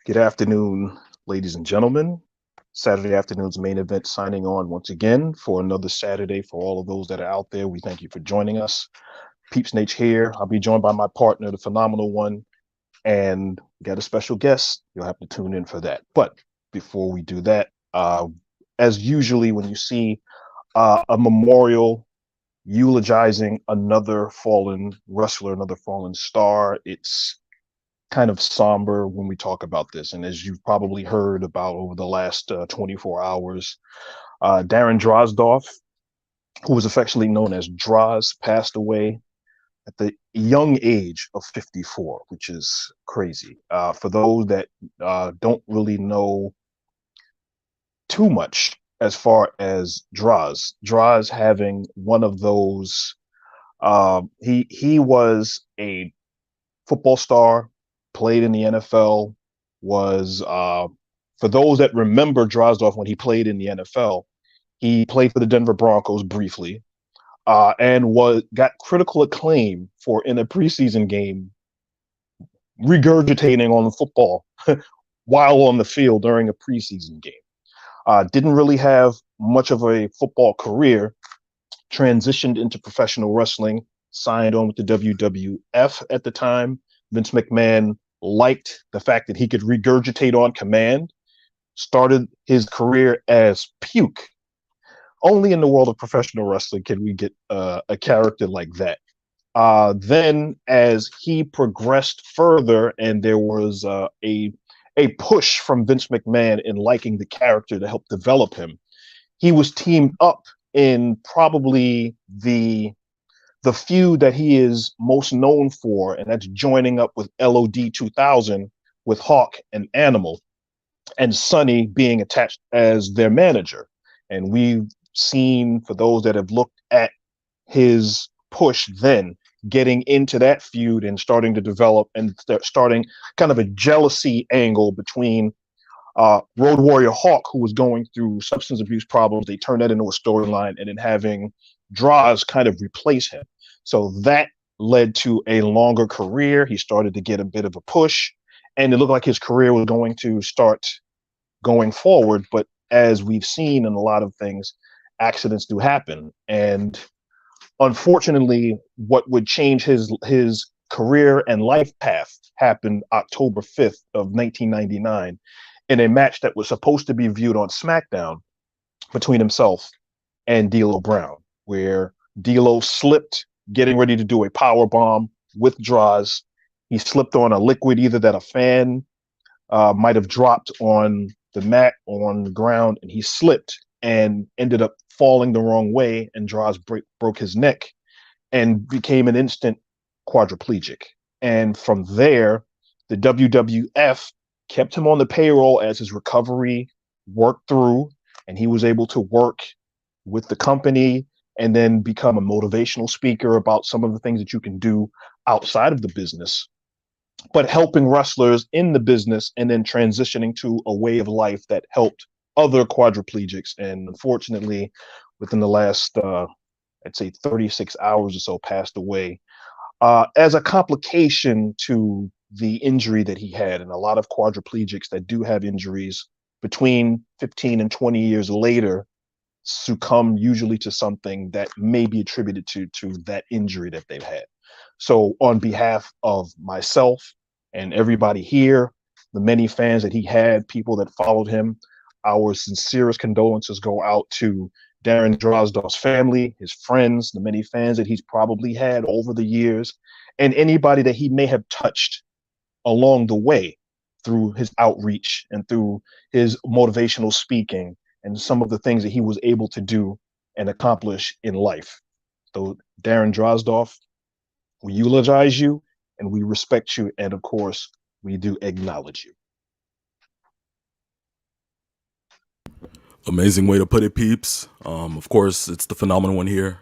Good afternoon, ladies and gentlemen. Saturday afternoon's main event signing on once again for another Saturday for all of those that are out there. We thank you for joining us. Peeps Nate here. I'll be joined by my partner, the phenomenal one, and we got a special guest. You'll have to tune in for that. But before we do that, as usually when you see a memorial eulogizing another fallen wrestler, another fallen star, it's kind of somber when we talk about this. And as you've probably heard about over the last 24 hours, Darren Drozdoff, who was affectionately known as Droz, passed away at the young age of 54, which is crazy. For those that don't really know too much as far as Droz having one of those, he was a football star, played in the NFL, was for those that remember Drozdoff when he played in the NFL, he played for the Denver Broncos briefly, and was got critical acclaim for in a preseason game regurgitating on the football while on the field during a preseason game. Didn't really have much of a football career, transitioned into professional wrestling, signed on with the WWF at the time. Vince McMahon liked the fact that he could regurgitate on command, started his career as Puke. Only in the world of professional wrestling can we get a character like that. Then, as he progressed further, and there was a push from Vince McMahon in liking the character to help develop him, he was teamed up in probably the feud that he is most known for, and that's joining up with LOD 2000 with Hawk and Animal, and Sonny being attached as their manager. And we've seen, for those that have looked at his push then, getting into that feud and starting to develop and starting kind of a jealousy angle between Road Warrior Hawk, who was going through substance abuse problems. They turned that into a storyline, and then having Droz kind of replace him. So that led to a longer career. He started to get a bit of a push, and it looked like his career was going to start going forward. But as we've seen in a lot of things, accidents do happen. And unfortunately, what would change his career and life path happened October 5th of 1999 in a match that was supposed to be viewed on SmackDown between himself and D'Lo Brown, where D'Lo slipped getting ready to do a power bomb with Droz. He slipped on a liquid either that a fan might have dropped on the mat or on the ground, and he slipped and ended up falling the wrong way, and Droz broke his neck and became an instant quadriplegic. And from there, the WWF kept him on the payroll as his recovery worked through, and he was able to work with the company and then become a motivational speaker about some of the things that you can do outside of the business, but helping wrestlers in the business and then transitioning to a way of life that helped other quadriplegics. And unfortunately, within the last, I'd say 36 hours or so, passed away as a complication to the injury that he had. And a lot of quadriplegics that do have injuries between 15 and 20 years later succumb usually to something that may be attributed to that injury that they've had. So on behalf of myself and everybody here, the many fans that he had, people that followed him, our sincerest condolences go out to Darren Drozdoff's family, his friends, the many fans that he's probably had over the years, and anybody that he may have touched along the way through his outreach and through his motivational speaking and some of the things that he was able to do and accomplish in life. So, Darren Drozdoff, we eulogize you and we respect you. And of course, we do acknowledge you. Amazing way to put it, peeps. Of course, it's the phenomenal one here.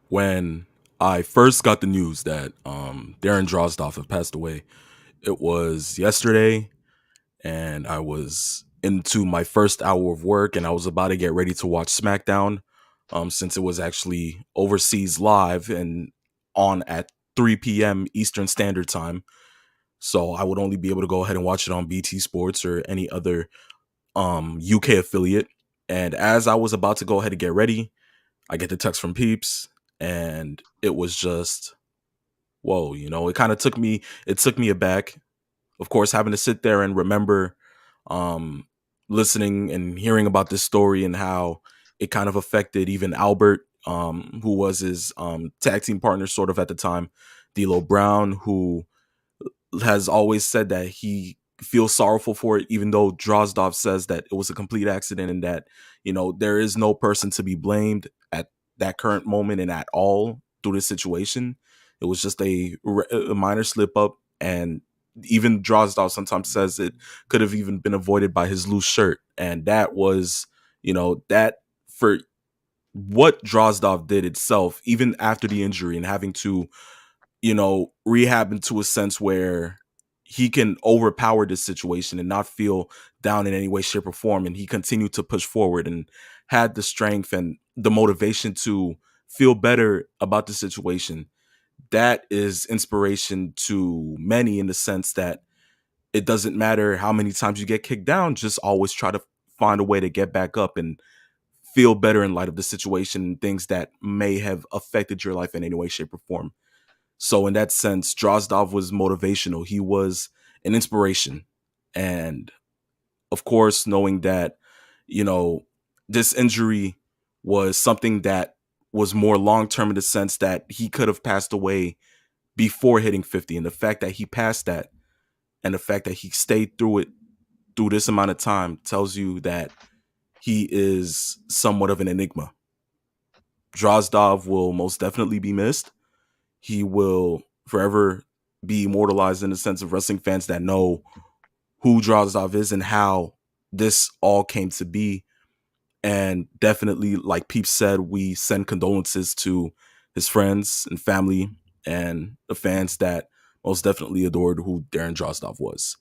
When I first got the news that Darren Drozdoff had passed away, it was yesterday, and I was into my first hour of work, and I was about to get ready to watch SmackDown, since it was actually overseas live and on at 3 p.m. Eastern Standard Time. So I would only be able to go ahead and watch it on BT Sports or any other UK affiliate. And as I was about to go ahead and get ready, I get the text from Peeps, and it was just whoa, it kind of took me aback. Of course, having to sit there and remember um listening and hearing about this story and how it kind of affected even Albert, who was his tag team partner sort of at the time, D'Lo Brown, who has always said that he feels sorrowful for it, even though Drozdov says that it was a complete accident and that, there is no person to be blamed at that current moment and at all through this situation. It was just a minor slip up. And even Drozdov sometimes says it could have even been avoided by his loose shirt. And that was, that for what Drozdov did itself, even after the injury and having to rehab into a sense where he can overpower this situation and not feel down in any way, shape, or form. And he continued to push forward and had the strength and the motivation to feel better about the situation. That is inspiration to many in the sense that it doesn't matter how many times you get kicked down, just always try to find a way to get back up and feel better in light of the situation and things that may have affected your life in any way, shape, or form. So in that sense, Drozdov was motivational. He was an inspiration. And of course, knowing that, this injury was something that was more long-term in the sense that he could have passed away before hitting 50. And the fact that he passed that and the fact that he stayed through it through this amount of time tells you that he is somewhat of an enigma. Drozdov will most definitely be missed. He will forever be immortalized in the sense of wrestling fans that know who Drozdov is and how this all came to be. And definitely, like Peeps said, we send condolences to his friends and family and the fans that most definitely adored who Darren Drozdov was.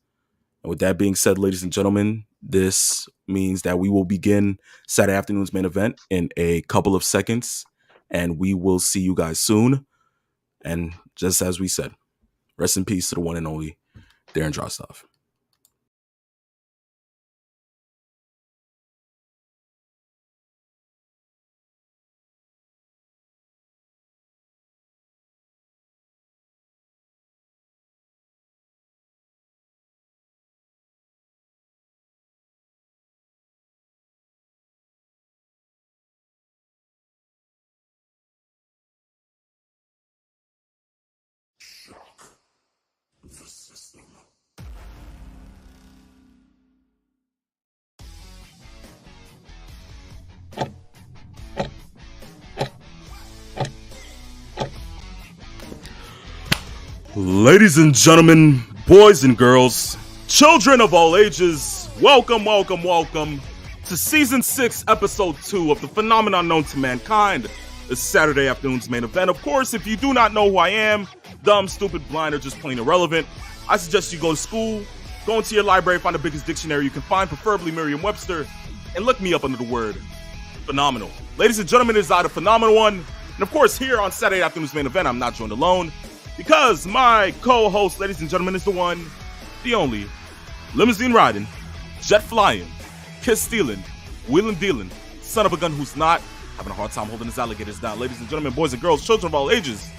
And with that being said, ladies and gentlemen, this means that we will begin Saturday afternoon's main event in a couple of seconds, and we will see you guys soon. And just as we said, rest in peace to the one and only Darren Drozdov. Ladies and gentlemen, boys and girls, children of all ages, welcome to Season 6, Episode 2 of the phenomenon known to mankind, the Saturday afternoon's main event. Of course, if you do not know who I am, dumb, stupid, blind, or just plain irrelevant, I suggest you go to school, go into your library, find the biggest dictionary you can find, preferably Merriam-Webster, and look me up under the word phenomenal. Ladies and gentlemen, it is I, the phenomenal one, and of course, here on Saturday afternoon's main event, I'm not joined alone, because my co-host, ladies and gentlemen, is the one, the only, limousine riding, jet flying, kiss stealing, wheeling dealing, son of a gun who's not having a hard time holding his alligators down. Ladies and gentlemen, boys and girls, children of all ages,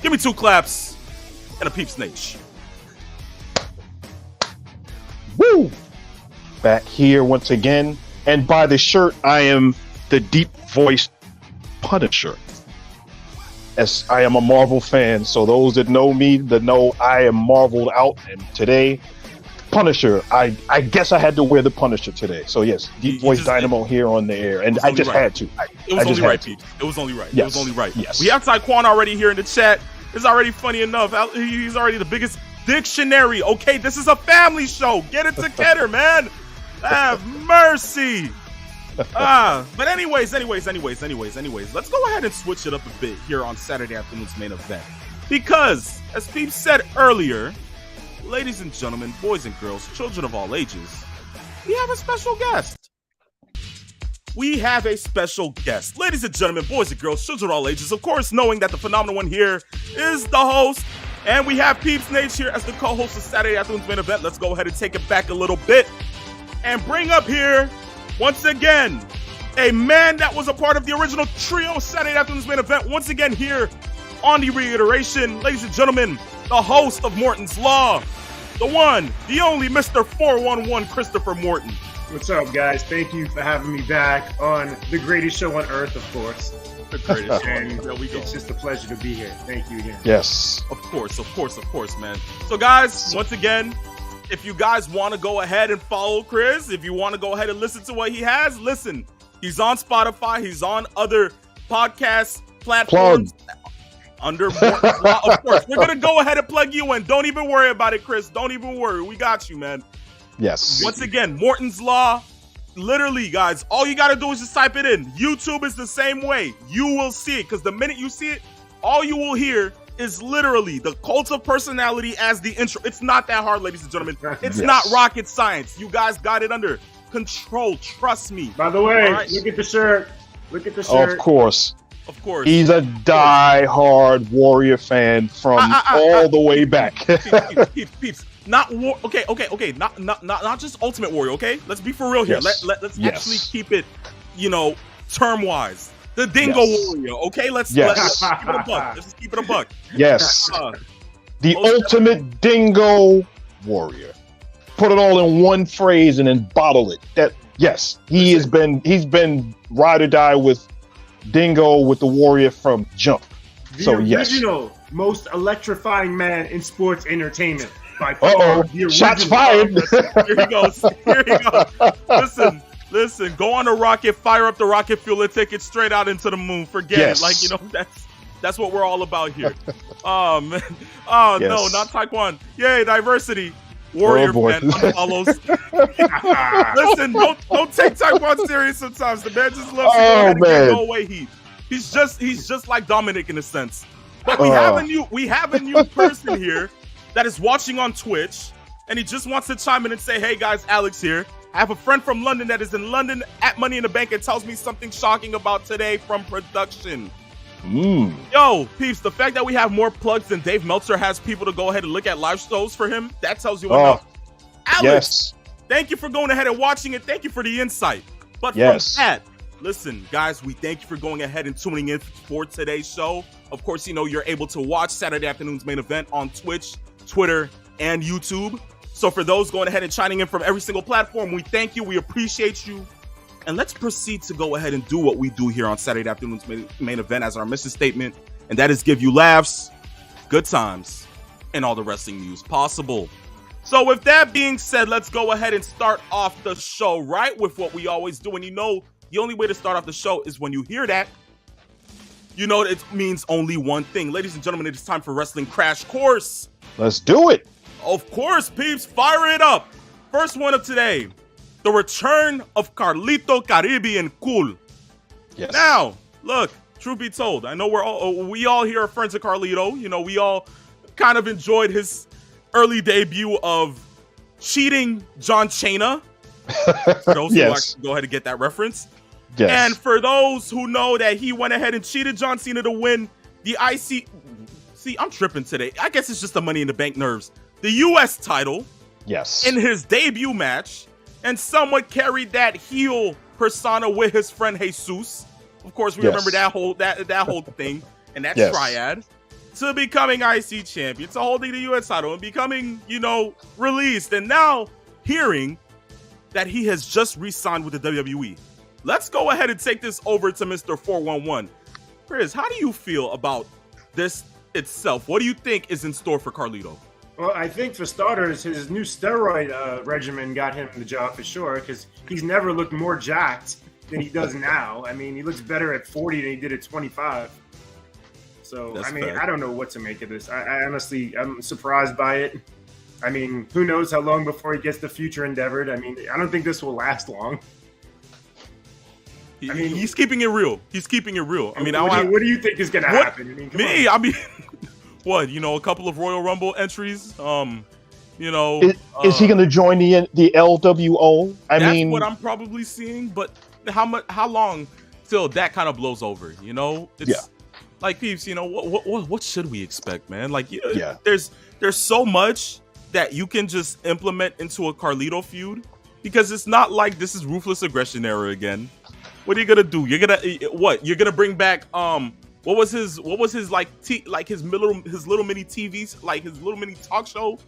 give me 2 claps and a peep snake. Woo! Back here once again, and by the shirt, I am the deep-voiced Punisher. As I am a Marvel fan, so those that know me, that know I am Marveled out, and today, Punisher. I guess I had to wear the Punisher today. So yes, deep voice Dynamo here on the air, and I just had to. It was only right, Pete. It was only right. Yes. It was only right. Yes. We have Taekwon already here in the chat. It's already funny enough. He's already the biggest dictionary. Okay, this is a family show. Get it together, man. Have mercy. But anyways, let's go ahead and switch it up a bit here on Saturday afternoon's main event. Because, as Pete said earlier, ladies and gentlemen, boys and girls, children of all ages, we have a special guest. Ladies and gentlemen, boys and girls, children of all ages, of course, knowing that the phenomenal one here is the host And we have Peeps Nate here as the co-host of Saturday Afternoon's Main Event. Let's go ahead and take it back a little bit and bring up here, once again, a man that was a part of the original trio Saturday Afternoon's Main Event. Once again here on the reiteration, ladies and gentlemen, the host of Morton's Law, the one, the only Mr. 411, Christopher Morton. What's up, guys? Thank you for having me back on the greatest show on earth, of course. The greatest. And there we go. It's just a pleasure to be here. Thank you again. Yes. Of course, man. So, guys, once again, if you guys want to go ahead and follow Chris, if you want to go ahead and listen to what he has, listen. He's on Spotify. He's on other podcast platforms. Under Morton's Law, of course. We're going to go ahead and plug you in. Don't even worry about it, Chris. Don't even worry. We got you, man. Yes. Once again, Morton's Law. Literally, guys, all you got to do is just type it in. YouTube is the same way. You will see it, because the minute you see it, all you will hear is literally the cult of personality as the intro. It's not that hard, ladies and gentlemen. It's not rocket science. You guys got it under control. Trust me. By the way, look at the shirt. Look at the shirt. Of course. Of course. He's a die-hard Warrior fan from all the way back. Peeps. Not okay. Not just Ultimate Warrior. Okay, let's be for real here. Yes. Let's actually keep it, term wise. The Dingo Warrior. Okay, let's keep it a buck. Let's just keep it a buck. Yes. The ultimate Dingo Warrior. Put it all in one phrase and then bottle it. He's been ride or die with Dingo with the Warrior from jump. The original most electrifying man in sports entertainment. Shots fired. Here he goes. Listen, go on a rocket, fire up the rocket fuel, and take it straight out into the moon. Forget it. That's what we're all about here. Oh, man. Oh, no, not Taekwondo. Yay, diversity. Warrior fan follows. Listen, don't take Taekwondo serious sometimes. The man just loves to get no way heat. He's just like Dominic in a sense. But we have a new person here that is watching on Twitch, and he just wants to chime in and say, hey guys, Alex here. I have a friend from London that is in London at Money in the Bank and tells me something shocking about today from production. Yo, peeps, the fact that we have more plugs than Dave Meltzer has people to go ahead and look at live shows for him, that tells you enough. Alex, thank you for going ahead and watching it. Thank you for the insight. But from that, listen, guys, we thank you for going ahead and tuning in for today's show. Of course, you're able to watch Saturday Afternoon's Main Event on Twitch, Twitter, and YouTube. So for those going ahead and chiming in from every single platform, we thank you. We appreciate you. And let's proceed to go ahead and do what we do here on Saturday Afternoon's Main Event as our mission statement. And that is give you laughs, good times, and all the wrestling news possible. So with that being said, let's go ahead and start off the show right with what we always do. And the only way to start off the show is when you hear that. It means only one thing. Ladies and gentlemen, it is time for Wrestling Crash Course. Let's do it. Of course, peeps, fire it up. First one of today, the return of Carlito Caribbean Cool. Yes. Now, look, truth be told, I know we all here are friends of Carlito. We all kind of enjoyed his early debut of cheating John Cena. For those who actually go ahead and get that reference. Yes. And for those who know that he went ahead and cheated John Cena to win the IC... See, I'm tripping today. I guess it's just the Money in the Bank nerves. The U.S. title. Yes. In his debut match. And somewhat carried that heel persona with his friend Jesus. Of course, we remember that whole thing and that triad. To becoming IC champion, to holding the U.S. title and becoming, released. And now hearing that he has just re-signed with the WWE. Let's go ahead and take this over to Mr. 411. Chris, how do you feel about this itself? What do you think is in store for Carlito? Well, I think for starters, his new steroid regimen got him the job for sure, because he's never looked more jacked than he does now. I mean, he looks better at 40 than he did at 25. So, that's I don't know what to make of this. I honestly, I'm surprised by it. I mean, who knows how long before he gets the future endeavored. I mean, I don't think this will last long. He's keeping it real. I mean, what do you think is going to happen? What, a couple of Royal Rumble entries? Is he going to join the LWO? That's what I'm probably seeing. But how long till that kind of blows over? Like, peeps, you know, what should we expect, man? Like, Yeah. there's so much that you can just implement into a Carlito feud, because it's not like this is ruthless aggression era again. What are you gonna do? You're gonna bring back what was his like his little mini TVs, like his little mini talk show?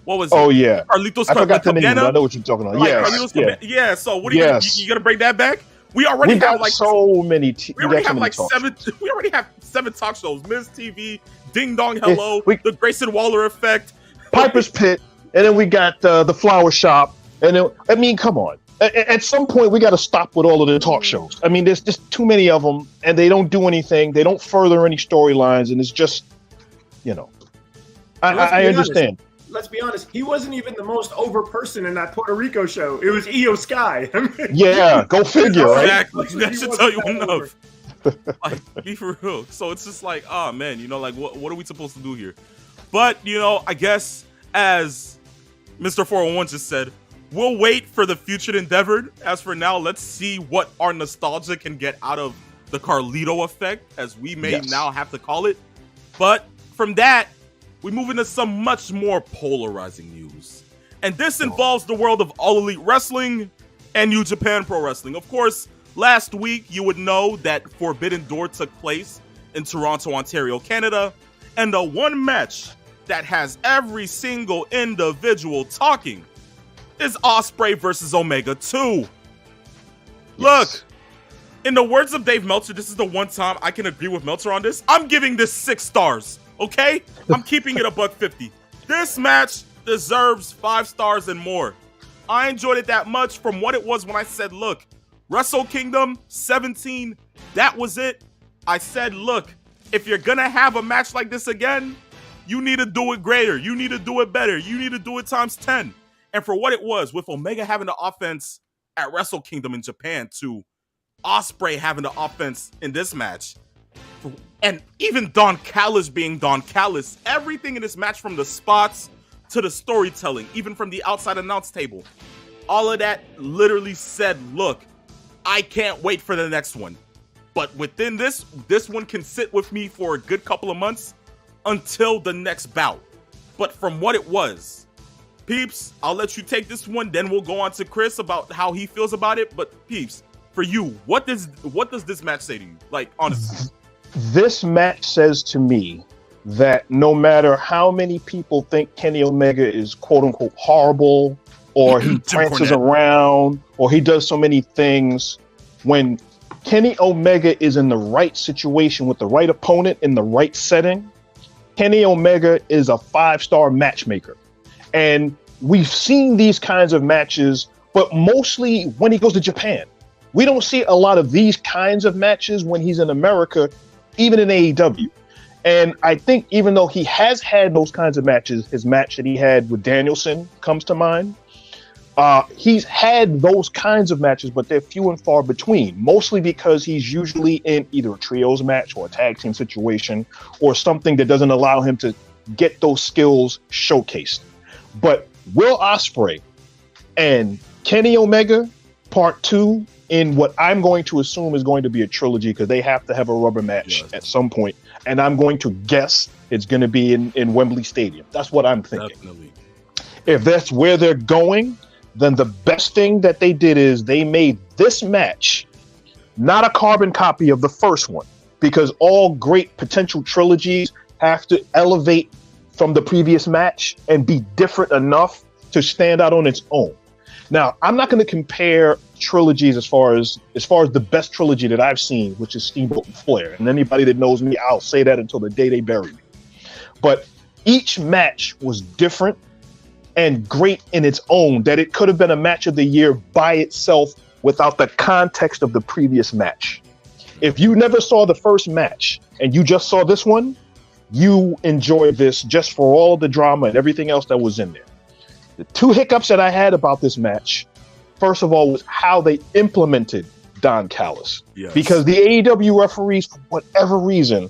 What was it? Oh yeah, Carlitos I forgot the name. Cabana? But I know what you're talking about. Like, Yes, yeah. So what are you gonna bring that back? We already have like so many. We already have like seven. We already have 7 talk shows: Ms. TV, Ding Dong Hello, the Grayson Waller Effect, Piper's Pit, and then we got the Flower Shop. And then, I mean, come on. At some point, we got to stop with all of the talk shows. I mean, there's just too many of them, and they don't do anything. They don't further any storylines, and it's just, you know. I understand. Let's be honest. He wasn't even the most over person in that Puerto Rico show. It was Io Sky. Yeah, go figure, right? Exactly. That should tell you enough. Like, be for real. So it's just like, oh man, you know, like what are we supposed to do here? But you know, I guess as Mr. 401 just said, we'll wait for the future endeavored. As for now, let's see what our nostalgia can get out of the Carlito effect, as we may now have to call it. But from that, we move into some much more polarizing news. And this involves the world of All Elite Wrestling and New Japan Pro Wrestling. Of course, last week, you would know that Forbidden Door took place in Toronto, Ontario, Canada. And the one match that has every single individual talking is Ospreay versus Omega 2. Yes. Look, in the words of Dave Meltzer, this is the one time I can agree with Meltzer on this. I'm giving this 6 stars. Okay? I'm keeping it $150. This match deserves 5 stars and more. I enjoyed it that much from what it was when I said, look, Wrestle Kingdom 17, that was it. I said, look, if you're gonna have a match like this again, you need to do it greater. You need to do it better. You need to do it times 10. And for what it was, with Omega having the offense at Wrestle Kingdom in Japan to Ospreay having the offense in this match, and even Don Callis being Don Callis, everything in this match, from the spots to the storytelling, even from the outside announce table, all of that literally said, look, I can't wait for the next one. But within this one can sit with me for a good couple of months until the next bout. But from what it was, peeps, I'll let you take this one, then we'll go on to Chris about how he feels about it. But peeps, for you, what does this match say to you? Like, honestly. This match says to me that no matter how many people think Kenny Omega is quote unquote horrible, or he prances around, or he does so many things, when Kenny Omega is in the right situation with the right opponent in the right setting, Kenny Omega is a 5-star matchmaker. And we've seen these kinds of matches, but mostly when he goes to Japan. We don't see a lot of these kinds of matches when he's in America, even in AEW. And I think even though he has had those kinds of matches, his match that he had with Danielson comes to mind. He's had those kinds of matches, but they're few and far between, mostly because he's usually in either a trios match or a tag team situation or something that doesn't allow him to get those skills showcased. But Will Ospreay and Kenny Omega Part 2 in what I'm going to assume is going to be a trilogy, because they have to have a rubber match at some point. And I'm going to guess it's going to be in Wembley Stadium. That's what I'm thinking. Definitely. If that's where they're going, then the best thing that they did is they made this match not a carbon copy of the first one, because all great potential trilogies have to elevate from the previous match and be different enough to stand out on its own. Now, I'm not going to compare trilogies as far as the best trilogy that I've seen, which is Steamboat and Flair. And anybody that knows me, I'll say that until the day they bury me. But each match was different and great in its own, that it could have been a match of the year by itself without the context of the previous match. If you never saw the first match and you just saw this one, you enjoyed this just for all the drama and everything else that was in there. The 2 hiccups that I had about this match, first of all, was how they implemented Don Callis. Yes. Because the AEW referees, for whatever reason,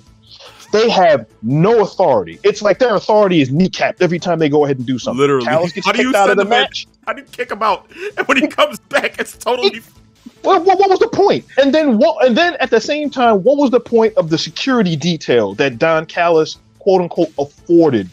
they have no authority. It's like their authority is kneecapped every time they go ahead and do something. Literally. Callis gets kicked out of the match. How do you kick him out? And when he comes back, it's totally... Well, what was the point? And then what? And then at the same time, what was the point of the security detail that Don Callis, quote unquote, afforded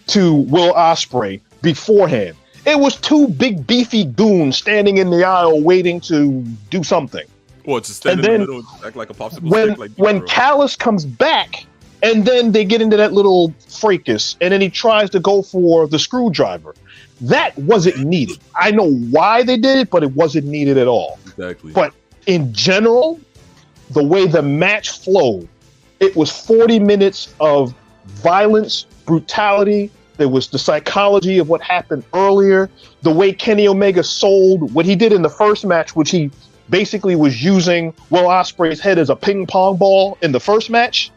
to Will Ospreay beforehand? It was two big beefy goons standing in the aisle waiting to do something. Well, just stand And in the then middle, act like a popsicle stick. Like when Callis comes back, and then they get into that little fracas, and then he tries to go for the screwdriver. That wasn't needed. I know why they did it, but it wasn't needed at all. Exactly. But in general, the way the match flowed, it was 40 minutes of violence, brutality. There was the psychology of what happened earlier, the way Kenny Omega sold what he did in the first match, which he basically was using Will Ospreay's head as a ping pong ball in the first match,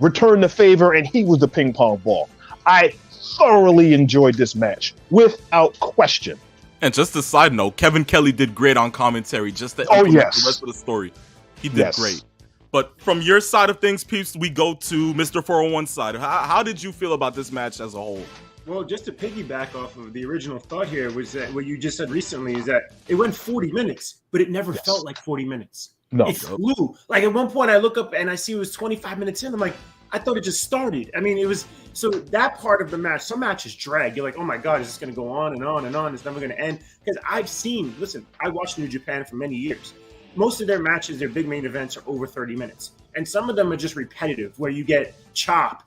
returned the favor, and he was the ping pong ball. I thoroughly enjoyed this match, without question. And just a side note, Kevin Kelly did great on commentary, just to implement the rest of the story. He did great. But from your side of things, Peeps, we go to Mr. 401 side. How did you feel about this match as a whole? Well, just to piggyback off of the original thought here was that what you just said recently is that it went 40 minutes, but it never felt like 40 minutes. No. It flew. Like at one point I look up and I see it was 25 minutes in. I'm like, I thought it just started. I mean, it was so that part of the match, some matches drag. You're like, oh my God, is this going to go on and on and on? It's never going to end. Because I watched New Japan for many years. Most of their matches, their big main events are over 30 minutes. And some of them are just repetitive where you get chop,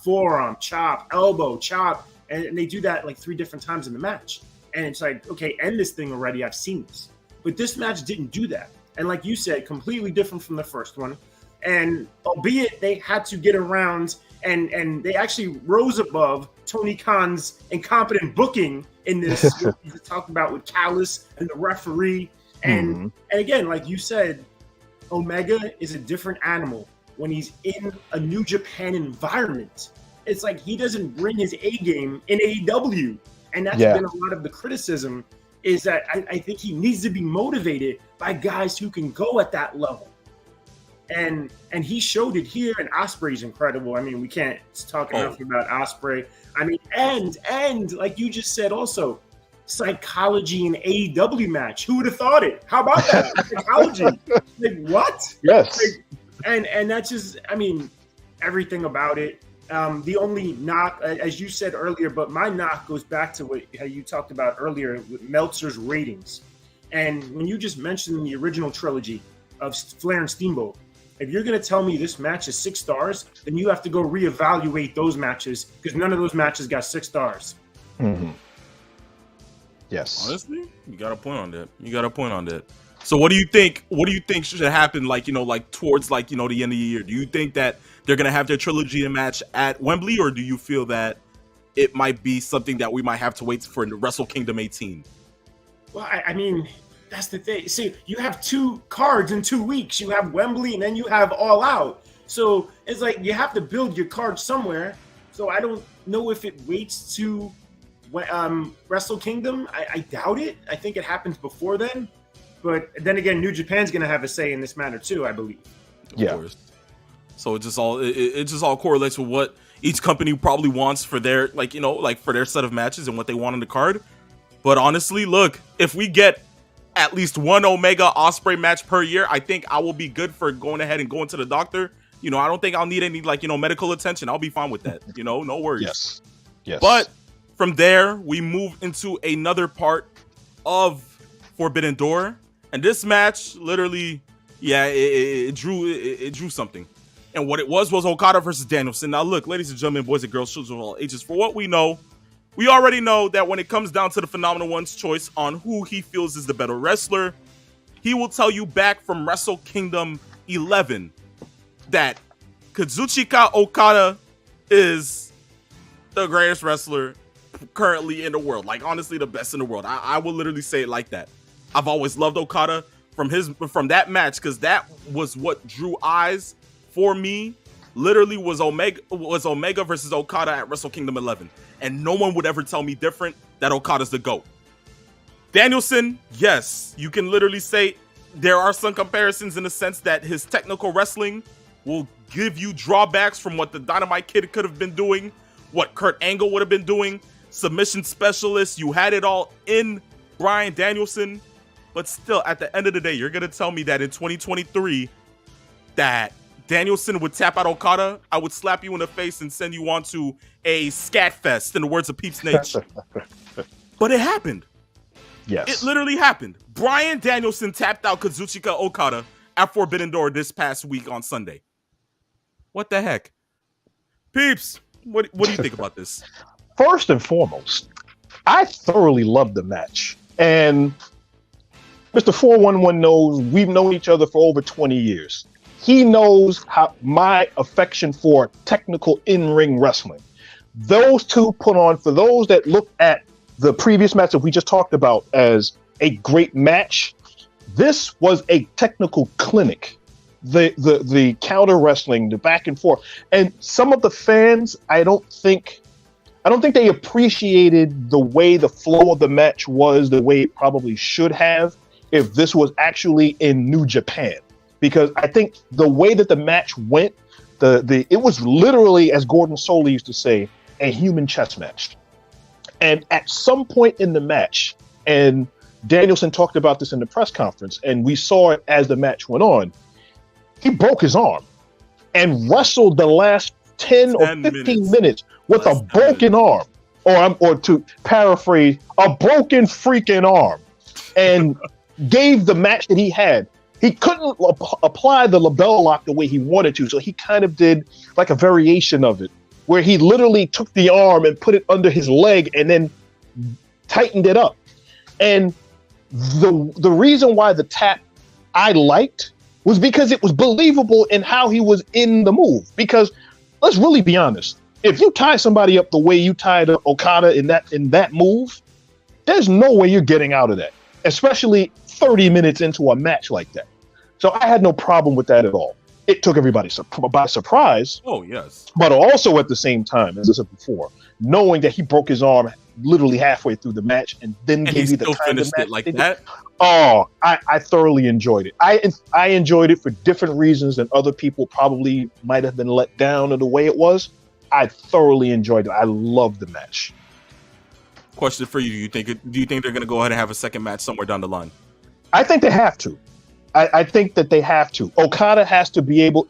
forearm, chop, elbow, chop. And they do that like 3 different times in the match. And it's like, okay, end this thing already. I've seen this. But this match didn't do that. And like you said, completely different from the first one. And albeit they had to get around and they actually rose above Tony Khan's incompetent booking in this, you talked about with Callis and the referee. And again, like you said, Omega is a different animal when he's in a New Japan environment. It's like he doesn't bring his A game in AEW. And that's been a lot of the criticism is that I think he needs to be motivated by guys who can go at that level. And he showed it here, and Ospreay's incredible. I mean, we can't talk enough about Ospreay. I mean, and like you just said also, psychology in AEW match. Who would have thought it? How about that? Psychology. Like what? Yes. Like, and that's just, I mean, everything about it. The only knock, as you said earlier, but my knock goes back to how you talked about earlier with Meltzer's ratings. And when you just mentioned the original trilogy of Flair and Steamboat, if you're going to tell me this match is 6 stars, then you have to go reevaluate those matches because none of those matches got 6 stars. Mm-hmm. Yes. Honestly, you got a point on that. So what do you think should happen, like, like towards like, the end of the year? Do you think that they're going to have their trilogy match at Wembley, or do you feel that it might be something that we might have to wait for Wrestle Kingdom 18? Well, I mean, that's the thing. See, you have 2 cards in 2 weeks. You have Wembley and then you have All Out. So it's like you have to build your card somewhere. So I don't know if it waits to Wrestle Kingdom. I doubt it. I think it happens before then. But then again, New Japan's going to have a say in this matter too, I believe. Of course. So it just all correlates with what each company probably wants for their for their set of matches and what they want on the card. But honestly, look, if we get at least one Omega Ospreay match per year, I think I will be good for going ahead and going to the doctor. I don't think I'll need any medical attention. I'll be fine with that. No worries. Yes. But from there, we move into another part of Forbidden Door. And this match, literally, it drew something. And what it was Okada versus Danielson. Now, look, ladies and gentlemen, boys and girls, children of all ages, for what we know, we already know that when it comes down to the Phenomenal One's choice on who he feels is the better wrestler, he will tell you back from Wrestle Kingdom 11 that Kazuchika Okada is the greatest wrestler currently in the world. Like, honestly, the best in the world. I will literally say it like that. I've always loved Okada from that match, because that was what drew eyes for me. Literally was Omega versus Okada at Wrestle Kingdom 11. And no one would ever tell me different, that Okada's the GOAT. Danielson, yes, you can literally say there are some comparisons in the sense that his technical wrestling will give you drawbacks from what the Dynamite Kid could have been doing, what Kurt Angle would have been doing, submission specialist. You had it all in Bryan Danielson. But still, at the end of the day, you're gonna tell me that in 2023 that Danielson would tap out Okada? I would slap you in the face and send you on to a scat fest, in the words of Peeps Nate. But it happened. Yes. It literally happened. Bryan Danielson tapped out Kazuchika Okada at Forbidden Door this past week on Sunday. What the heck? Peeps, what do you think about this? First and foremost, I thoroughly loved the match. And Mr. 411 knows we've known each other for over 20 years. He knows how my affection for technical in-ring wrestling. Those two put on, for those that look at the previous match that we just talked about as a great match, this was a technical clinic. The counter wrestling, the back and forth, and some of the fans, I don't think they appreciated the way the flow of the match was, the way it probably should have if this was actually in New Japan. Because I think the way that the match went, it was literally, as Gordon Soley used to say, a human chess match. And at some point in the match, and Danielson talked about this in the press conference, and we saw it as the match went on, he broke his arm and wrestled the last 10 or 15 minutes with a broken arm, or to paraphrase, a broken freaking arm, and gave the match that he had. He couldn't apply the label lock the way he wanted to, so he kind of did like a variation of it, where he literally took the arm and put it under his leg and then tightened it up. And the reason why the tap I liked was because it was believable in how he was in the move. Because let's really be honest, if you tie somebody up the way you tied up Okada in that move, there's no way you're getting out of that, especially 30 minutes into a match like that. So I had no problem with that at all. It took everybody by surprise. Oh, yes. But also at the same time, as I said before, knowing that he broke his arm literally halfway through the match and then gave you the kind of match like that. Oh, I thoroughly enjoyed it. I enjoyed it for different reasons than other people probably might have been let down in the way it was. I thoroughly enjoyed it. I loved the match. Question for you: Do you think they're going to go ahead and have a second match somewhere down the line? I think they have to. I think that they have to. Okada has to be able.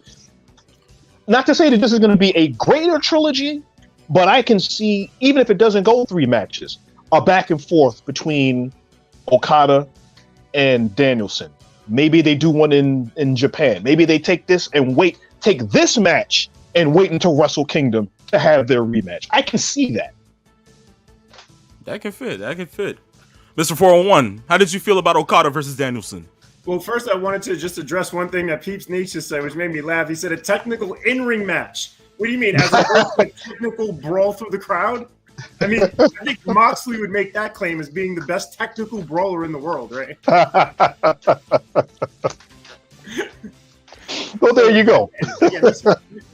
Not to say that this is going to be a greater trilogy, but I can see, even if it doesn't go 3 matches, a back and forth between Okada and Danielson. Maybe they do one in Japan. Maybe they take this match and wait until Wrestle Kingdom to have their rematch. I can see that. That can fit. Mr. 401, how did you feel about Okada versus Danielson? Well, first I wanted to just address one thing that Peeps Nate just said, which made me laugh. He said a technical in-ring match. What do you mean? As opposed to a technical brawl through the crowd? I mean, I think Moxley would make that claim as being the best technical brawler in the world, right? Well, there you go. Yeah,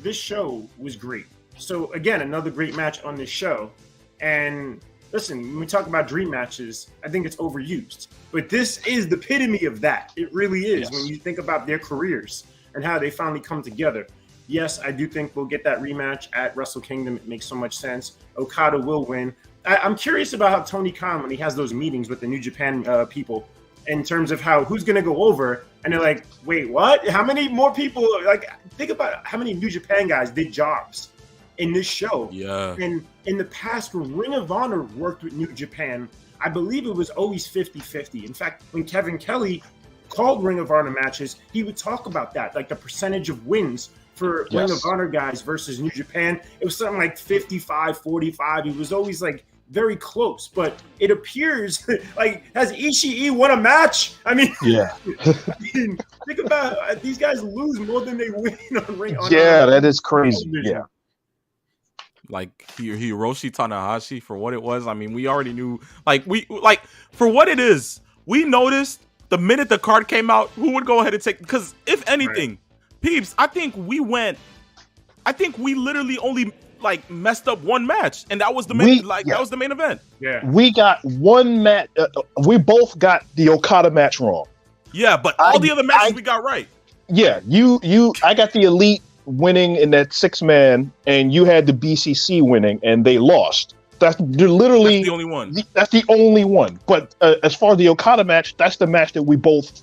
this show was great. So, again, another great match on this show. And listen, when we talk about dream matches, I think it's overused. But this is the epitome of that. It really is. Yes. When you think about their careers and how they finally come together. Yes, I do think we'll get that rematch at Wrestle Kingdom. It makes so much sense. Okada will win. I'm curious about how Tony Khan, when he has those meetings with the New Japan people, in terms of who's going to go over, and they're like, wait, what? How many more people? Like, think about how many New Japan guys did jobs in this show. Yeah. And in the past, when Ring of Honor worked with New Japan, I believe it was always 50-50. In fact, when Kevin Kelly called Ring of Honor matches, he would talk about that, like the percentage of wins for Ring of Honor guys versus New Japan. It was something like 55-45. He was always like very close, but it appears like, has Ishii won a match? I mean, yeah. Think about these guys lose more than they win on Ring of Honor. Yeah, that is crazy. Yeah. Like Hiroshi Tanahashi, for what it was. I mean, we already knew, for what it is, we noticed the minute the card came out, who would go ahead and take, because if anything, Peeps, I think we literally only messed up one match, and that was the main, that was the main event. Yeah. We got one match. We both got the Okada match wrong. Yeah, but all the other matches we got right. Yeah, I got the Elite winning in that 6-man, and you had the BCC winning, and they lost. That's literally That's the only one. That's the only one. But as far as the Okada match, that's the match that we both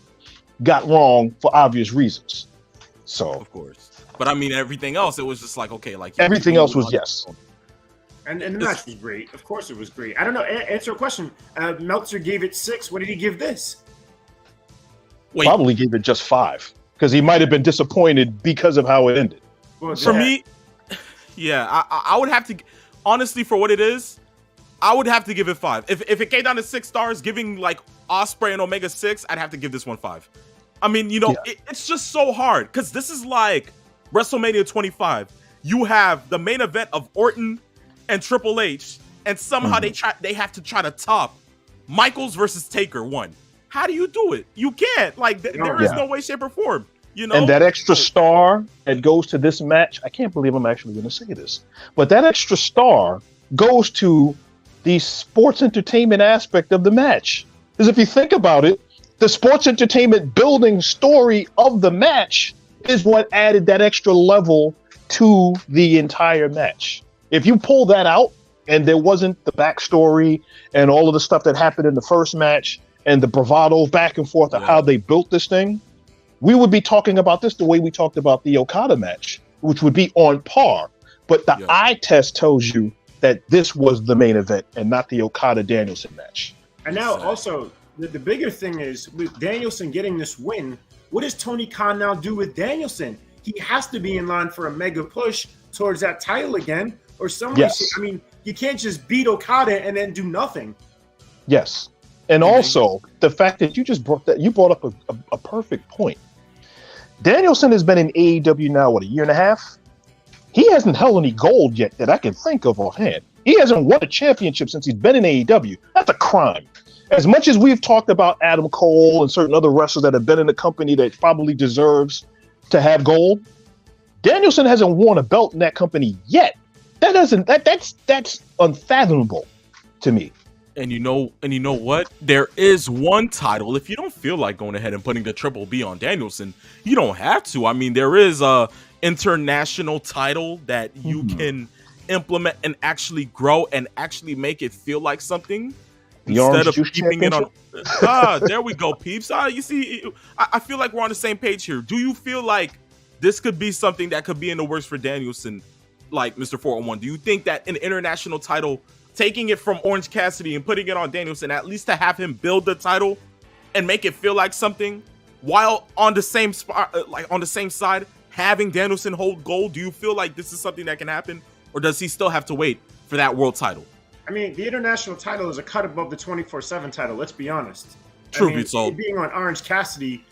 got wrong for obvious reasons. So Of course. But I mean, everything else, it was just like, okay, like everything else was yes. And the match was great. Of course, it was great. I don't know. Answer a question. Meltzer gave it 6. What did he give this? Wait, Probably gave it just 5 because he might have been disappointed because of how it ended. Well, for me, yeah, I would have to, honestly, for what it is, I would have to give it 5. If it came down to 6 stars, giving like Osprey and Omega 6, I'd have to give this one 5. I mean, you know, it's just so hard because this is like WrestleMania 25. You have the main event of Orton and Triple H, and somehow they have to try to top Michaels versus Taker 1. How do you do it? You can't. Like there is no way, shape, or form. You know, and that extra star that goes to this match, I can't believe I'm actually going to say this, but that extra star goes to the sports entertainment aspect of the match. Because if you think about it, the sports entertainment building story of the match is what added that extra level to the entire match. If you pull that out and there wasn't the backstory and all of the stuff that happened in the first match and the bravado back and forth of how they built this thing, we would be talking about this the way we talked about the Okada match, which would be on par. But the eye test tells you that this was the main event and not the Okada-Danielson match. And now also, the bigger thing is, with Danielson getting this win, what does Tony Khan now do with Danielson? He has to be in line for a mega push towards that title again, or somebody. I mean, you can't just beat Okada and then do nothing. Yes. And also, the fact that you brought up a perfect point. Danielson has been in AEW now, what, a year and a half? He hasn't held any gold yet that I can think of offhand. He hasn't won a championship since he's been in AEW. That's a crime. As much as we've talked about Adam Cole and certain other wrestlers that have been in the company that probably deserves to have gold, Danielson hasn't worn a belt in that company yet. That's unfathomable to me. And you know what? There is one title. If you don't feel like going ahead and putting the Triple B on Danielson, you don't have to. I mean, there is a international title that you can implement and actually grow and actually make it feel like something instead of keeping it on. There we go, peeps. You see, I feel like we're on the same page here. Do you feel like this could be something that could be in the works for Danielson, like Mr. 401? Do you think that an international title, taking it from Orange Cassidy and putting it on Danielson, at least to have him build the title and make it feel like something, while on the same spot, like on the same side, having Danielson hold gold? Do you feel like this is something that can happen, or does he still have to wait for that world title? I mean, the international title is a cut above the 24/7 title. Let's be honest. True, I mean, so being on Orange Cassidy,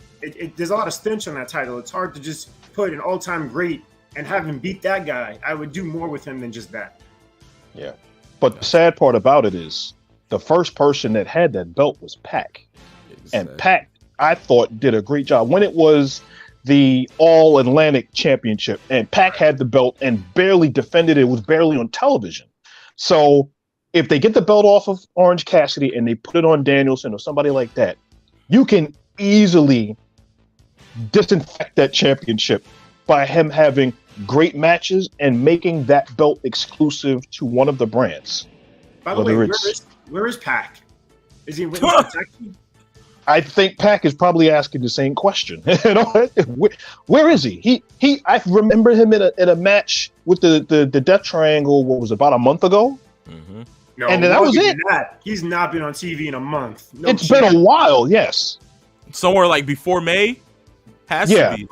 there's a lot of stench on that title. It's hard to just put an all-time great and have him beat that guy. I would do more with him than just that. Yeah. But the sad part about it is the first person that had that belt was Pac. And Pac, I thought, did a great job. When it was the All-Atlantic Championship and Pac had the belt and barely defended it, was barely on television. So if they get the belt off of Orange Cassidy and they put it on Danielson or somebody like that, you can easily disinfect that championship by him having great matches and making that belt exclusive to one of the brands. By the way, where is Pac? Is he in witness protection? I think Pac is probably asking the same question. Where is he? I remember him in a match with the Death Triangle. What was it, about a month ago? Mm-hmm. No, and that was it. He's not been on TV in a month. It's been a while. Yes, somewhere like before May has to be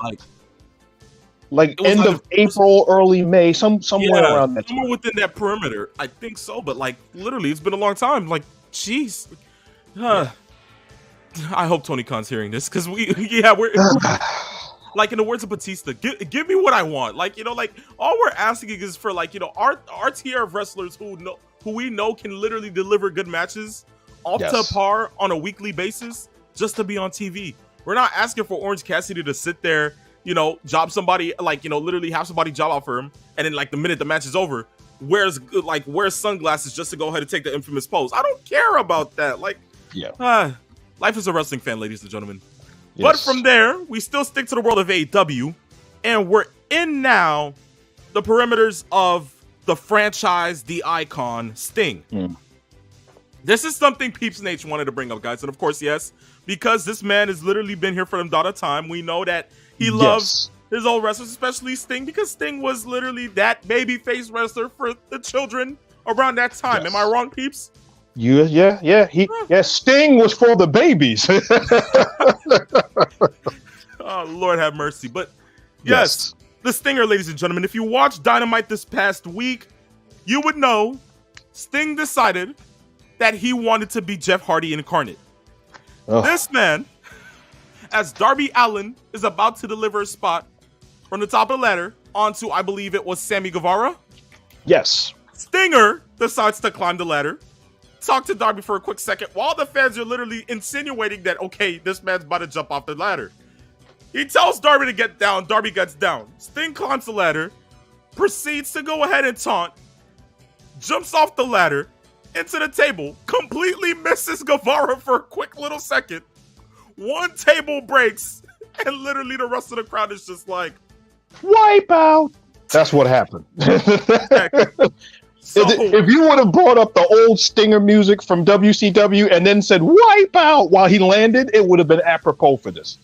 like end of April, early May, somewhere around that time. Somewhere within that perimeter, I think so. But like literally, it's been a long time. Like, jeez. I hope Tony Khan's hearing this because we're like, in the words of Batista, give me what I want. Like, you know, like all we're asking is for, like, you know, our tier of wrestlers who we know can literally deliver good matches up to par on a weekly basis just to be on TV. We're not asking for Orange Cassidy to sit there, you know, job somebody, like, you know, literally have somebody job out for him, and then like the minute the match is over, wears sunglasses just to go ahead and take the infamous pose. I don't care about that. Like, life is a wrestling fan, ladies and gentlemen. Yes. But from there, we still stick to the world of AEW, and we're in now the perimeters of the franchise, the icon, Sting. This is something Peeps Nation wanted to bring up, guys. And of course, yes, because this man has literally been here for them dot of time. We know that he loves his old wrestlers, especially Sting, because Sting was literally that baby face wrestler for the children around that time. Am I wrong, Peeps? Sting was for the babies. Oh, Lord have mercy. But yes, the Stinger, ladies and gentlemen, if you watched Dynamite this past week, you would know Sting decided that he wanted to be Jeff Hardy incarnate. This man, as Darby Allin is about to deliver a spot from the top of the ladder onto, I believe it was Sammy Guevara. Yes. Stinger decides to climb the ladder, talk to Darby for a quick second, while the fans are literally insinuating that, okay, this man's about to jump off the ladder. He tells Darby to get down. Darby gets down. Sting climbs the ladder, proceeds to go ahead and taunt, jumps off the ladder into the table, completely misses Guevara for a quick little second. One table breaks, and literally the rest of the crowd is just like, wipe out. That's what happened. So, if you would have brought up the old Stinger music from WCW and then said wipe out while he landed, it would have been apropos for this.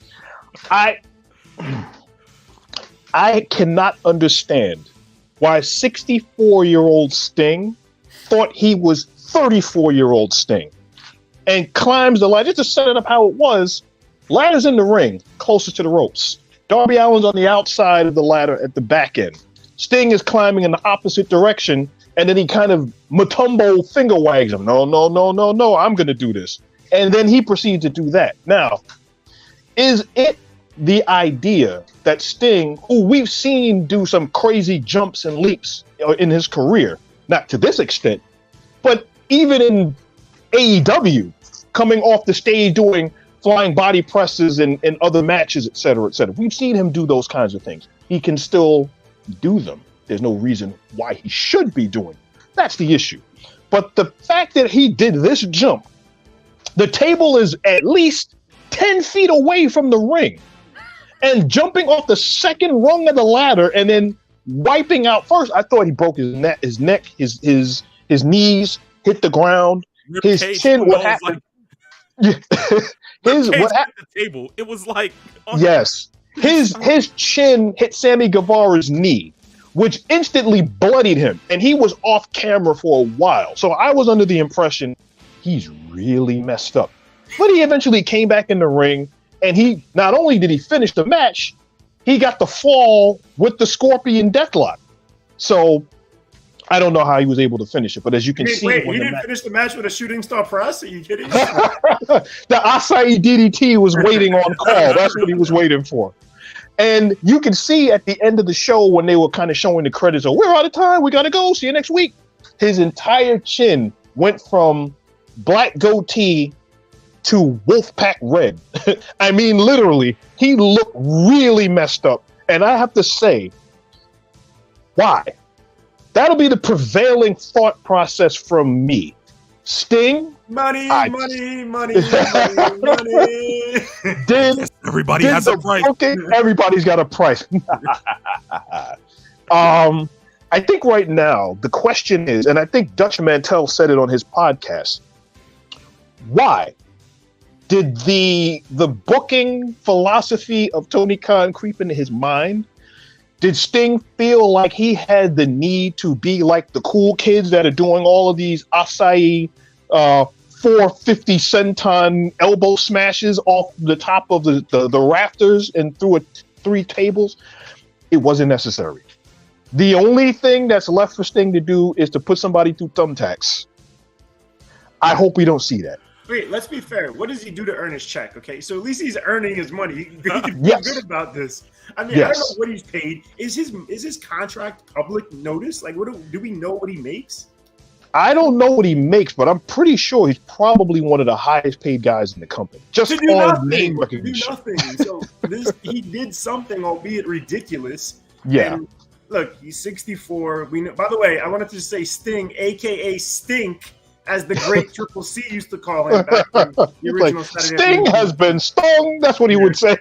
I cannot understand why 64-year-old Sting thought he was 34-year-old Sting and climbs the ladder. Just to set it up how it was, ladder's in the ring, closer to the ropes. Darby Allin's on the outside of the ladder at the back end. Sting is climbing in the opposite direction, and then he kind of Mutombo finger wags him. No, I'm going to do this. And then he proceeds to do that. Now, is it the idea that Sting, who we've seen do some crazy jumps and leaps in his career, not to this extent, but even in AEW, coming off the stage doing flying body presses and other matches, et cetera, we've seen him do those kinds of things. He can still do them. There's no reason why he should be doing it. That's the issue. But the fact that he did this jump, the table is at least 10 feet away from the ring, and jumping off the second rung of the ladder and then wiping out first. I thought he broke his neck, his knees hit the ground, his chin. What happened? What happened? The table. It was like yes, his chin hit Sammy Guevara's knee, which instantly bloodied him, and he was off camera for a while. So I was under the impression he's really messed up. But he eventually came back in the ring, and he not only did he finish the match, he got the fall with the Scorpion Deathlock. So I don't know how he was able to finish it, but as you can see, wait, he didn't finish the match with a shooting star press? Are you kidding? The Acai DDT was waiting on call. That's what he was waiting for. And you can see at the end of the show when they were kind of showing the credits, oh, we're out of time, we gotta go, see you next week. His entire chin went from black goatee to Wolfpack red. I mean, literally, he looked really messed up. And I have to say, why? That'll be the prevailing thought process from me. Sting, money. Everybody has a price. Okay, everybody's got a price. I think right now the question is, and I think Dutch Mantel said it on his podcast, why did the booking philosophy of Tony Khan creep into his mind? Did Sting feel like he had the need to be like the cool kids that are doing all of these acai 450 senton elbow smashes off the top of the rafters and through three tables? It wasn't necessary. The only thing that's left for Sting to do is to put somebody through thumbtacks. I hope we don't see that. Wait, let's be fair. What does he do to earn his check? Okay, so at least he's earning his money. He can feel good about this. I mean, I don't know what he's paid. Is his contract public notice? Like, do we know what he makes? I don't know what he makes, but I'm pretty sure he's probably one of the highest paid guys in the company. Just on name recognition. So he did something, albeit ridiculous. Yeah. And look, he's 64. We know. By the way, I wanted to say Sting, aka Stink, as the great Triple C used to call him back in the original Saturday Sting has been stung. That's what he would say.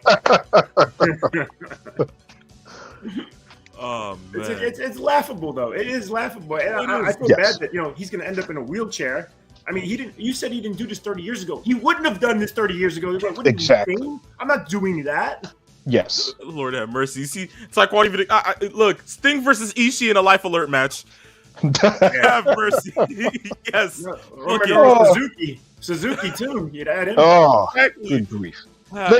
Oh man, It's laughable though. It is laughable, and I feel bad that he's going to end up in a wheelchair. I mean, he didn't. You said he didn't do this 30 years ago. He wouldn't have done this 30 years ago. Like, exactly. I'm not doing that. Yes. Lord have mercy. See, it's like won't even look. Sting versus Ishii in a Life Alert match. Have mercy. Yes. Suzuki too. You'd add him. Oh, good grief.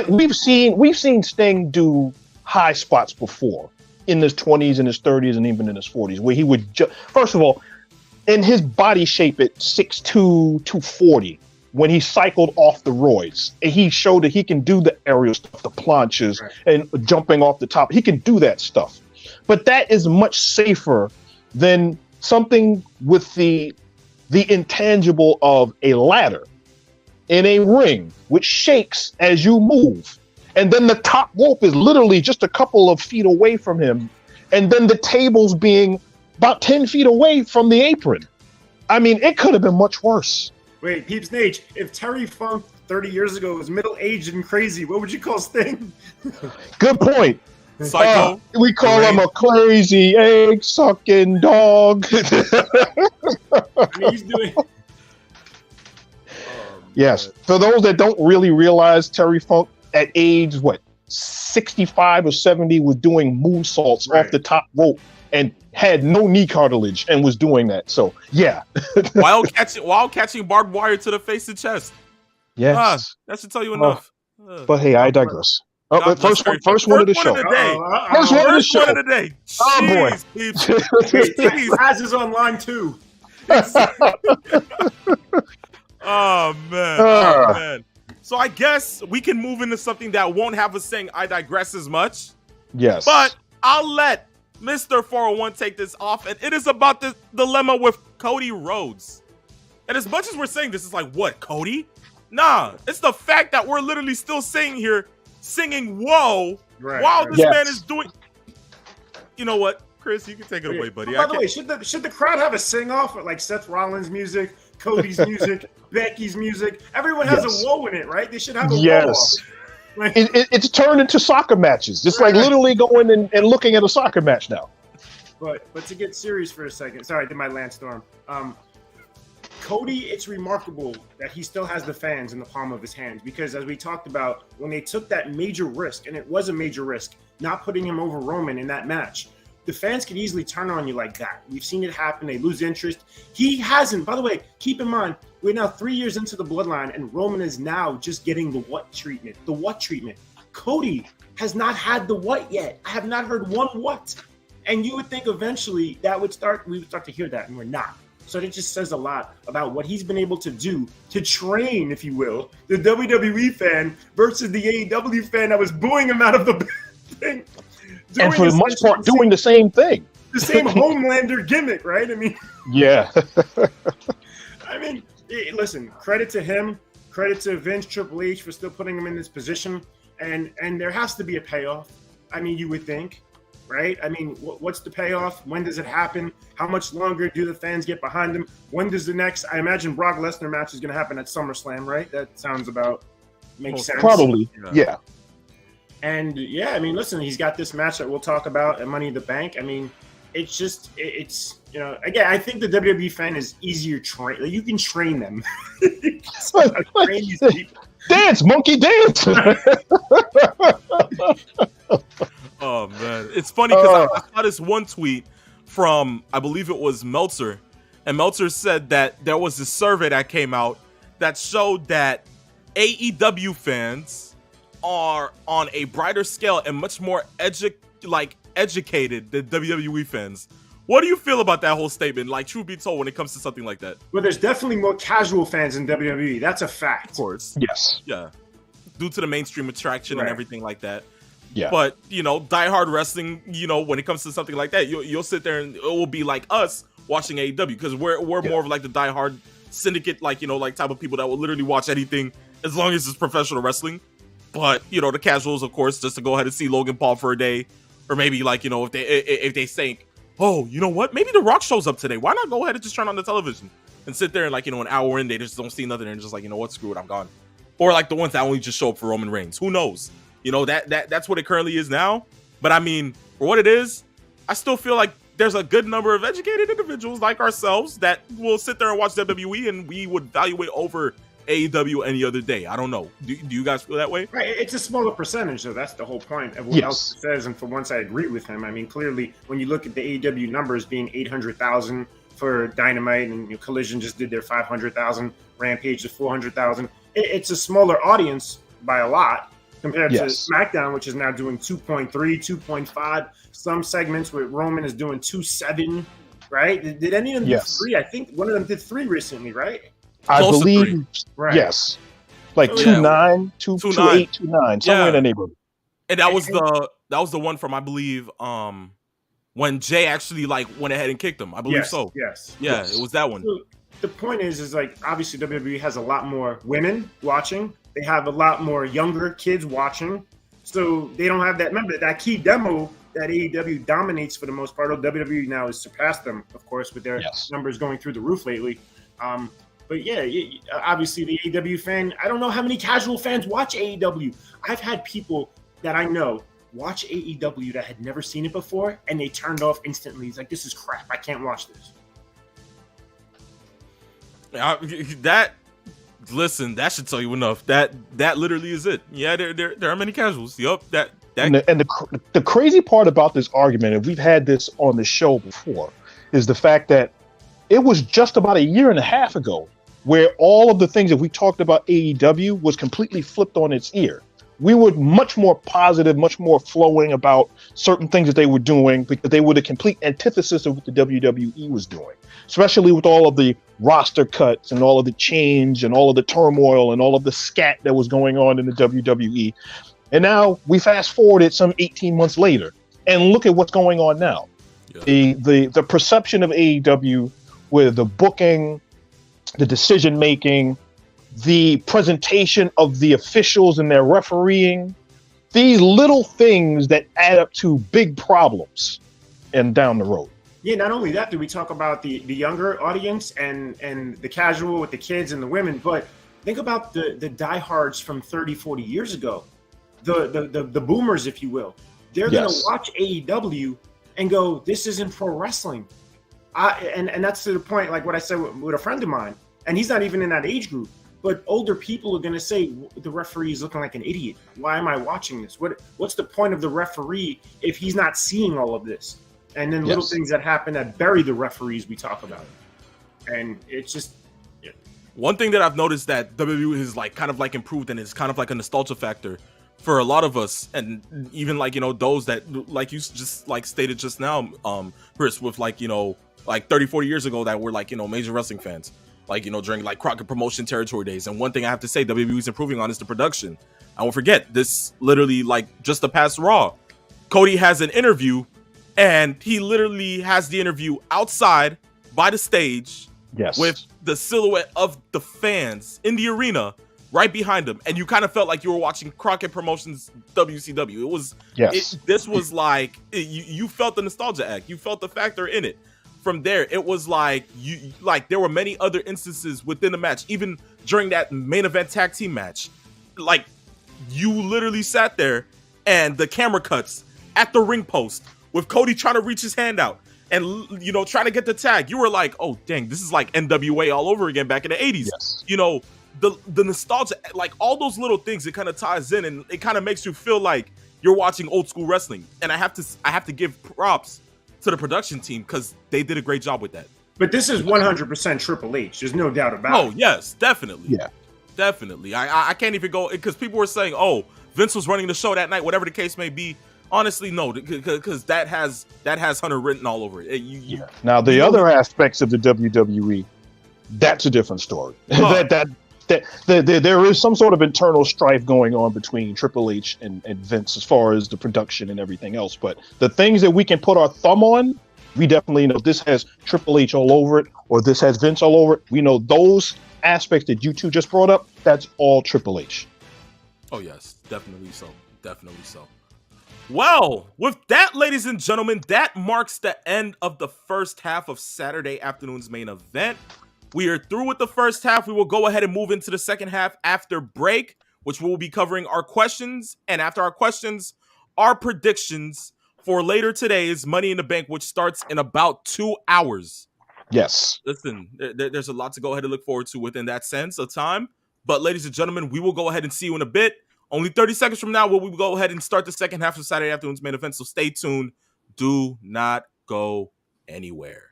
We've seen Sting do high spots before in his 20s and his 30s and even in his 40s, where he would first of all, in his body shape at 6'2", 240, when he cycled off the roids, and he showed that he can do the aerial stuff, the planches, and jumping off the top. He can do that stuff. But that is much safer than something with the intangible of a ladder in a ring, which shakes as you move. And then the top rope is literally just a couple of feet away from him. And then the tables being about 10 feet away from the apron. I mean, it could have been much worse. Wait, Peeps Nate, if Terry Funk 30 years ago was middle-aged and crazy, what would you call Sting? Good point. Psycho. We call him a crazy egg-sucking dog. I mean, he's doing... Yes. For those that don't really realize, Terry Funk at age, 65 or 70 was doing moonsaults off the top rope and had no knee cartilage and was doing that. So, yeah. while catching barbed wire to the face and chest. Yes. That should tell you enough. But hey, I digress. First one of the show. First one of the show. One of the day. Oh, boy. Taz is online, too. Oh, man. So I guess we can move into something that won't have us saying I digress as much. Yes. But I'll let Mr. 401 take this off, and it is about this dilemma with Cody Rhodes. And as much as we're saying this is like, what, Cody? Nah, it's the fact that we're literally still singing whoa, while this man is doing... You know what, Chris, you can take it away, buddy. By the way, should the crowd have a sing-off with like Seth Rollins music, Cody's music, Becky's music? Everyone has a whoa in it, right? They should have a whoa off. Like, it's turned into soccer matches. It's like literally going and looking at a soccer match now. But to get serious for a second, sorry, I did my Lance Storm. Cody, it's remarkable that he still has the fans in the palm of his hands, because as we talked about, when they took that major risk, and it was a major risk, not putting him over Roman in that match, the fans could easily turn on you like that. We've seen it happen. They lose interest. He hasn't. By the way, keep in mind, we're now 3 years into the bloodline, and Roman is now just getting the what treatment. The what treatment. Cody has not had the what yet. I have not heard one what. And you would think eventually we would start to hear that, and we're not. So it just says a lot about what he's been able to do to train, if you will, the WWE fan versus the AEW fan that was booing him out of the thing. And for the most part, doing the same thing. The same Homelander gimmick, right? I mean, yeah. I mean, listen, credit to him, credit to Vince, Triple H for still putting him in this position. And there has to be a payoff. I mean, you would think, right? I mean, what's the payoff? When does it happen? How much longer do the fans get behind him? When does the next, I imagine Brock Lesnar match is going to happen at SummerSlam, right? That sounds about, makes sense. Probably, yeah. And yeah, I mean, listen, he's got this match that we'll talk about at Money in the Bank. I mean, it's again, I think the WWE fan is easier train. Like, you can train them. Train these people. Dance, monkey, dance. Oh man, it's funny because I saw this one tweet from, I believe it was Meltzer, and Meltzer said that there was this survey that came out that showed that AEW fans are on a brighter scale and much more educated than WWE fans. What do you feel about that whole statement? Like, truth be told, when it comes to something like that. Well, there's definitely more casual fans in WWE. That's a fact. Of course. Yes. Yeah. Due to the mainstream attraction and everything like that. Yeah. But, diehard wrestling, when it comes to something like that, you'll sit there and it will be like us watching AEW, because we're more of like the diehard syndicate, like type of people that will literally watch anything as long as it's professional wrestling. But, the casuals, of course, just to go ahead and see Logan Paul for a day, or maybe if they think, oh, you know what? Maybe The Rock shows up today. Why not go ahead and just turn on the television and sit there and an hour in, they just don't see nothing and just what, screw it, I'm gone. Or like the ones that only just show up for Roman Reigns. Who knows? That's what it currently is now. But I mean, for what it is, I still feel like there's a good number of educated individuals like ourselves that will sit there and watch WWE, and we would evaluate over AEW any other day. I don't know. Do you guys feel that way? Right. It's a smaller percentage, so that's the whole point of what else says. And for once, I agree with him. I mean, clearly, when you look at the AEW numbers being 800,000 for Dynamite, and Collision just did their 500,000, Rampage to 400,000, it's a smaller audience by a lot compared to SmackDown, which is now doing 2.3, 2.5. Some segments where Roman is doing 2.7, right? Did any of them do 3? I think one of them did 3 recently, right? I believe, yes. Like 2.9, 2.8, 2.9, somewhere in the neighborhood. And that was the one from, I believe, when Jay actually like went ahead and kicked him. I believe so. Yes. Yeah, it was that one. So the point is like, obviously WWE has a lot more women watching. They have a lot more younger kids watching. So they don't have that. Remember that key demo that AEW dominates for the most part. WWE now has surpassed them, of course, with their numbers going through the roof lately. But yeah, obviously the AEW fan, I don't know how many casual fans watch AEW. I've had people that I know watch AEW that had never seen it before, and they turned off instantly. It's like, this is crap. I can't watch this. Listen, that should tell you enough. That literally is it. Yeah, there are many casuals. Yup. And the crazy part about this argument, and we've had this on the show before, is the fact that it was just about a year and a half ago where all of the things that we talked about AEW was completely flipped on its ear. We were much more positive, much more flowing about certain things that they were doing because they were the complete antithesis of what the WWE was doing, especially with all of the roster cuts and all of the change and all of the turmoil and all of the scat that was going on in the WWE. And now we fast forwarded some 18 months later and look at what's going on now. Yeah. The perception of AEW with the booking, the decision making, the presentation of the officials and their refereeing, these little things that add up to big problems and down the road. Yeah, not only that, do we talk about the younger audience and the casual with the kids and the women, but think about the diehards from 30, 40 years ago, the boomers, if you will. They're going to watch AEW and go, this isn't pro wrestling. And that's to the point, like what I said with a friend of mine, and he's not even in that age group, but older people are going to say, the referee is looking like an idiot. Why am I watching this? What's the point of the referee if he's not seeing all of this? And then little things that happen that bury the referees we talk about. And it's just... Yeah. One thing that I've noticed that WWE has like kind of like improved, and it's kind of like a nostalgia factor for a lot of us, and even like, those that, like you just like stated just now, Chris, with like, like 30, 40 years ago that were like, major wrestling fans, like, during like Crockett Promotion territory days. And one thing I have to say WWE is improving on is the production. I won't forget this, literally like just the past Raw, Cody has an interview, and he literally has the interview outside by the stage with the silhouette of the fans in the arena right behind him, and you kind of felt like you were watching Crockett Promotions WCW. It was this was like you felt the nostalgia act, you felt the factor in it. From there, it was like there were many other instances within the match, even during that main event tag team match. Like, you literally sat there, and the camera cuts at the ring post with Cody trying to reach his hand out and trying to get the tag. You were like, oh dang, this is like NWA all over again back in the 80s. The nostalgia, like all those little things, it kind of ties in, and it kind of makes you feel like you're watching old school wrestling. And I have to give props to the production team because they did a great job with that. But this is 100% Triple H. There's no doubt about it. Oh yes, definitely. Yeah, definitely. I can't even go, because people were saying, oh, Vince was running the show that night, whatever the case may be. Honestly, no, because that has Hunter written all over it. Now the other aspects of the WWE, that's a different story. There is some sort of internal strife going on between Triple H and Vince as far as the production and everything else. But the things that we can put our thumb on, we definitely know this has Triple H all over it, or this has Vince all over it. We know those aspects that you two just brought up, that's all Triple H. Oh yes, definitely so. Definitely so. Well, with that, ladies and gentlemen, that marks the end of the first half of Saturday afternoon's main event. We are through with the first half. We will go ahead and move into the second half after break, which we will be covering our questions. And after our questions, our predictions for later today is Money in the Bank, which starts in about 2 hours. Yes. Listen, there's a lot to go ahead and look forward to within that sense of time. But ladies and gentlemen, we will go ahead and see you in a bit. Only 30 seconds from now, we will go ahead and start the second half of Saturday afternoon's main event. So stay tuned. Do not go anywhere.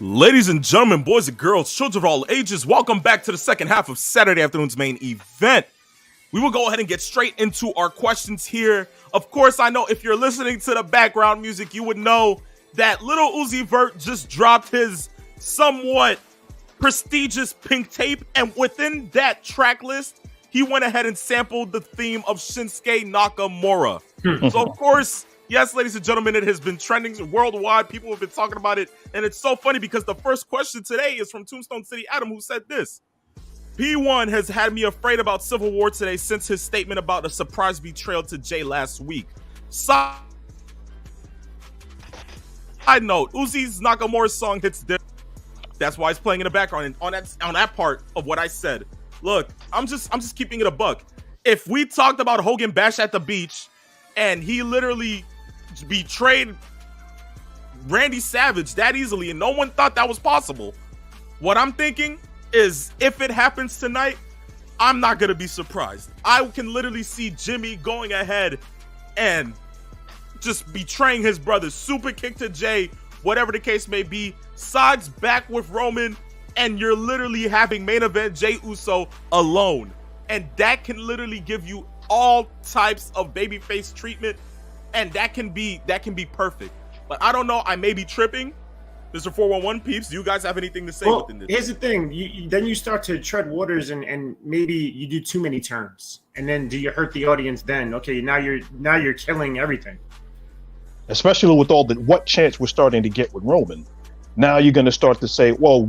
Ladies and gentlemen, boys and girls, children of all ages, welcome back to the second half of Saturday afternoon's main event. We will go ahead and get straight into our questions here. Of course, I know if you're listening to the background music, you would know that Lil Uzi Vert just dropped his somewhat prestigious pink tape, and within that track list, he went ahead and sampled the theme of Shinsuke Nakamura. So, of course, yes, ladies and gentlemen, it has been trending worldwide. People have been talking about it, and it's so funny because the first question today is from Tombstone City Adam, who said this. P1 has had me afraid about Civil War today since his statement about a surprise betrayal to Jay last week. Side note, Uzi's Nakamura song hits different. That's why it's playing in the background. And on that part of what I said, look, I'm just keeping it a buck. If we talked about Hogan Bash at the beach and he literally betrayed Randy Savage that easily and no one thought that was possible, what I'm thinking is if it happens tonight, I'm not going to be surprised. I can literally see Jimmy going ahead and just betraying his brother, super kick to Jay, whatever the case may be, sides back with Roman, and you're literally having main event Jey Uso alone. And that can literally give you all types of babyface treatment, and that can be perfect. But I don't know, I may be tripping. Mr. 411 peeps, do you guys have anything to say within this? Here's the thing. Then you start to tread waters and maybe you do too many terms. And then do you hurt the audience then? Okay, now you're killing everything. Especially with all the what chance we're starting to get with Roman. Now you're going to start to say, well,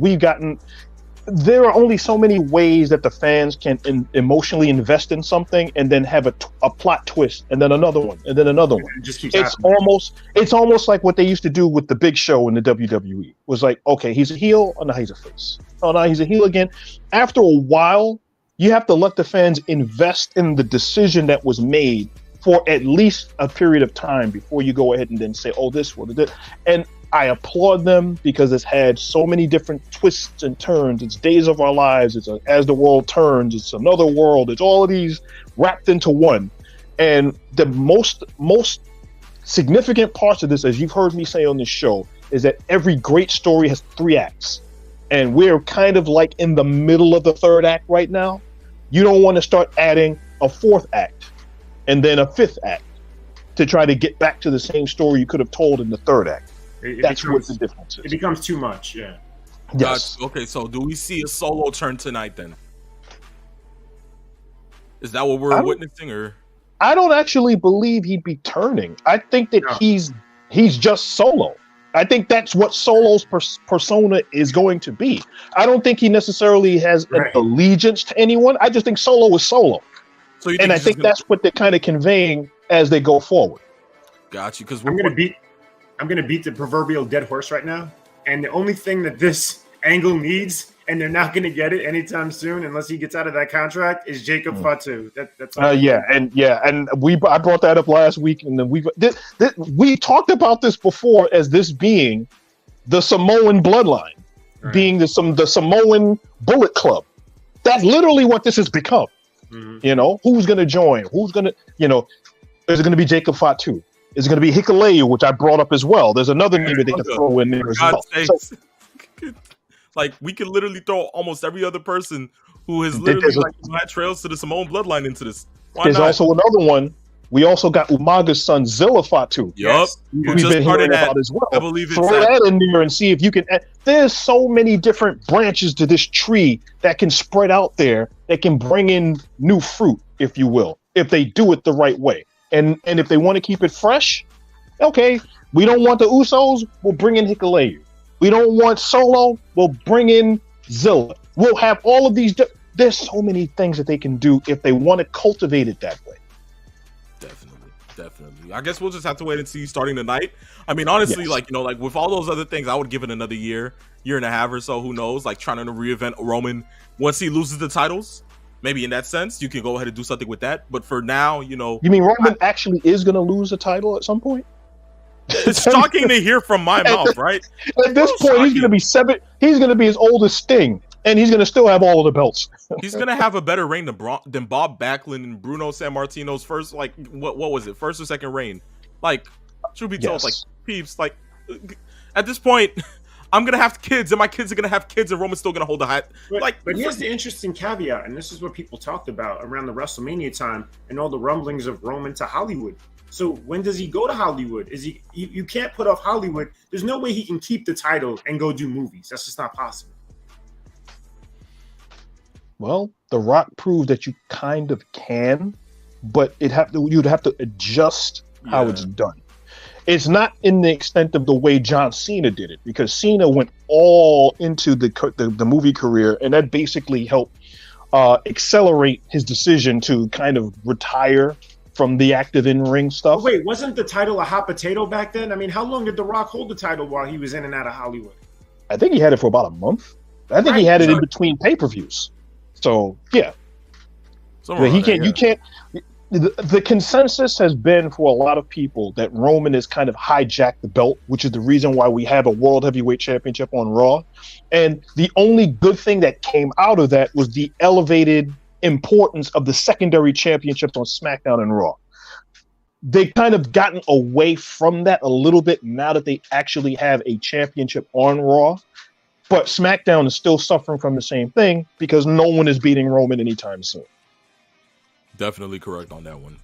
there are only so many ways that the fans can emotionally invest in something and then have a plot twist and then another one and then another one. It just keeps it's happening. It's almost like what they used to do with the Big Show in the WWE. It was like, okay, he's a heel, oh, now he's a face. Oh, now he's a heel again. After a while, you have to let the fans invest in the decision that was made for at least a period of time before you go ahead and then say, oh, this one. And I applaud them because it's had so many different twists and turns. It's Days of Our Lives. It's As the World Turns. It's Another World. It's all of these wrapped into one. And the most significant parts of this, as you've heard me say on this show, is that every great story has 3 acts. And we're kind of like in the middle of the 3rd act right now. You don't want to start adding a 4th act and then a 5th act to try to get back to the same story you could have told in the 3rd act. That's what the difference is. It becomes too much, yeah. Yes. Okay, so do we see a solo turn tonight then? Is that what we're witnessing, or? I don't actually believe he'd be turning. I think that he's just solo. I think that's what Solo's persona is going to be. I don't think he necessarily has an allegiance to anyone. I just think Solo is Solo. So I think that's what they're kind of conveying as they go forward. Got you. Because I'm gonna beat the proverbial dead horse right now. And the only thing that this angle needs, and they're not gonna get it anytime soon unless he gets out of that contract, is Jacob Fatu. That's all. And I brought that up last week, and then we talked about this before as this being the Samoan bloodline, being the Samoan Bullet Club. That's literally what this has become. Mm-hmm. You know, who's gonna join? Who's gonna, is it gonna be Jacob Fatu? Is it going to be Hikuleo, which I brought up as well? There's another name that they can throw in there as well. So, like, we can literally throw almost every other person who has literally had trails to the Samoan bloodline into this. There's also another one. We also got Umaga's son, Zilla Fatu. Yup. We've been hearing about as well. I believe throw that in there and see if you can. There's so many different branches to this tree that can spread out there that can bring in new fruit, if you will, if they do it the right way. And if they want to keep it fresh, Okay, we don't want the Usos, we'll bring in Hikuleo. We don't want Solo, we'll bring in Zilla. We'll have all of these. There's so many things that they can do if they want to cultivate it that way. Definitely. I guess we'll just have to wait and see starting tonight. I mean, honestly, Yes. like, like with all those other things, I would give it another year and a half or so. Who knows? Like trying to reinvent Roman once he loses the titles. Maybe in that sense, you can go ahead and do something with that. But for now, You mean Roman actually is going to lose the title at some point? it's shocking to hear from my mouth, right? At this point, he's going to be 7. He's going to be as old as Sting, and he's going to still have all of the belts. He's going to have a better reign than Bob Backlund and Bruno Sammartino's first, like, what was it? First or second reign? Like, truth be told, like, peeps, like, at this point, I'm going to have kids, and my kids are going to have kids, and Roman's still going to hold the hat. But here's the interesting caveat, and this is what people talked about around the WrestleMania time and all the rumblings of Roman to Hollywood. So when does he go to Hollywood? You can't put off Hollywood. There's no way he can keep the title and go do movies. That's just not possible. Well, The Rock proved that you kind of can, but you'd have to adjust how it's done. It's not in the extent of the way John Cena did it, because Cena went all into the movie career, and that basically helped accelerate his decision to kind of retire from the active in-ring stuff. Oh, wait, wasn't the title a hot potato back then? I mean, how long did The Rock hold the title while he was in and out of Hollywood? I think he had it for about a month. I think he had it in between pay-per-views. So yeah, he can't. You can't. The consensus has been for a lot of people that Roman has kind of hijacked the belt, which is the reason why we have a World Heavyweight Championship on Raw. And the only good thing that came out of that was the elevated importance of the secondary championships on SmackDown and Raw. They've kind of gotten away from that a little bit now that they actually have a championship on Raw. But SmackDown is still suffering from the same thing because no one is beating Roman anytime soon. Definitely correct on that one.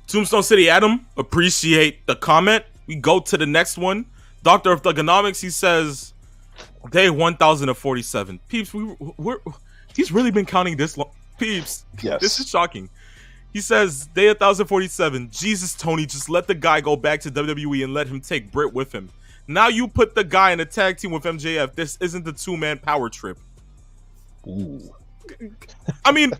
Tombstone City Adam, appreciate the comment. We go to the next one. Doctor of Thugonomics, he says, day 1047. Peeps, he's really been counting this long. Peeps, yes. This is shocking. He says, day 1047. Jesus, Tony, just let the guy go back to WWE and let him take Britt with him. Now you put the guy in a tag team with MJF. This isn't the two-man power trip. Ooh. I mean,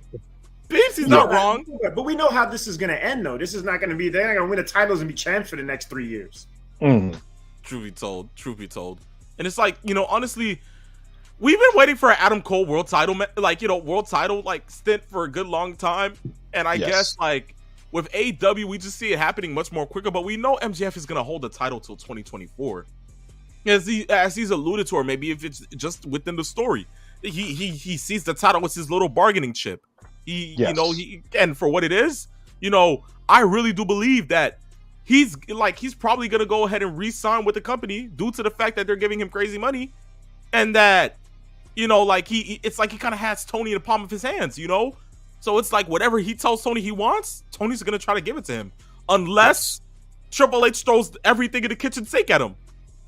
Peeps, he's not wrong. But we know how this is going to end, though. This is not going to be, they're not going to win the titles and be champs for the next 3 years. Truth be told. And it's like, honestly, we've been waiting for an Adam Cole world title, world title, stint for a good long time. And I guess, with AEW, we just see it happening much more quicker. But we know MJF is going to hold the title till 2024. As he's alluded to, or maybe if it's just within the story, he sees the title as his little bargaining chip. And for what it is, I really do believe that he's probably going to go ahead and re-sign with the company due to the fact that they're giving him crazy money. And that, it's like he kind of has Tony in the palm of his hands, So it's like whatever he tells Tony he wants, Tony's going to try to give it to him. Unless Triple H throws everything in the kitchen sink at him.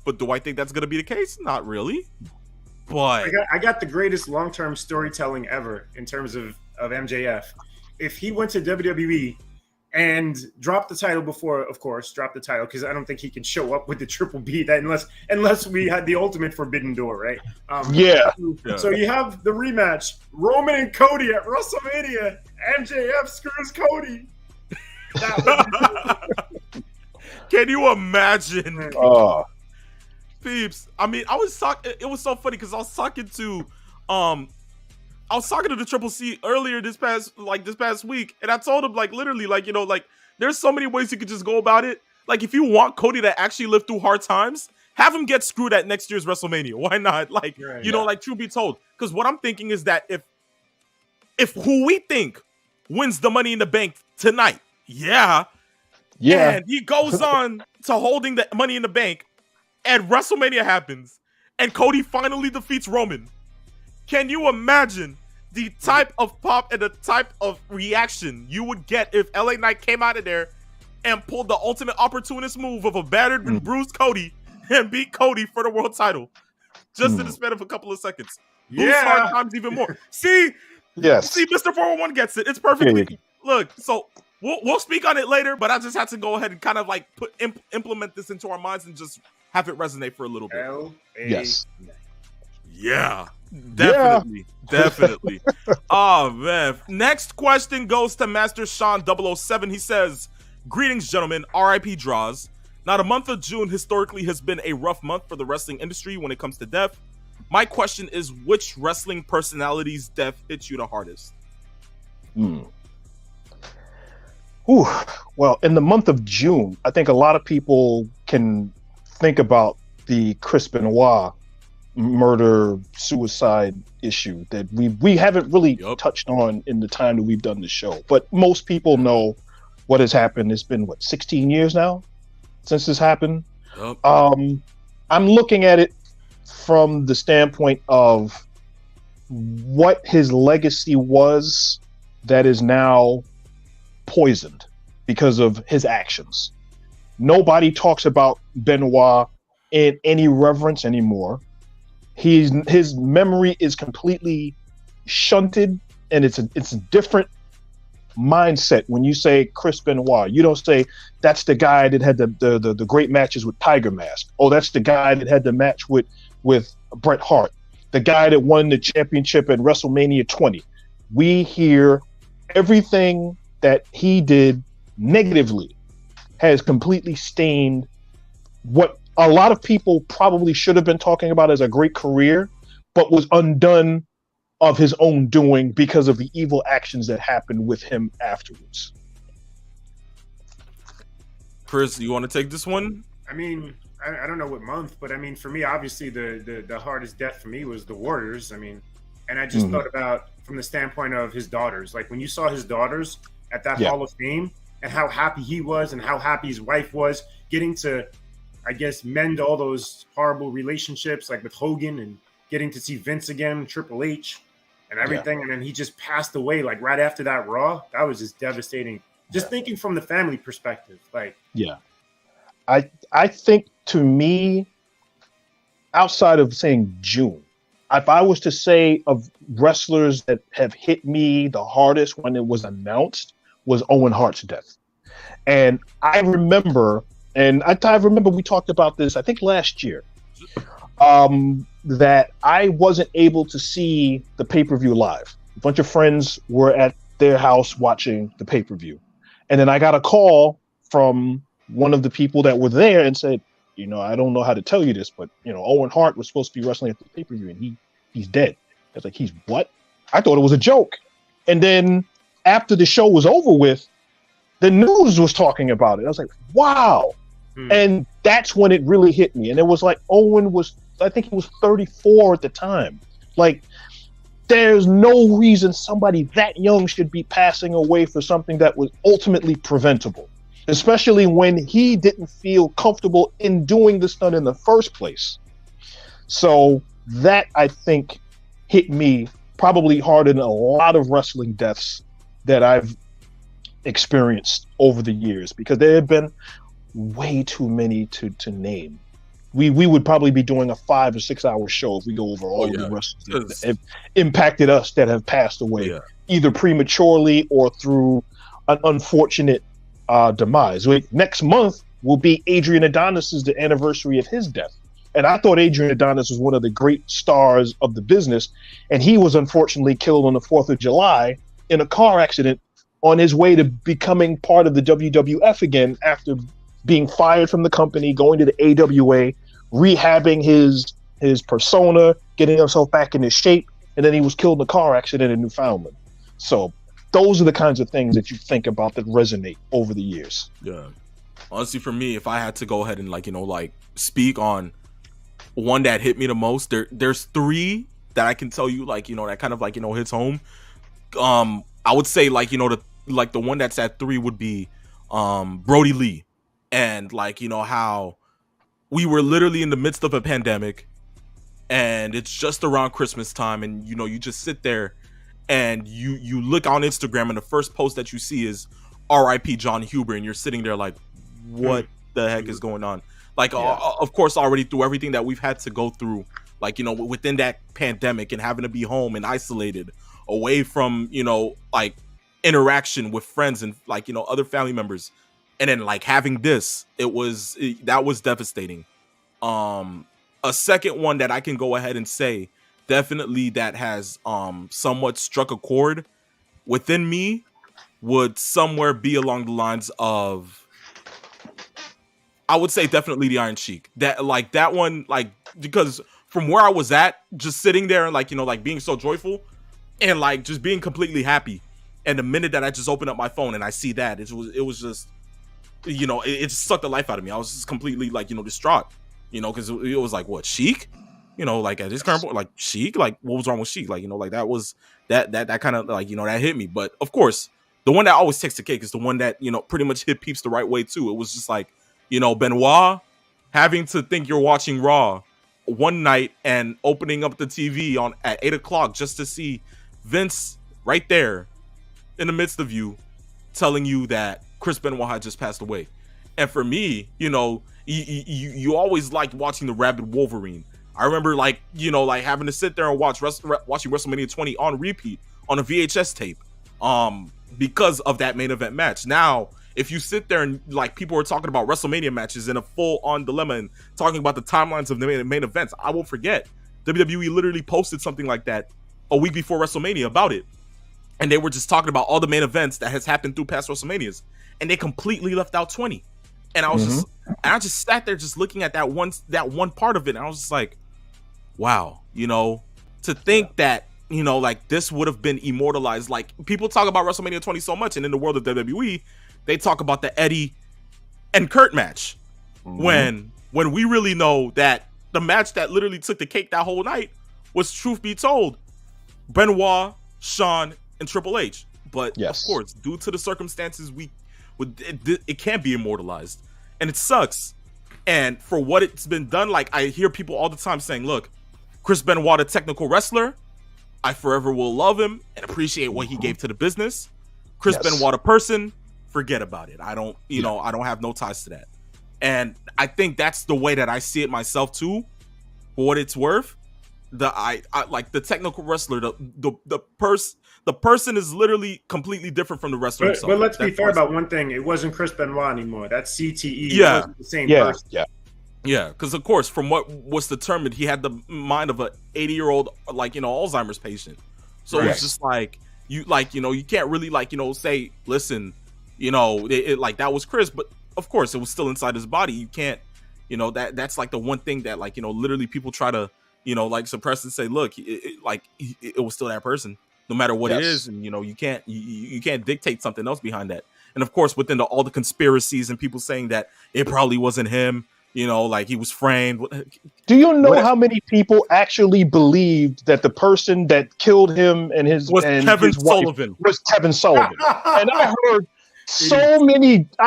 But do I think that's going to be the case? Not really. But I got the greatest long-term storytelling ever in terms of MJF. If he went to WWE and dropped the title before, of course, because I don't think he can show up with the Triple B that unless we had the ultimate Forbidden Door, right? So you have the rematch, Roman and Cody at WrestleMania. MJF screws Cody. Can you imagine? Peeps. I mean, it was so funny because I was talking to the Triple C earlier this past week, and I told him literally there's so many ways you could just go about it. Like if you want Cody to actually live through hard times, have him get screwed at next year's WrestleMania. Why not? Truth be told, because what I'm thinking is that if who we think wins the Money in the Bank tonight, and he goes on to holding the Money in the Bank, and WrestleMania happens, and Cody finally defeats Roman. Can you imagine the type of pop and the type of reaction you would get if LA Knight came out of there and pulled the ultimate opportunist move of a battered and bruised Cody and beat Cody for the world title just in the span of a couple of seconds? Hard times even more. See, Mr. 401 gets it. It's perfectly. Look, so we'll speak on it later, but I just had to go ahead and kind of like implement this into our minds and just have it resonate for a little bit. Yes. Yeah. Definitely. Yeah. Definitely. Oh man. Next question goes to Master Sean 007. He says, "Greetings, gentlemen. RIP Draws. Now, the month of June historically has been a rough month for the wrestling industry when it comes to death. My question is, which wrestling personality's death hits you the hardest?" Ooh, well, in the month of June, I think a lot of people can think about the Chris Benoit murder suicide issue that we haven't really touched on in the time that we've done the show. But most people know what has happened. It's been 16 years now since this happened. Yep. I'm looking at it from the standpoint of what his legacy was that is now poisoned because of his actions. Nobody talks about Benoit in any reverence anymore. His memory is completely shunted, and it's a different mindset when you say Chris Benoit. You don't say that's the guy that had the great matches with Tiger Mask. Oh, that's the guy that had the match with Bret Hart, the guy that won the championship at WrestleMania 20. We hear everything that he did negatively has completely stained what a lot of people probably should have been talking about as a great career, but was undone of his own doing because of the evil actions that happened with him afterwards. Chris, you want to take this one? I mean, I don't know what month, but I mean, for me, obviously the hardest death for me was the Warriors. I mean, and I just thought about from the standpoint of his daughters. Like when you saw his daughters at that Hall of Fame and how happy he was and how happy his wife was getting to, I guess, mend all those horrible relationships like with Hogan and getting to see Vince again, Triple H and everything. And then he just passed away like right after that Raw. That was just devastating. Just thinking from the family perspective. Like, I think to me, outside of saying June, if I was to say of wrestlers that have hit me the hardest when it was announced was Owen Hart's death. And I remember, we talked about this, I think last year, that I wasn't able to see the pay-per-view live. A bunch of friends were at their house watching the pay-per-view. And then I got a call from one of the people that were there and said, I don't know how to tell you this, but, Owen Hart was supposed to be wrestling at the pay-per-view and he's dead. I was like, he's what? I thought it was a joke. And then after the show was over with, the news was talking about it. I was like, wow. And that's when it really hit me. And it was like, Owen was, I think he was 34 at the time. Like, there's no reason somebody that young should be passing away for something that was ultimately preventable, especially when he didn't feel comfortable in doing the stunt in the first place. So that, I think, hit me probably harder than a lot of wrestling deaths that I've experienced over the years, because there have been way too many to name. We would probably be doing a 5 or 6 hour show if we go over all the wrestlers that have impacted us that have passed away, either prematurely or through an unfortunate demise. Next month will be Adrian Adonis's the anniversary of his death. And I thought Adrian Adonis was one of the great stars of the business. And he was unfortunately killed on the 4th of July in a car accident on his way to becoming part of the WWF again after being fired from the company, going to the AWA, rehabbing his persona, getting himself back into shape. And then he was killed in a car accident in Newfoundland. So those are the kinds of things that you think about that resonate over the years. Yeah. Honestly, for me, if I had to go ahead and speak on one that hit me the most, there's 3 that I can tell you, that kind of hits home. I would say the one that's at 3 would be Brody Lee. And how we were literally in the midst of a pandemic and it's just around Christmas time, and you just sit there and you look on Instagram and the first post that you see is RIP John Huber, and you're sitting there like, what the heck is going on? Of course, already through everything that we've had to go through, within that pandemic and having to be home and isolated away from, interaction with friends and like, other family members. And then like having this, that was devastating. A second one that I can go ahead and say definitely that has somewhat struck a chord within me would somewhere be along the lines of, I would say definitely the Iron Sheik. That one, like, because from where I was at, just sitting there and like, like being so joyful and like just being completely happy. And the minute that I just opened up my phone and I see that, it was just, it just sucked the life out of me. I was just completely like, distraught, because it was like, what, Sheik? Like at this current point, like Sheik, like what was wrong with Sheik? Like, like that was that kind of like, that hit me. But of course, the one that always takes the cake is the one that, pretty much hit peeps the right way too. It was just like, Benoit having to think you're watching Raw one night and opening up the TV at 8:00 just to see Vince right there in the midst of you telling you that Chris Benoit had just passed away. And for me, you always liked watching the Rabid Wolverine. I remember like, like having to sit there and watching WrestleMania 20 on repeat on a VHS tape because of that main event match. Now, if you sit there and like people are talking about WrestleMania matches in a full-on dilemma and talking about the timelines of the main events, I won't forget WWE literally posted something like that a week before WrestleMania about it. And they were just talking about all the main events that has happened through past WrestleManias. And they completely left out 20. And I just sat there just looking at that one part of it. And I was just like, wow, to think that, like this would have been immortalized. Like people talk about WrestleMania 20 so much. And in the world of WWE, they talk about the Eddie and Kurt match. When we really know that the match that literally took the cake that whole night was, truth be told, Benoit, Shawn, and Triple H. But of course, due to the circumstances, it can't be immortalized. And it sucks. And for what it's been done, like I hear people all the time saying, look, Chris Benoit, a technical wrestler, I forever will love him and appreciate what he gave to the business. Chris Benoit, a person, forget about it. I don't, I don't have no ties to that. And I think that's the way that I see it myself too. For what it's worth, I like the technical wrestler, the person is literally completely different from the wrestler himself. But let's be fair about one thing. It wasn't Chris Benoit anymore. That's CTE. Yeah. It wasn't the same person. Yeah, because of course, from what was determined, he had the mind of a 80-year-old, like, Alzheimer's patient. So it's just like you can't really say, listen, like that was Chris, but of course it was still inside his body. You can't, that's like the one thing that like, literally people try to, like suppress and say, look, it was still that person, no matter what it is, and you can't dictate something else behind that. And of course, within all the conspiracies and people saying that it probably wasn't him. Like he was framed. Do you know how many people actually believed that the person that killed him and his Kevin Sullivan? Was Kevin Sullivan? And I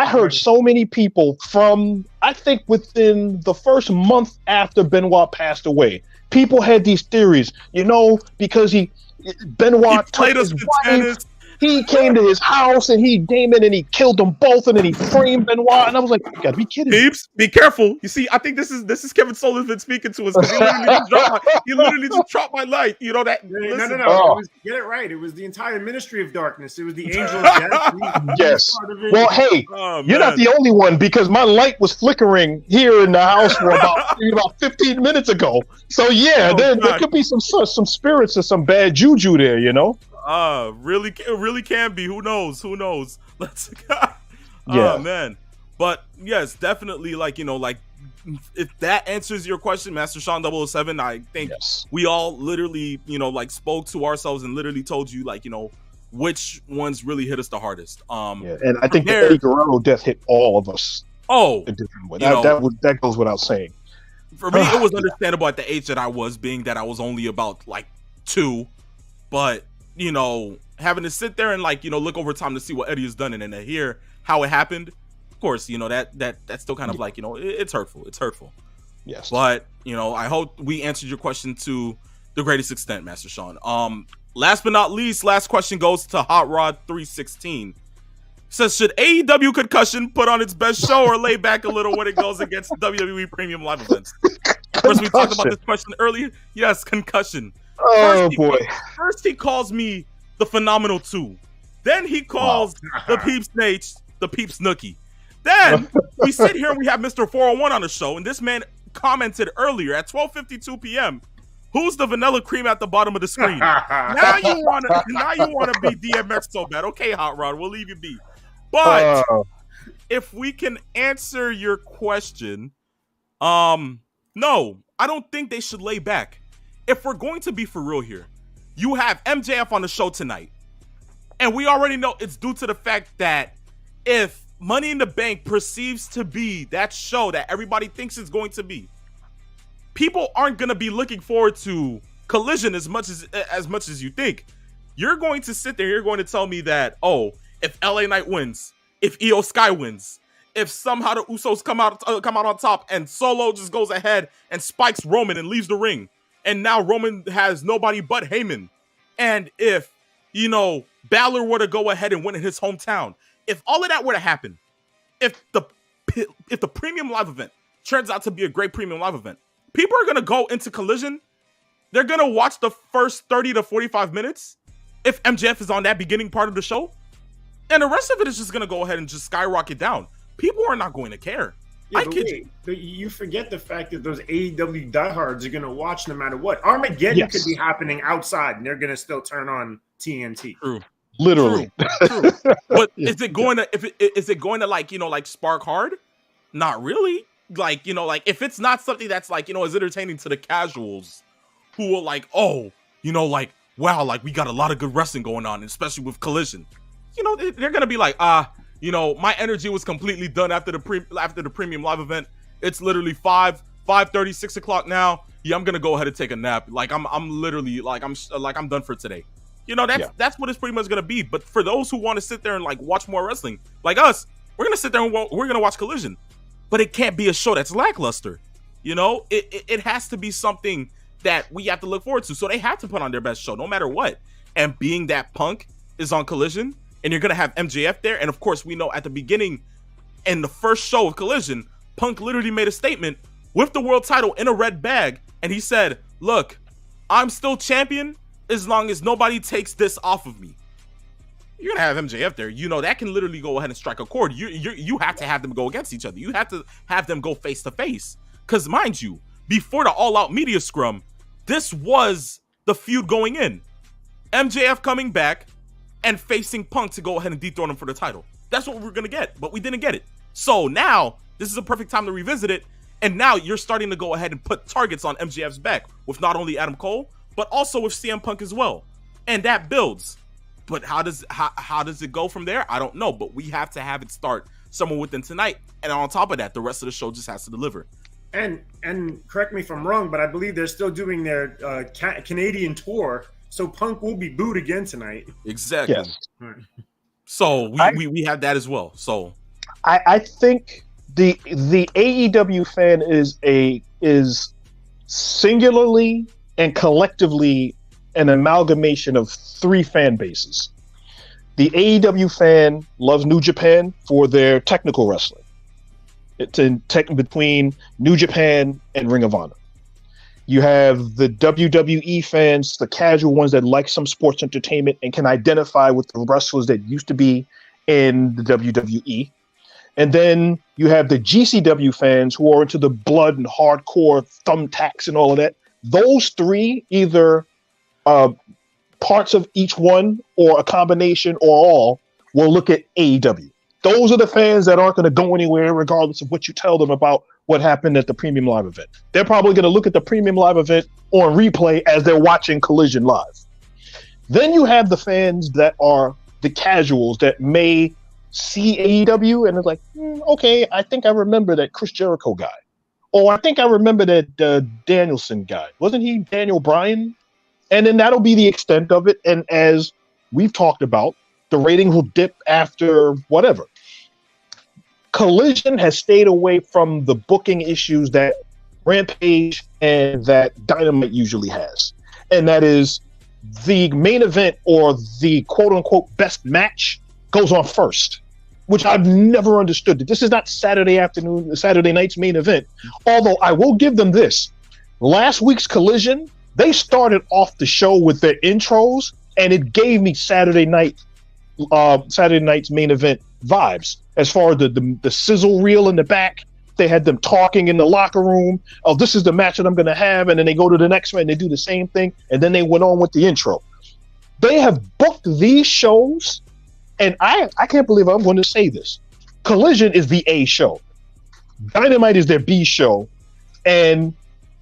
heard so many people from, I think within the first month after Benoit passed away, people had these theories, because Benoit took his wife. He came to his house and he came in and he killed them both and then he framed Benoit. And I was like, you gotta be kidding me. Peeps, be careful. You see, I think this is Kevin Sullivan speaking to us. He literally just dropped my light. No. Get it right. It was the entire ministry of darkness. It was the angel of death. Yes. Well, hey, you're not the only one, because my light was flickering here in the house for about 15 minutes ago. So there could be some spirits or some bad juju there, really can be. Who knows? Let's Oh man. But yes, definitely, if that answers your question, Master Sean 007, I think we all literally, spoke to ourselves and literally told you, which ones really hit us the hardest. And I think the Eddie Guerrero death hit all of us. A different way. That goes without saying. For me, it was understandable at the age that I was, being that I was only about 2, but having to sit there and look over time to see what Eddie has done and then to hear how it happened, of course, that's still kind of it's hurtful. It's hurtful. Yes. But, I hope we answered your question to the greatest extent, Master Sean. Last but not least, last question goes to Hot Rod 316. Says, should AEW Concussion put on its best show or lay back a little when it goes against WWE premium live events? Of course, we talked about this question earlier. Yes, Concussion. Oh, boy. First, he calls me the Phenomenal 2. Then he calls the Peeps Nate the Peeps Nookie. Then we sit here and we have Mr. 401 on the show, and this man commented earlier at 12:52 p.m. Who's the vanilla cream at the bottom of the screen? now you wanna be DMX so bad. Okay, Hot Rod, we'll leave you be. But if we can answer your question, no, I don't think they should lay back. If we're going to be for real here, you have MJF on the show tonight. And we already know it's due to the fact that if Money in the Bank perceives to be that show that everybody thinks it's going to be, people aren't going to be looking forward to Collision as much as you think. You're going to sit there, you're going to tell me that, oh, if LA Knight wins, if Io Sky wins, if somehow the Usos come out on top and Solo just goes ahead and spikes Roman and leaves the ring, and now Roman has nobody but Heyman, and if, Balor were to go ahead and win in his hometown, if all of that were to happen, if the premium live event turns out to be a great premium live event, people are going to go into Collision. They're going to watch the first 30 to 45 minutes if MJF is on that beginning part of the show. And the rest of it is just going to go ahead and just skyrocket down. People are not going to care. Yeah, but you forget the fact that those AEW diehards are going to watch no matter what. Armageddon could be happening outside, and they're going to still turn on TNT. True. Literally. True. But is it going to like spark hard? Not really. If it's not something that's is entertaining to the casuals who are like, oh, wow, we got a lot of good wrestling going on, especially with Collision. They're gonna be like, my energy was completely done after the premium live event. It's literally 5:30, 6 o'clock now. Yeah, I'm gonna go ahead and take a nap. I'm literally I'm done for today. That's what it's pretty much gonna be. But for those who want to sit there and watch more wrestling, like us, we're gonna sit there and we're gonna watch Collision. But it can't be a show that's lackluster. It has to be something that we have to look forward to. So they have to put on their best show, no matter what. And being that Punk is on Collision, and you're gonna have MJF there, and of course we know at the beginning, in the first show of Collision, Punk literally made a statement with the world title in a red bag, and he said, "Look, I'm still champion as long as nobody takes this off of me." You're gonna have MJF there. That can literally go ahead and strike a chord. You have to have them go against each other. You have to have them go face to face. Because mind you, before the all-out media scrum, this was the feud going in. MJF coming back and facing Punk to go ahead and dethrone him for the title. That's what we were gonna get, but we didn't get it. So now this is a perfect time to revisit it. And now you're starting to go ahead and put targets on MJF's back with not only Adam Cole, but also with CM Punk as well. And that builds. But how does it go from there? I don't know. But we have to have it start somewhere within tonight. And on top of that, the rest of the show just has to deliver. And correct me if I'm wrong, but I believe they're still doing their Canadian tour. So Punk will be booed again tonight. Exactly. Yes. So we have that as well. So I think the AEW fan is singularly and collectively an amalgamation of three fan bases. The AEW fan loves New Japan for their technical wrestling. It's in between New Japan and Ring of Honor. You have the WWE fans, the casual ones that like some sports entertainment and can identify with the wrestlers that used to be in the WWE. And then you have the GCW fans who are into the blood and hardcore thumbtacks and all of that. Those three, either parts of each one or a combination or all, will look at AEW. Those are the fans that aren't going to go anywhere regardless of what you tell them about what happened at the premium live event. They're probably going to look at the premium live event on replay as they're watching Collision live. Then you have the fans that are the casuals that may see AEW and it's like, okay, I think I remember that Chris Jericho guy. Or I think I remember that Danielson guy. Wasn't he Daniel Bryan? And then that'll be the extent of it. And as we've talked about, the rating will dip after whatever. Collision has stayed away from the booking issues that Rampage and that Dynamite usually has. And that is the main event or the quote unquote best match goes on first, which I've never understood. This is not Saturday night's main event. Although I will give them this. Last week's Collision, they started off the show with their intros and it gave me Saturday night Saturday night's main event vibes. As far as the sizzle reel in the back, they had them talking in the locker room. Oh, this is the match that I'm going to have, and then they go to the next one and they do the same thing, and then they went on with the intro. They have booked these shows, and I can't believe I'm going to say this. Collision is the A show. Dynamite is their B show, and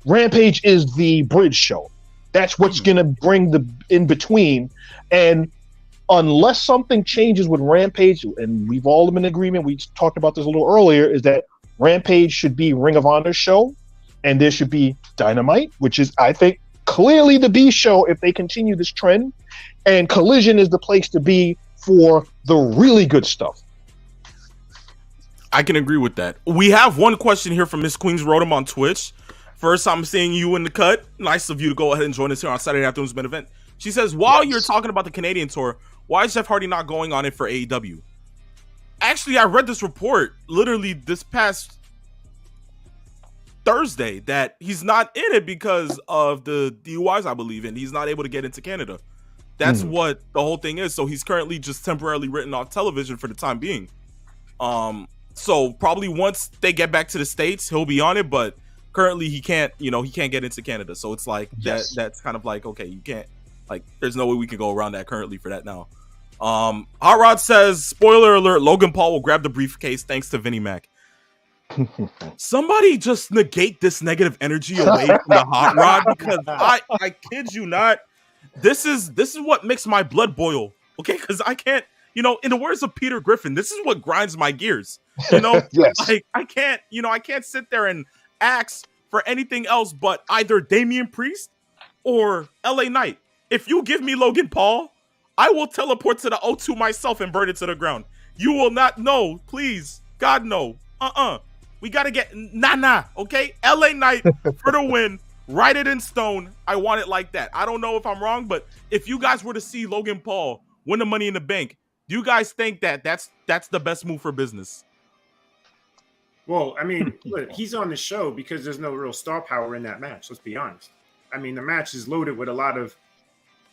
Rampage is the bridge show. That's what's going to bring the in between. And unless something changes with Rampage, and we've all been in agreement, we talked about this a little earlier, is that Rampage should be Ring of Honor's show, and there should be Dynamite, which is, I think, clearly the B show if they continue this trend, and Collision is the place to be for the really good stuff. I can agree with that. We have one question here from Miss Queens Rodham on Twitch. First, I'm seeing you in the cut. Nice of you to go ahead and join us here on Saturday afternoon's main event. She says, while you're talking about the Canadian tour, why is Jeff Hardy not going on it for AEW? Actually, I read this report literally this past Thursday that he's not in it because of the DUIs, I believe, and he's not able to get into Canada. That's what the whole thing is. So he's currently just temporarily written off television for the time being. So probably once they get back to the States, he'll be on it, but currently he can't get into Canada. So it's like that's kind of like, okay, you can't, like, there's no way we can go around that currently for that now. Hot Rod says, spoiler alert, Logan Paul will grab the briefcase thanks to Vinnie Mac. Somebody just negate this negative energy away from the Hot Rod, because I kid you not, this is what makes my blood boil. Okay, because I can't, in the words of Peter Griffin, this is what grinds my gears. Yes. Like, I can't sit there and ask for anything else but either Damian Priest or LA Knight. If you give me Logan Paul, I will teleport to the O2 myself and burn it to the ground. You will not know, please. God, no. We got to get okay? LA Knight for the win. Write it in stone. I want it like that. I don't know if I'm wrong, but if you guys were to see Logan Paul win the Money in the Bank, do you guys think that that's the best move for business? Well, I mean, look, he's on the show because there's no real star power in that match. Let's be honest. I mean, the match is loaded with a lot of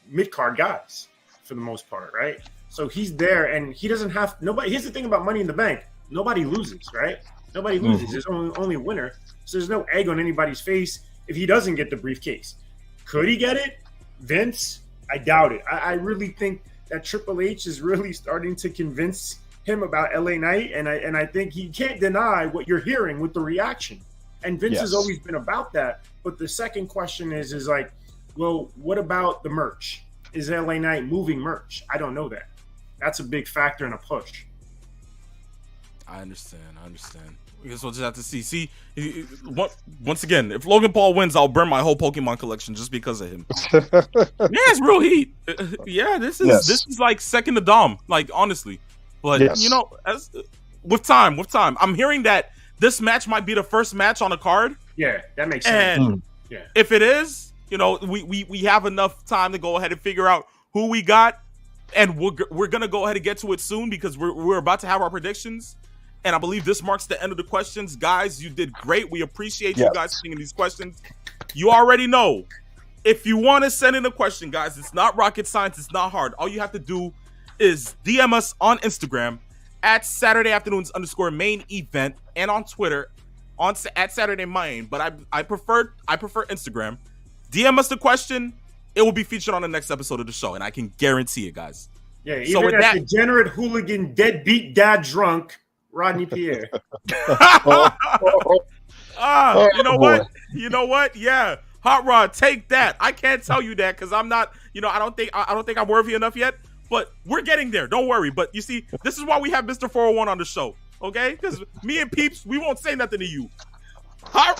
mid-card guys for the most part, right? So he's there, and he doesn't have nobody. Here's the thing about Money in the Bank: nobody loses, right? Nobody loses. There's only winner. So there's no egg on anybody's face if he doesn't get the briefcase. Could he get it? Vince? I doubt it. I really think that Triple H is really starting to convince him about LA Knight, and I think he can't deny what you're hearing with the reaction. And Vince has always been about that. But the second question is like, well, what about the merch? Is LA Knight moving merch? I don't know that. That's a big factor in a push. I understand. I guess we'll just have to see. See, once again, if Logan Paul wins, I'll burn my whole Pokemon collection just because of him. It's real heat. Yeah, this is like second to Dom, like, honestly. But as with time, I'm hearing that this match might be the first match on the card. Yeah, that makes sense. And if it is, we have enough time to go ahead and figure out who we got, and we're gonna go ahead and get to it soon because we're about to have our predictions. And I believe this marks the end of the questions. Guys, you did great. We appreciate you guys sending these questions. You already know, if you want to send in a question, guys, it's not rocket science. It's not hard. All you have to do is DM us on Instagram at Saturday Afternoons _main event, and on Twitter at Saturday Main. But I prefer Instagram. DM us the question. It will be featured on the next episode of the show, and I can guarantee it, guys. Yeah, even as degenerate hooligan, deadbeat dad drunk Rodney Pierre. You know what? Yeah. Hot Rod, take that. I can't tell you that because I'm not, I don't think I'm worthy enough yet, but we're getting there. Don't worry. But you see, this is why we have Mr. 401 on the show. Okay? Because me and Peeps, we won't say nothing to you.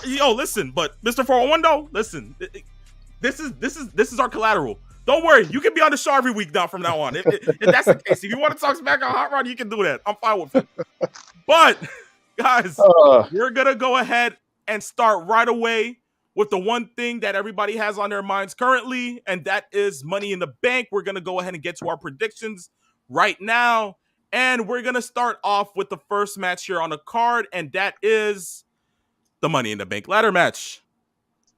Listen, but Mr. 401 though, listen. This is our collateral. Don't worry, you can be on the show every week now from now on. If that's the case, if you want to talk smack on Hot Rod, you can do that. I'm fine with it. But guys, we're gonna go ahead and start right away with the one thing that everybody has on their minds currently, and that is Money in the Bank. We're gonna go ahead and get to our predictions right now, and we're gonna start off with the first match here on the card, and that is the Money in the Bank ladder match.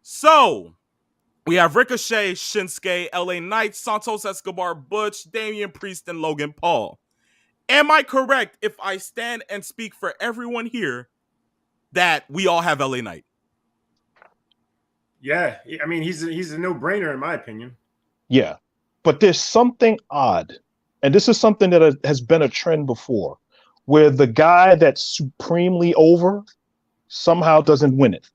So, We have Ricochet, Shinsuke, LA Knight, Santos Escobar, Butch, Damian Priest, and Logan Paul. Am I correct if I stand and speak for everyone here that we all have LA Knight? Yeah, I mean he's a no-brainer in my opinion. Yeah. But there's something odd. And this is something that has been a trend before, where the guy that's supremely over somehow doesn't win it.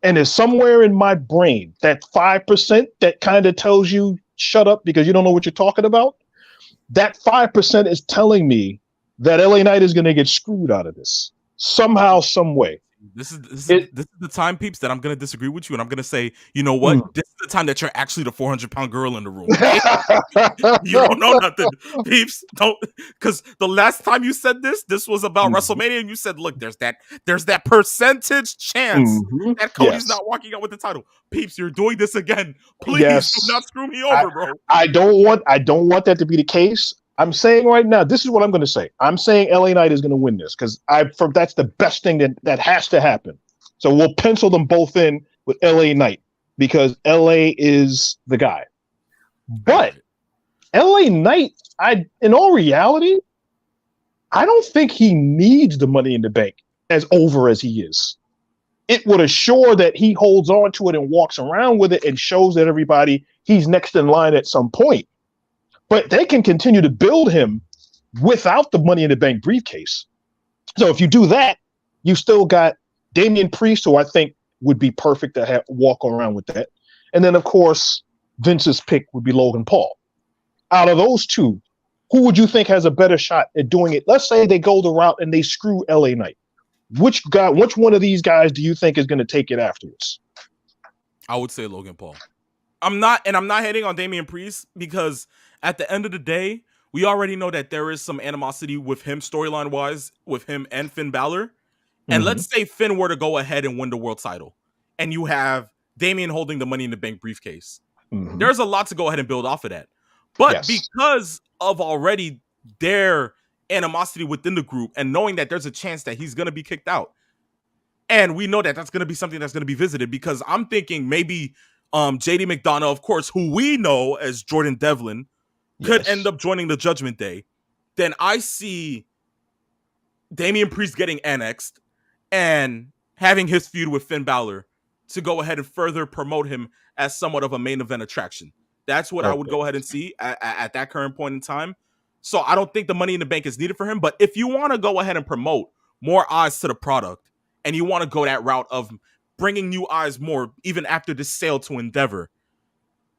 And there's somewhere in my brain that 5% that kind of tells you shut up because you don't know what you're talking about. That 5% is telling me that LA Knight is going to get screwed out of this somehow, some way. This is the time, peeps, that I'm going to disagree with you, and I'm going to say, you know what? This is the time that you're actually the 400-pound gorilla in the room. You don't know nothing, peeps. Don't, because the last time you said this was about WrestleMania, and you said, look, there's that percentage chance that Cody's not walking out with the title. Peeps, you're doing this again. Please do not screw me over, bro. I don't want that to be the case. I'm saying right now, this is what I'm going to say. I'm saying LA Knight is going to win this because that's the best thing that has to happen. So we'll pencil them both in with LA Knight because LA is the guy. But LA Knight, in all reality, I don't think he needs the Money in the Bank as over as he is. It would assure that he holds on to it and walks around with it and shows that everybody he's next in line at some point. But they can continue to build him without the Money in the Bank briefcase. So if you do that, you still got Damian Priest, who I think would be perfect to walk around with that. And then, of course, Vince's pick would be Logan Paul. Out of those two, who would you think has a better shot at doing it? Let's say they go the route and they screw LA Knight. Which one of these guys do you think is going to take it afterwards? I would say Logan Paul. I'm not hating on Damian Priest because at the end of the day, we already know that there is some animosity with him storyline wise with him and Finn Balor. And let's say Finn were to go ahead and win the world title and you have Damian holding the Money in the Bank briefcase. There's a lot to go ahead and build off of that. But because of already their animosity within the group and knowing that there's a chance that he's going to be kicked out. And we know that that's going to be something that's going to be visited because I'm thinking maybe JD McDonough, of course, who we know as Jordan Devlin, could end up joining the Judgment Day. Then I see Damian Priest getting annexed and having his feud with Finn Balor to go ahead and further promote him as somewhat of a main event attraction. That's what I would go ahead and see at that current point in time. So I don't think the Money in the Bank is needed for him. But if you want to go ahead and promote more eyes to the product and you want to go that route of bringing new eyes more even after this sale to Endeavor,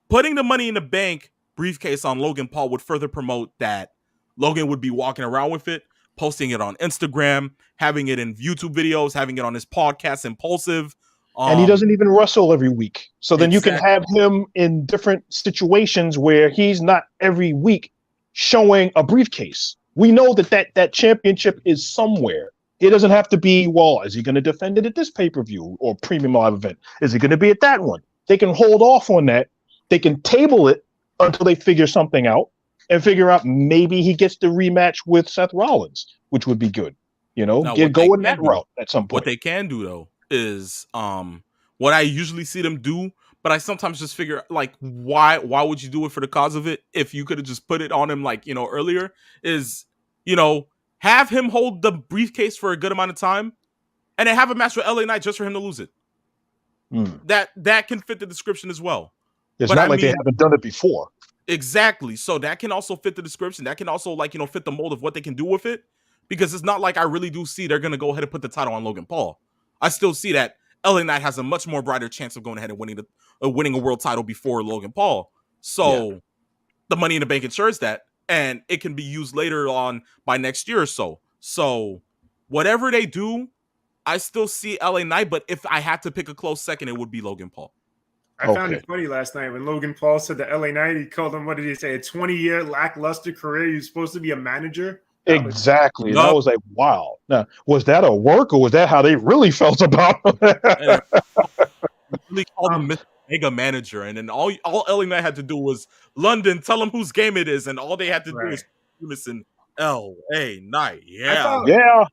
putting the Money in the Bank briefcase on Logan Paul would further promote that Logan would be walking around with it, posting it on Instagram, having it in YouTube videos, having it on his podcast, Impulsive. And he doesn't even wrestle every week. So then you can have him in different situations where he's not every week showing a briefcase. We know that championship is somewhere. It doesn't have to be, well, is he going to defend it at this pay-per-view or premium live event? Is it going to be at that one? They can hold off on that. They can table it until they figure something out and figure out maybe he gets the rematch with Seth Rollins, which would be good. You know, go in that route at some point. What they can do, though, is what I usually see them do, but I sometimes just figure, like, why would you do it for the cause of it if you could have just put it on him, like, earlier, is, have him hold the briefcase for a good amount of time and then have a match with LA Knight just for him to lose it. That can fit the description as well. It's not like they haven't done it before. Exactly. So that can also fit the description. That can also, fit the mold of what they can do with it. Because it's not like I really do see they're going to go ahead and put the title on Logan Paul. I still see that LA Knight has a much more brighter chance of going ahead and winning a world title before Logan Paul. So the Money in the Bank ensures that. And it can be used later on by next year or so. So whatever they do, I still see LA Knight. But if I had to pick a close second, it would be Logan Paul. I found it funny last night when Logan Paul said that LA Knight, he called him, what did he say, a 20-year lackluster career. He was supposed to be a manager. Exactly. And I was like, wow. Now, was that a work or was that how they really felt about him? Really called him Mr. Mega Manager. And then all LA Knight had to do was, London, tell him whose game it is. And all they had to do was listen, LA Knight. Yeah.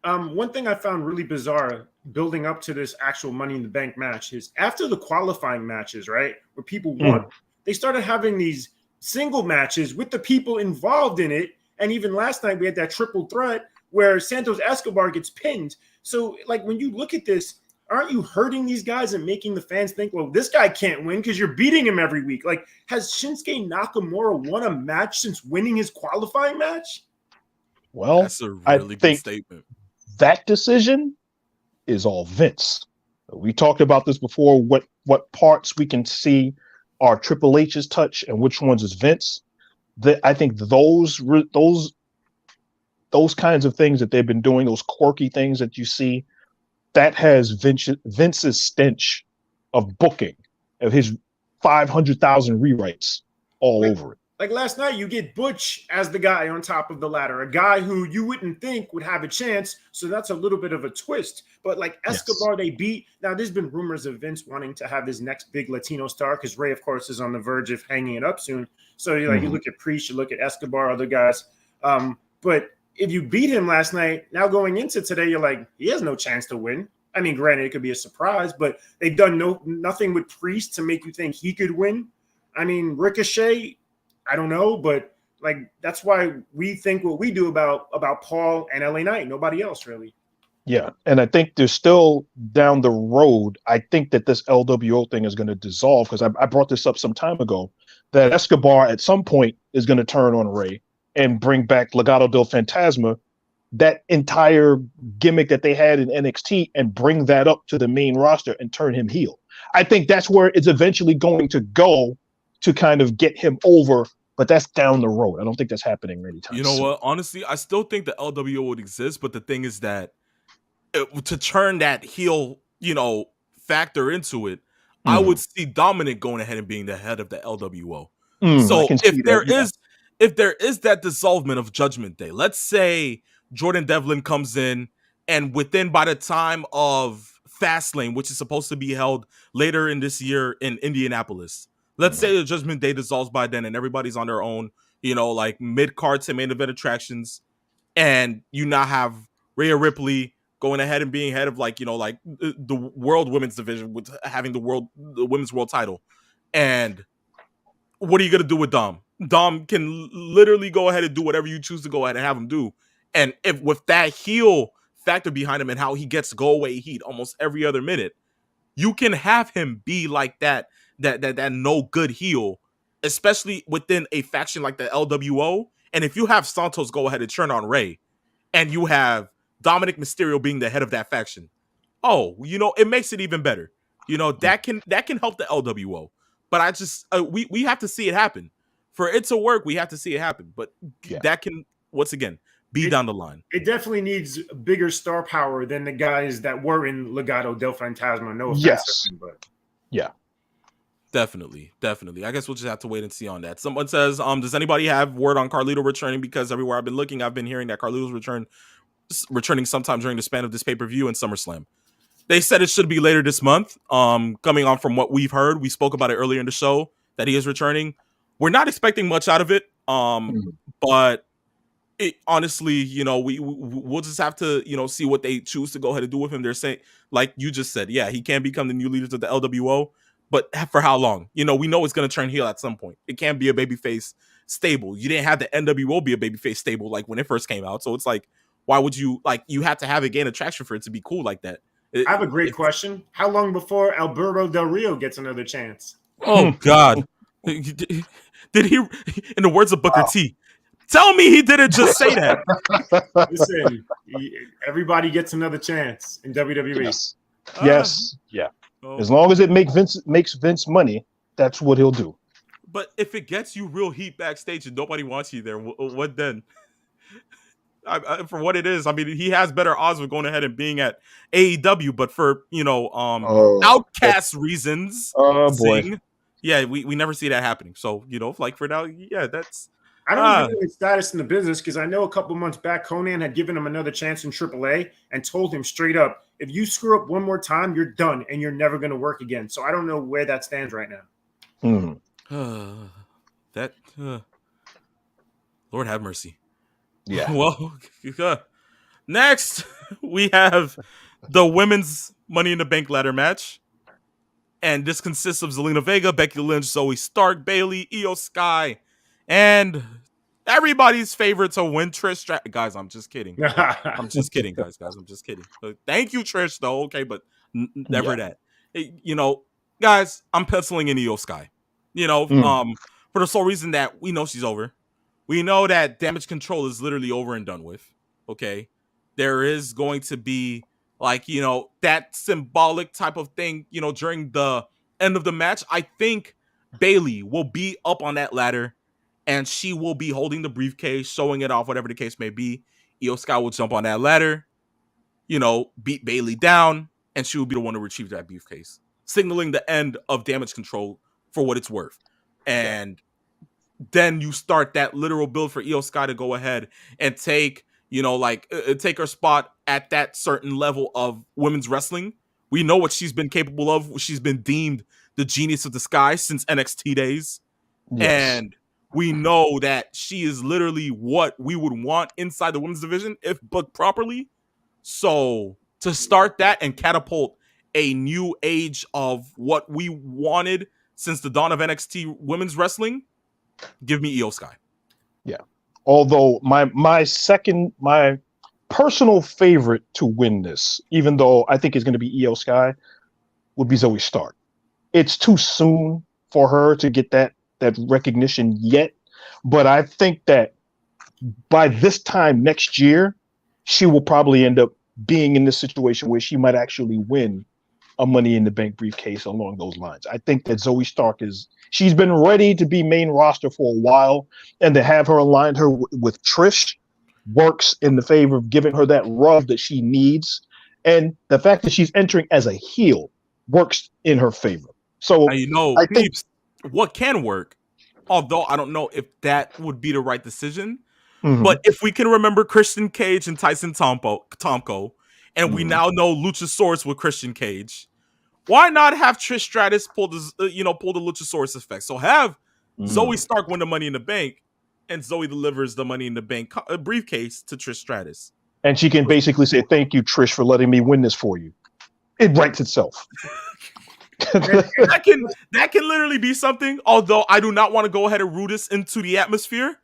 One thing I found really bizarre, building up to this actual Money in the Bank match is after the qualifying matches, right, where people won, they started having these single matches with the people involved in it. And even last night we had that triple threat where Santos Escobar gets pinned. So, like, when you look at this, aren't you hurting these guys and making the fans think, well, this guy can't win because you're beating him every week? Like, has Shinsuke Nakamura won a match since winning his qualifying match? Well, That's a I really good think statement. that decision is all Vince. We talked about this before. What parts we can see are Triple H's touch and which ones is Vince. I think those kinds of things that they've been doing, those quirky things that you see, that has Vince's stench of booking, of his 500,000 rewrites all over it. Like last night, you get Butch as the guy on top of the ladder, a guy who you wouldn't think would have a chance. So that's a little bit of a twist. But like Escobar, they beat. Now, there's been rumors of Vince wanting to have his next big Latino star because Ray, of course, is on the verge of hanging it up soon. So you look at Priest, you look at Escobar, other guys. But if you beat him last night, now going into today, you're like, he has no chance to win. I mean, granted, it could be a surprise, but they've done nothing with Priest to make you think he could win. I mean, Ricochet, I don't know, but like that's why we think what we do about Paul and LA Knight. Nobody else really. Yeah, and I think there's still down the road. I think that this LWO thing is going to dissolve because I brought this up some time ago. That Escobar at some point is going to turn on Ray and bring back Legado del Fantasma, that entire gimmick that they had in NXT, and bring that up to the main roster and turn him heel. I think that's where it's eventually going to go to kind of get him over. But that's down the road. I don't think that's happening anytime soon. You know what? Honestly, I still think the LWO would exist, but the thing is that to turn that heel, factor into it, I would see Dominic going ahead and being the head of the LWO. So if there is that dissolvement of Judgment Day, let's say Jordan Devlin comes in and by the time of Fastlane, which is supposed to be held later in this year in Indianapolis, let's say the Judgment Day dissolves by then and everybody's on their own, like mid-card to main event attractions, and you now have Rhea Ripley going ahead and being head of the World Women's Division with having the Women's World title. And what are you going to do with Dom? Dom can literally go ahead and do whatever you choose to go ahead and have him do. And if with that heel factor behind him and how he gets go away heat almost every other minute, you can have him be like that no good heel, especially within a faction like the LWO. And if you have Santos go ahead and turn on Ray, and you have Dominic Mysterio being the head of that faction, it makes it even better. That can help the LWO. But I just we have to see it happen. For it to work, we have to see it happen. But that can once again be down the line. It definitely needs bigger star power than the guys that were in Legado del Fantasma. No offense to him, but yeah. Definitely. I guess we'll just have to wait and see on that. Someone says, does anybody have word on Carlito returning? Because everywhere I've been looking, I've been hearing that Carlito's returning sometime during the span of this pay-per-view and SummerSlam. They said it should be later this month. Coming on from what we've heard, we spoke about it earlier in the show that he is returning. We're not expecting much out of it, but honestly, we'll just have to, see what they choose to go ahead and do with him. They're saying, like you just said, yeah, he can become the new leaders of the LWO. But for how long? We know it's going to turn heel at some point. It can't be a babyface stable. You didn't have the NWO be a babyface stable like when it first came out. So it's like, why would you you have to have it gain attraction for it to be cool like that? I have a great question. How long before Alberto Del Rio gets another chance? Oh God! Did he? In the words of Booker T, tell me he didn't just say that. Listen, everybody gets another chance in WWE. Yes. Yeah. As long as it makes Vince money, that's what he'll do. But if it gets you real heat backstage and nobody wants you there, what then? For what it is, I mean, he has better odds of going ahead and being at AEW, but for outcast reasons, boy, yeah, we never see that happening. So for now, yeah, that's. I don't know his status in the business because I know a couple months back, Conan had given him another chance in AAA and told him straight up, if you screw up one more time, you're done and you're never going to work again. So I don't know where that stands right now. Lord have mercy. Yeah. Well, next we have the women's Money in the Bank ladder match. And this consists of Zelina Vega, Becky Lynch, Zoe Stark, Bayley, Io Sky, and everybody's favorite to win, Trish Stratus. Guys, I'm just kidding. I'm just kidding, guys. I'm just kidding. Thank you, Trish, though. Okay, but never Yeah. that. Guys, I'm penciling in Io Sky. For the sole reason that we know she's over. We know that Damage Control is literally over and done with. Okay, there is going to be that symbolic type of thing. During the end of the match, I think Bayley will be up on that ladder, and she will be holding the briefcase, showing it off, whatever the case may be. Io Sky will jump on that ladder, beat Bayley down, and she will be the one to retrieve that briefcase, signaling the end of Damage Control for what it's worth. And then you start that literal build for Io Sky to go ahead and take her spot at that certain level of women's wrestling. We know what she's been capable of. She's been deemed the genius of the sky since NXT days. Yes. And we know that she is literally what we would want inside the women's division if booked properly. So to start that and catapult a new age of what we wanted since the dawn of NXT women's wrestling, give me Io Sky. Yeah. Although my personal favorite to win this, even though I think it's going to be Io Sky, would be Zoe Stark. It's too soon for her to get that recognition yet, but I think that by this time next year, she will probably end up being in this situation where she might actually win a Money in the Bank briefcase along those lines. I think that Zoe Stark she's been ready to be main roster for a while, and to have her aligned her with Trish works in the favor of giving her that rub that she needs. And the fact that she's entering as a heel works in her favor. So I think what can work, although I don't know if that would be the right decision. But if we can remember Christian Cage and Tyson Tomko, and we now know Luchasaurus with Christian Cage, why not have Trish Stratus pull the Luchasaurus effect? So have Zoe Stark win the Money in the Bank, and Zoe delivers the Money in the Bank briefcase to Trish Stratus. And she can basically say, "Thank you, Trish, for letting me win this for you." It writes itself. that can literally be something. Although I do not want to go ahead and root this into the atmosphere,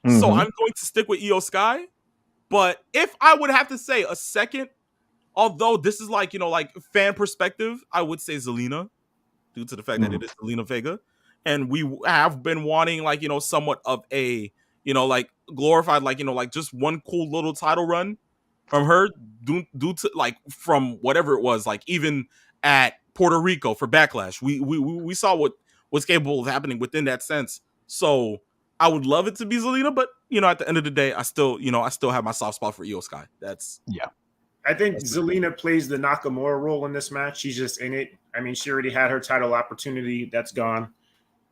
so I'm going to stick with Io Sky. But if I would have to say a second, although this is like fan perspective, I would say Zelina, due to the fact that it is Zelina Vega, and we have been wanting somewhat of a glorified just one cool little title run from her due to from whatever it was, even at Puerto Rico for Backlash, we saw what was capable of happening within that sense. So I would love it to be Zelina, but at the end of the day, I still have my soft spot for Io Sky. I think Zelina plays the Nakamura role in this match. She's just in it. I mean, she already had her title opportunity. That's gone.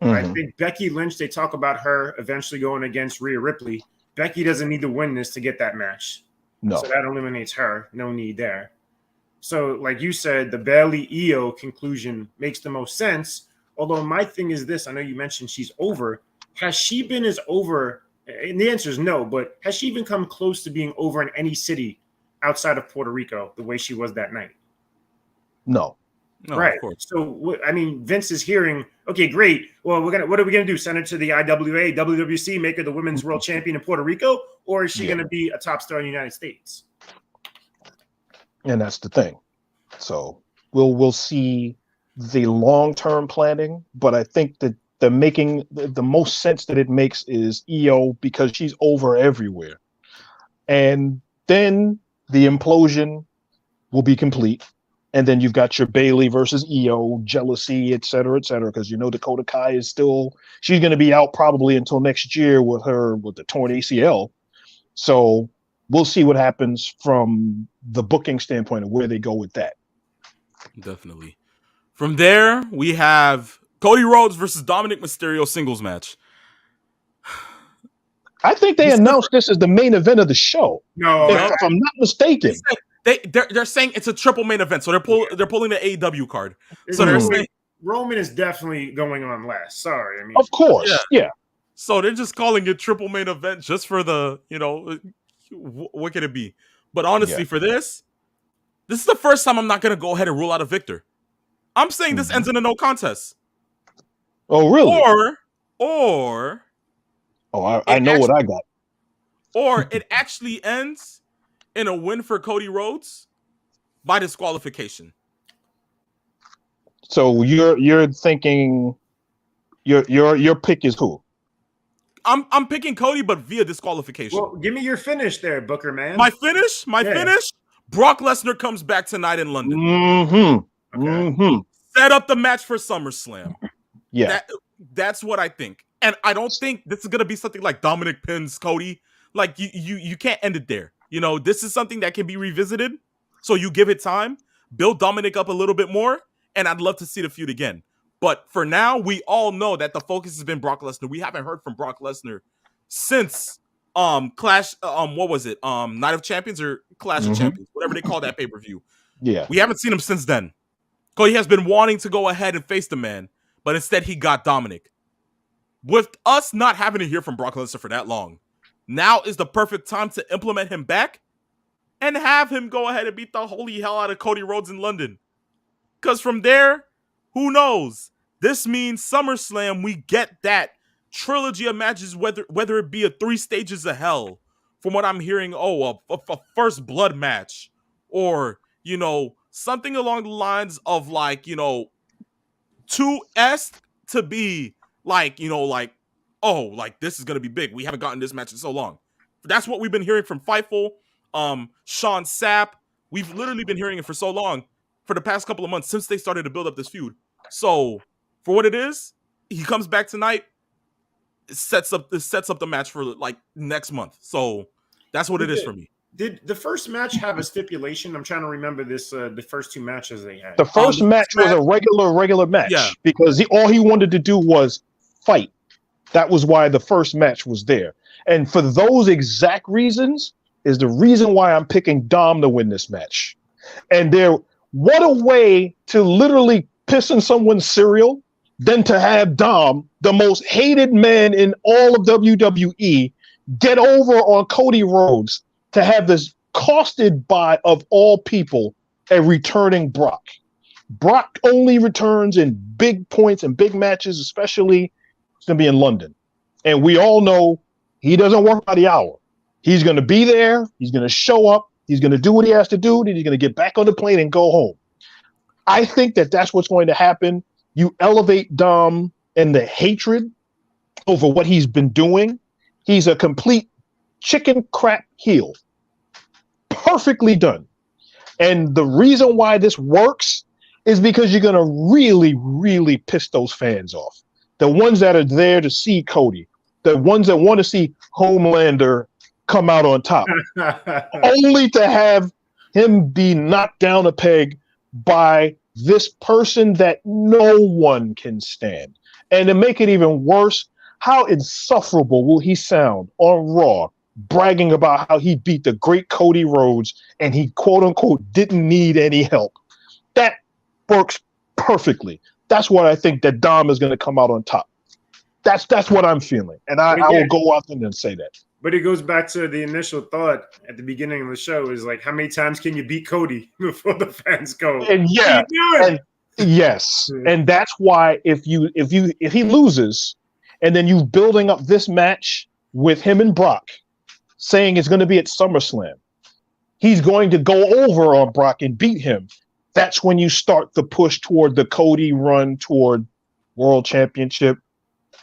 I think Becky Lynch, they talk about her eventually going against Rhea Ripley. Becky doesn't need to win this to get that match. No. So that eliminates her. No need there. So like you said, the Bayley Io conclusion makes the most sense. Although my thing is this, I know you mentioned she's over. Has she been as over? And the answer is no, but has she even come close to being over in any city outside of Puerto Rico the way she was that night? No. Right. So, I mean, Vince is hearing, okay, great. Well, what are we going to do? Send her to the IWA, WWC, make her the women's world champion in Puerto Rico? Or is she going to be a top star in the United States? And that's the thing. So we'll see the long-term planning, but I think that the most sense that it makes is Io, because she's over everywhere. And then the implosion will be complete. And then you've got your Bayley versus Io, jealousy, et cetera, because Dakota Kai is she's going to be out probably until next year with the torn ACL. So we'll see what happens from the booking standpoint of where they go with that. Definitely. From there, we have Cody Rhodes versus Dominic Mysterio singles match. I think they announced this as the main event of the show. No, if I'm not mistaken. They're saying it's a triple main event, so they're pulling the AEW card. So they're saying Roman is definitely going on last. Sorry, I mean, of course, yeah. So they're just calling it triple main event just for the what can it be? But honestly, for this, This is the first time I'm not going to go ahead and rule out a victor. I'm saying this ends in a no contest. Oh, really? Or I know what I got. Or it actually ends in a win for Cody Rhodes by disqualification. So you're thinking your pick is who? I'm picking Cody, but via disqualification. Well, give me your finish there, Booker, man. My finish. Brock Lesnar comes back tonight in London. Mm-hmm. Okay. Mm-hmm. Set up the match for SummerSlam. Yeah. That's what I think. And I don't think this is gonna be something like Dominic pins Cody. Like you can't end it there. You know, this is something that can be revisited. So you give it time, build Dominic up a little bit more, and I'd love to see the feud again. But for now, we all know that the focus has been Brock Lesnar. We haven't heard from Brock Lesnar since Clash. What was it? Night of Champions or Clash of Champions, whatever they call that pay-per-view. Yeah, we haven't seen him since then. Cody has been wanting to go ahead and face the man, but instead he got Dominic. With us not having to hear from Brock Lesnar for that long, now is the perfect time to implement him back and have him go ahead and beat the holy hell out of Cody Rhodes in London. Because from there, who knows? This means SummerSlam, we get that trilogy of matches, whether it be a 3 stages of hell, from what I'm hearing, a first blood match, or, you know, something along the lines of, like, you know, 2S to be like, you know, like, oh, like, this is going to be big. We haven't gotten this match in so long. That's what we've been hearing from Fightful, Sean Sapp. We've literally been hearing it for so long, for the past couple of months, since they started to build up this feud. So, for what it is, he comes back tonight, it sets up the match for, like, next month. So, that's what it is for me. Did the first match have a stipulation? I'm trying to remember this. The first 2 matches they had. The first match was a regular match, because all he wanted to do was fight. That was why the first match was there, and for those exact reasons is the reason why I'm picking Dom to win this match. And what a way to literally piss in someone's cereal than to have Dom, the most hated man in all of WWE, get over on Cody Rhodes, to have this costed by, of all people, a returning Brock. Brock only returns in big points and big matches, especially it's going to be in London. And we all know he doesn't work by the hour. He's going to be there. He's going to show up. He's going to do what he has to do. Then he's going to get back on the plane and go home. I think that that's what's going to happen. You elevate Dom and the hatred over what he's been doing. He's a complete chicken crap heel. Perfectly done. And the reason why this works is because you're going to really, really piss those fans off. The ones that are there to see Cody, the ones that want to see Homelander come out on top, only to have him be knocked down a peg by this person that no one can stand. And to make it even worse, how insufferable will he sound on Raw, bragging about how he beat the great Cody Rhodes and he, quote unquote, didn't need any help. That works perfectly. That's what I think that Dom is going to come out on top. That's what I'm feeling. And I will go out there and say that. But it goes back to the initial thought at the beginning of the show, is like, how many times can you beat Cody before the fans go? And yes. And that's why if he loses, and then you building up this match with him and Brock, saying it's going to be at SummerSlam, he's going to go over on Brock and beat him. That's when you start the push toward the Cody run toward World Championship,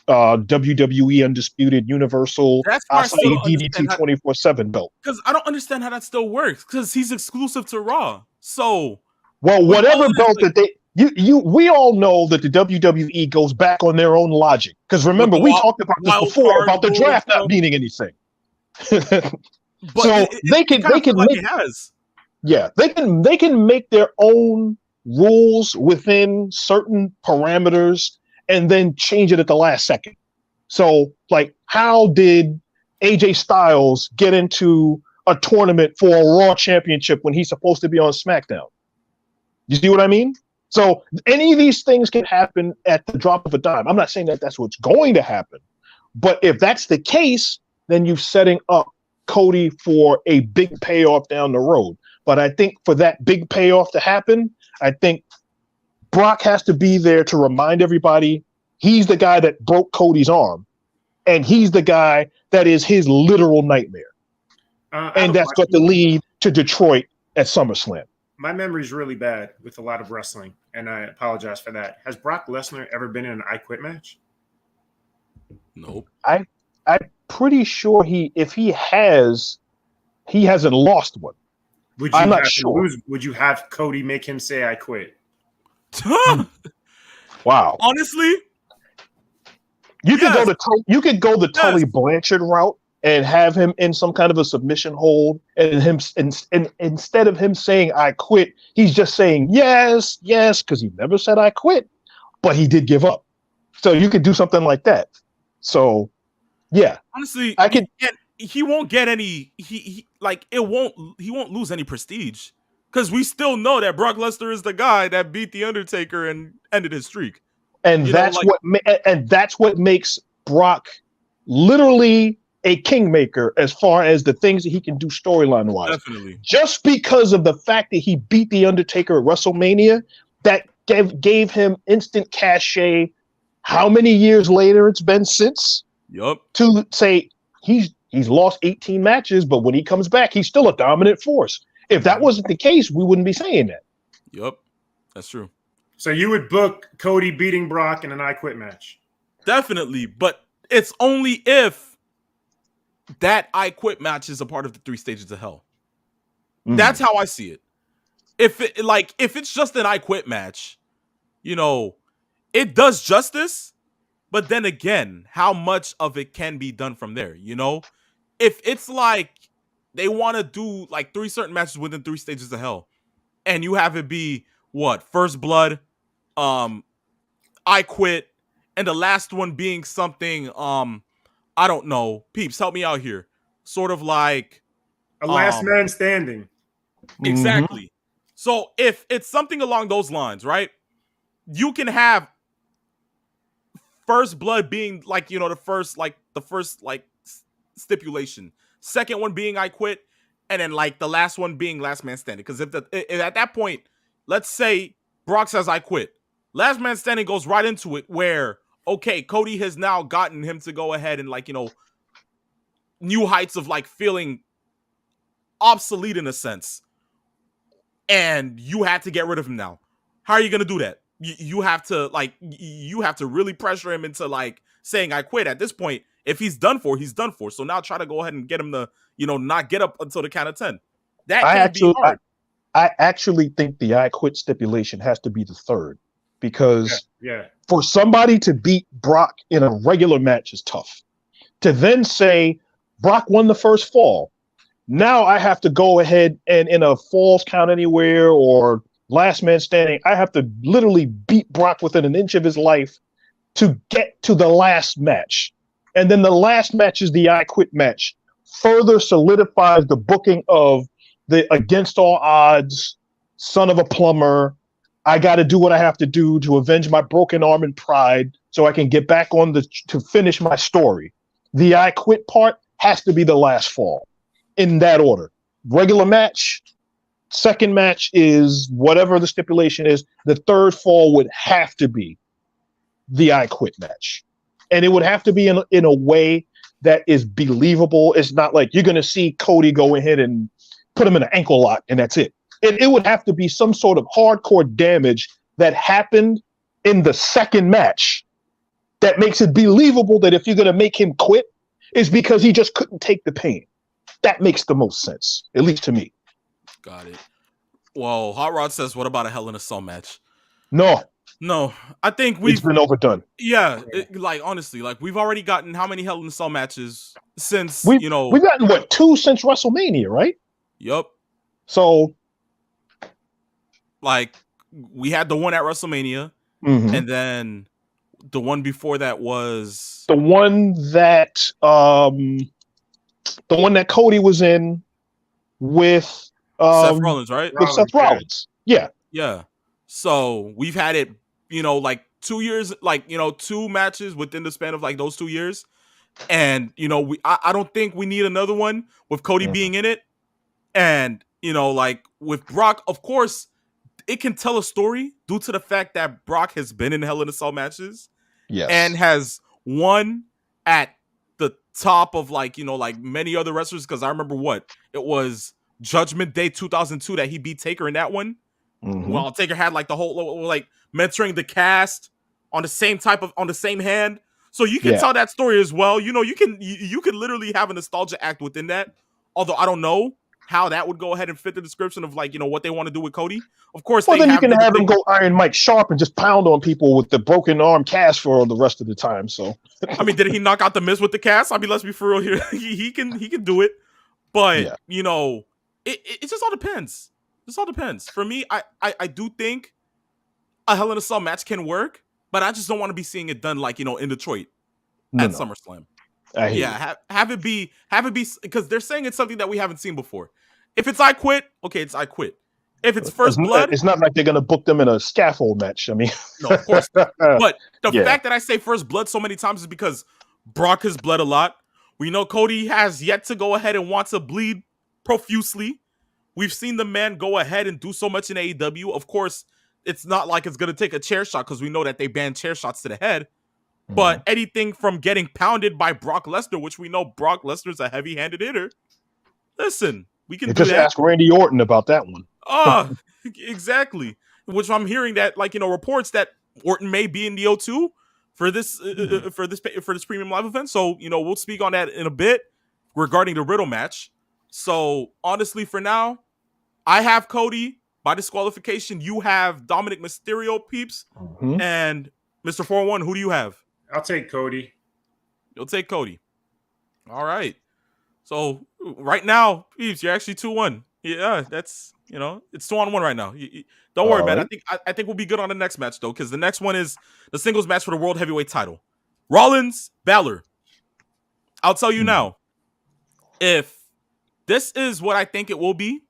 WWE Undisputed Universal, DDT 24/7 belt. Because I don't understand how that still works, because he's exclusive to Raw. So, well, whatever belt that we all know that the WWE goes back on their own logic. Because remember, we talked about this before about the draft not meaning anything. But so they can make their own rules within certain parameters and then change it at the last second. So, like, how did AJ Styles get into a tournament for a Raw Championship when he's supposed to be on SmackDown? You see what I mean? So any of these things can happen at the drop of a dime. I'm not saying that that's what's going to happen, but if that's the case, then you're setting up Cody for a big payoff down the road. But I think for that big payoff to happen, I think Brock has to be there to remind everybody he's the guy that broke Cody's arm, and he's the guy that is his literal nightmare. And that's got to lead to Detroit at SummerSlam. My memory's really bad with a lot of wrestling, and I apologize for that. Has Brock Lesnar ever been in an I Quit match? Nope. I'm pretty sure if he has, he hasn't lost one. I'm not sure. Would you have Cody make him say I quit? Wow. Honestly, you could go the Tully Blanchard route and have him in some kind of a submission hold, and instead of him saying I quit, he's just saying yes, because he never said I quit, but he did give up. So you could do something like that. So yeah, honestly, I could. He won't get any. He won't lose any prestige, because we still know that Brock Lesnar is the guy that beat the Undertaker and ended his streak. And that's what makes Brock literally a kingmaker as far as the things that he can do storyline wise. Definitely. Just because of the fact that he beat the Undertaker at WrestleMania, that gave him instant cachet. How many years later it's been since? Yup. To say he's lost 18 matches, but when he comes back, he's still a dominant force. If that wasn't the case, we wouldn't be saying that. Yup. That's true. So you would book Cody beating Brock in an I Quit match? Definitely, but it's only if that I Quit match is a part of the 3 stages of hell. That's how I see it. If it's just an I Quit match, it does justice, but then again, how much of it can be done from there, If it's like they want to do like 3 certain matches within 3 stages of hell, and you have it be what? First Blood, I Quit, and the last one being something, I don't know. Peeps, help me out here. Sort of like a last man standing. Exactly. Mm-hmm. So if it's something along those lines, right? You can have First Blood being like, the first stipulation. Second one being I Quit, and then like the last one being last man standing. Because if at that point, let's say Brock says I quit, last man standing goes right into it where, okay, Cody has now gotten him to go ahead and new heights of like feeling obsolete in a sense, and you had to get rid of him now. How are you gonna do that? You have to really pressure him into like saying I quit. At this point, if he's done for, he's done for. So now try to go ahead and get him to not get up until the count of 10. That can't be hard. I actually think the I Quit stipulation has to be the third, because for somebody to beat Brock in a regular match is tough. To then say Brock won the first fall, now I have to go ahead and in a falls count anywhere or last man standing, I have to literally beat Brock within an inch of his life to get to the last match. And then the last match is the I Quit match. Further solidifies the booking of the against all odds, son of a plumber. I got to do what I have to do to avenge my broken arm and pride so I can get back to finish my story. The I Quit part has to be the last fall in that order. Regular match, second match is whatever the stipulation is. The third fall would have to be the I Quit match. And it would have to be in a way that is believable. It's not like you're going to see Cody go ahead and put him in an ankle lock and that's it. It would have to be some sort of hardcore damage that happened in the second match that makes it believable that if you're going to make him quit, it's because he just couldn't take the pain. That makes the most sense, at least to me. Got it. Well, Hot Rod says, what about a Hell in a Cell match? No, I think it's been overdone. Yeah, honestly, we've already gotten how many Hell in a Cell matches since, we've gotten 2 since WrestleMania, right? Yup. So, we had the one at WrestleMania, and then the one before that was the one that Cody was in with Seth Rollins, right? With Seth Rollins, yeah. So we've had it, 2 years, 2 matches within the span of those 2 years, and I don't think we need another one with Cody being in it. And like with Brock, of course, it can tell a story due to the fact that Brock has been in Hell in a Cell matches and Yes. has won at the top of like many other wrestlers. Because I remember it was Judgment Day 2002 that he beat Taker in that one. Mm-hmm. Well, Taker had like the whole like mentoring the cast on the same hand. So you can Yeah. tell that story as well. You can literally have a nostalgia act within that. Although I don't know how that would go ahead and fit the description of like what they want to do with Cody. Of course, Well, they then you have can have him everything. go Iron Mike Sharp and just pound on people with the broken arm cast for the rest of the time. So I mean, did he knock out the Miz with the cast? I mean, let's be for real here. he can do it, but yeah. it just all depends. It just all depends. For me, I do think a Hell in a Cell match can work, but I just don't want to be seeing it done like in Detroit at No. SummerSlam. I hear you. Have it be because they're saying it's something that we haven't seen before. If it's I Quit, okay, it's I Quit. If it's First Blood, It's not like they're gonna book them in a scaffold match. I mean, no, of course not. But the yeah. fact that I say First Blood so many times is because Brock has bled a lot. We know Cody has yet to go ahead and want to bleed profusely. We've seen the man go ahead and do so much in AEW. Of course, it's not like it's going to take a chair shot because we know that they ban chair shots to the head. But anything from getting pounded by Brock Lesnar, which we know Brock Lesnar's a heavy-handed hitter. Listen, we can do just that. ask Randy Orton about that one. Exactly. Which I'm hearing that, like, reports that Orton may be in the O2 for this for this premium live event. So, we'll speak on that in a bit regarding the Riddle match. So, honestly, for now, I have Cody by disqualification. You have Dominic Mysterio, peeps, and Mr. 401. Who do you have? I'll take Cody. You'll take Cody. All right. So right now, peeps, you're actually 2-1. Yeah, that's it's 2-1 right now. Don't worry, man. Right. I think we'll be good on the next match though, because the next one is the singles match for the World Heavyweight Title. Rollins, Balor. I'll tell you now, if this is what I think it will be,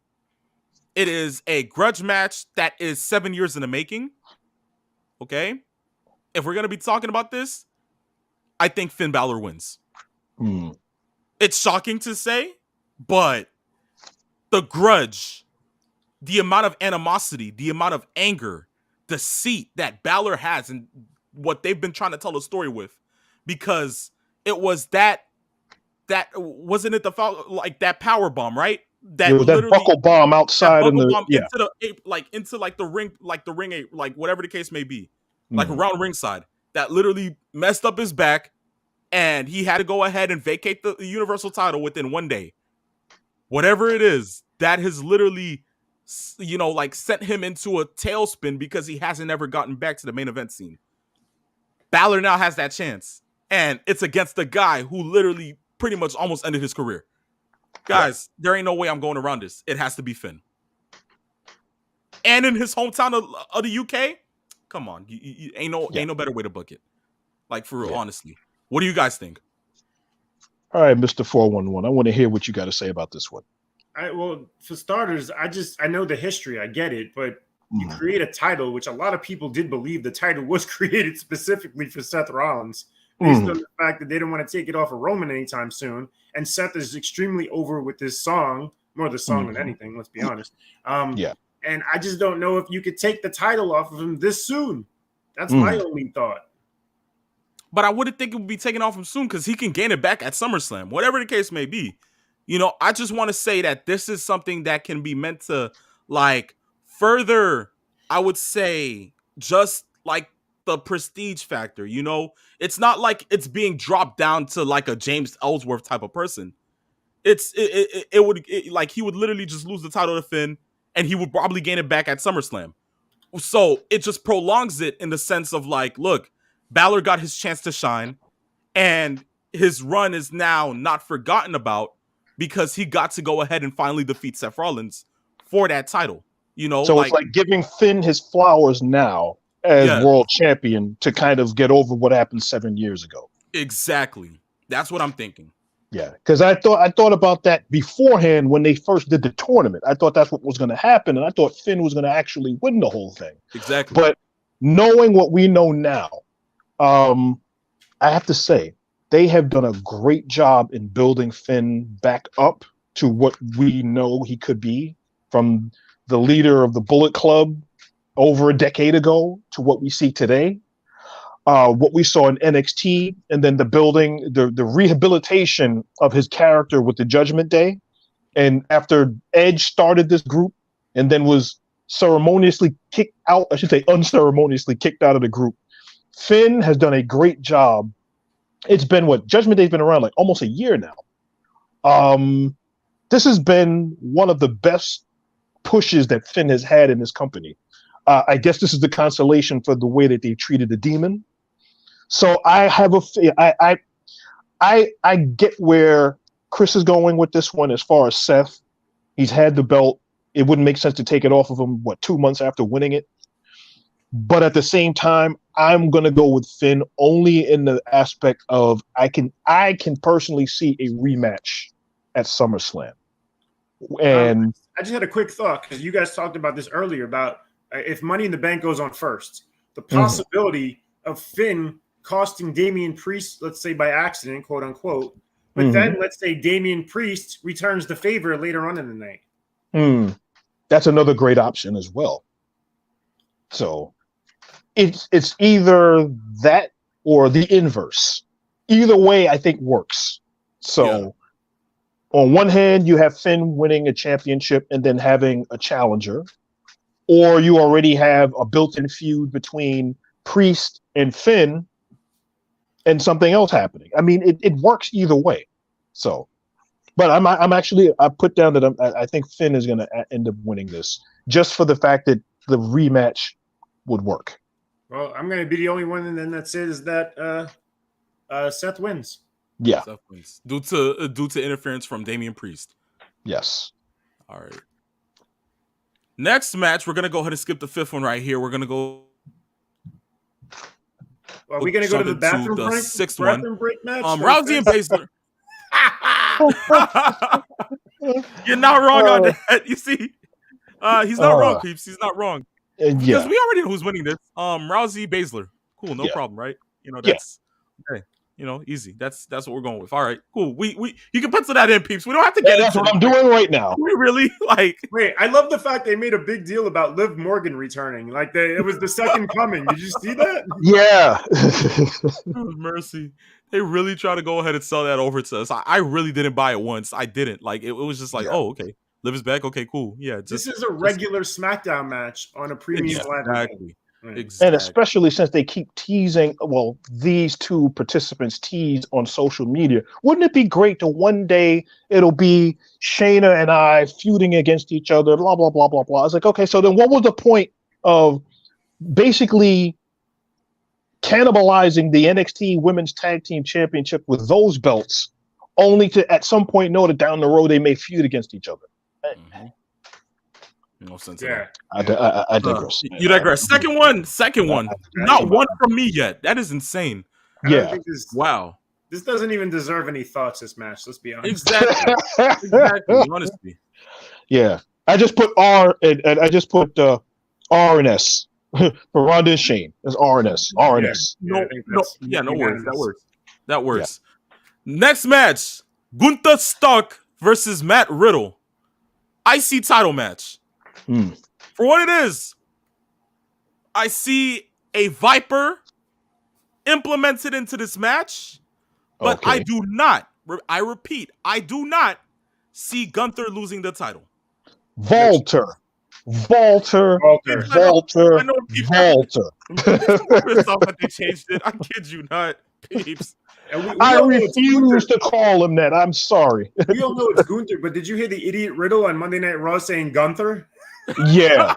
it is a grudge match that is 7 years in the making. Okay, if we're gonna be talking about this, I think Finn Balor wins. It's shocking to say, but the grudge, the amount of animosity, the amount of anger, deceit that Balor has and what they've been trying to tell a story with, because it was that wasn't it that power bomb, right? That literally buckle bomb outside in the into the ring, like whatever the case may be, like around ringside, that literally messed up his back. And he had to go ahead and vacate the Universal title within 1 day. Whatever it is, that has literally, sent him into a tailspin because he hasn't ever gotten back to the main event scene. Balor now has that chance. And it's against the guy who literally pretty much almost ended his career. Guys, there ain't no way I'm going around this. It has to be Finn. And in his hometown of the UK, come on. Ain't no better way to book it. Like, for real, honestly. What do you guys think? All right, Mr. 411. I want to hear what you got to say about this one. Well, for starters, I know the history. I get it. But you create a title, which a lot of people did believe the title was created specifically for Seth Rollins, based on the fact that they didn't want to take it off of Roman anytime soon. And Seth is extremely over with this song, more the song than anything, let's be honest. And I just don't know if you could take the title off of him this soon. That's my only thought. But I wouldn't think it would be taken off him soon because he can gain it back at SummerSlam, whatever the case may be. I just want to say that this is something that can be meant to, like, further, I would say, just like the prestige factor. It's not like it's being dropped down to like a James Ellsworth type of person. It would he would literally just lose the title to Finn, and he would probably gain it back at SummerSlam. So it just prolongs it in the sense of like, look, Balor got his chance to shine, and his run is now not forgotten about because he got to go ahead and finally defeat Seth Rollins for that title. So it's like giving Finn his flowers now as world champion to kind of get over what happened 7 years ago. Exactly. That's what I'm thinking. Yeah, because I thought about that beforehand when they first did the tournament. I thought that's what was going to happen, and I thought Finn was going to actually win the whole thing. Exactly. But knowing what we know now, I have to say they have done a great job in building Finn back up to what we know he could be. from the leader of the Bullet Club over a decade ago to what we see today. What we saw in NXT, and then the rehabilitation of his character with the Judgment Day. And after Edge started this group and then was ceremoniously kicked out, I should say unceremoniously kicked out of the group, Finn has done a great job. It's been Judgment Day's been around like almost a year now. This has been one of the best pushes that Finn has had in this company. I guess this is the consolation for the way that they treated the Demon. So I have I get where Chris is going with this one as far as Seth. He's had the belt. It wouldn't make sense to take it off of him, 2 months after winning it? But at the same time, I'm going to go with Finn only in the aspect of I can personally see a rematch at SummerSlam. And I just had a quick thought because you guys talked about this earlier about if Money in the Bank goes on first, the possibility of Finn costing Damian Priest, let's say by accident, quote unquote, but then let's say Damian Priest returns the favor later on in the night. That's another great option as well. So it's either that or the inverse. Either way, I think works. So on one hand, you have Finn winning a championship and then having a challenger, or you already have a built-in feud between Priest and Finn and something else happening. I mean, it works either way. So, but I put down that I think Finn is going to end up winning this just for the fact that the rematch would work. Well, I'm going to be the only one then that says that Seth wins. Yeah, Seth wins due to interference from Damian Priest. Yes. All right. Next match, we're gonna go ahead and skip the fifth one right here. We're gonna go. Are we going to go to the bathroom the break? Sixth bathroom one. break match? Rousey and Baszler. You're not wrong on that. You see, he's not wrong, peeps. He's not wrong. Because we already know who's winning this. Rousey, Baszler. Cool, no problem, right? You know, that's okay. You know, easy. That's what we're going with. All right, cool. We you can pencil that in, peeps. We don't have to get that's what I'm doing right now. We really like. Wait, I love the fact they made a big deal about Liv Morgan returning. Like it was the second coming. Did you see that? Yeah. Mercy. They really try to go ahead and sell that over to us. I really didn't buy it once. I didn't. Like it was just like, oh, okay. Liv is back. Okay, cool. Yeah. This is a regular SmackDown match on a premium live event. Exactly. And especially since they keep teasing, these two participants tease on social media. Wouldn't it be great to one day it'll be Shayna and I feuding against each other, blah, blah, blah, blah, blah. I was like, okay, so then what was the point of basically cannibalizing the NXT Women's Tag Team Championship with those belts, only to at some point know that down the road they may feud against each other? No sense. Yeah. I digress. You digress. Second one. Not one from me yet. That is insane. Yeah. Wow. This doesn't even deserve any thoughts, this match. Let's be honest. Exactly. Honestly. Yeah. I just put R and I just put R and S for Ronda and Shane. It's R and S. R and S. No worries. That works. Yeah. Next match. Gunther Stark versus Matt Riddle. IC title match. For what it is, I see a Viper implemented into this match, but okay. I repeat, I do not see Gunther losing the title. Volter. I know but they changed it. I kid you not, peeps. I refuse to call him that. I'm sorry. We all know it's Gunther, but did you hear the idiot Riddle on Monday Night Raw saying Gunther? Yeah.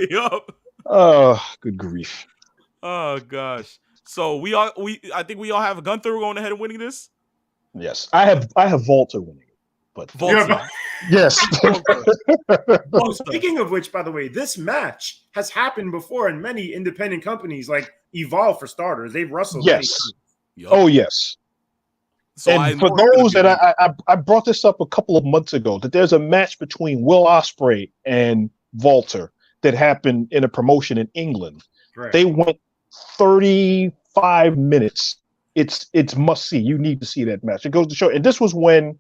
Yup. Oh, good grief. Oh gosh. So I think we all have Gunther going ahead and winning this. Yes, I have Volter winning it, but Volter. Yes. Oh, speaking of which, by the way, this match has happened before in many independent companies, like Evolve for starters. They've wrestled. Yes. Yep. Oh yes. So and for those that I brought this up a couple of months ago, that there's a match between Will Ospreay and Volter that happened in a promotion in England. Right. They went 35 minutes. It's must see. You need to see that match. It goes to show. And this was when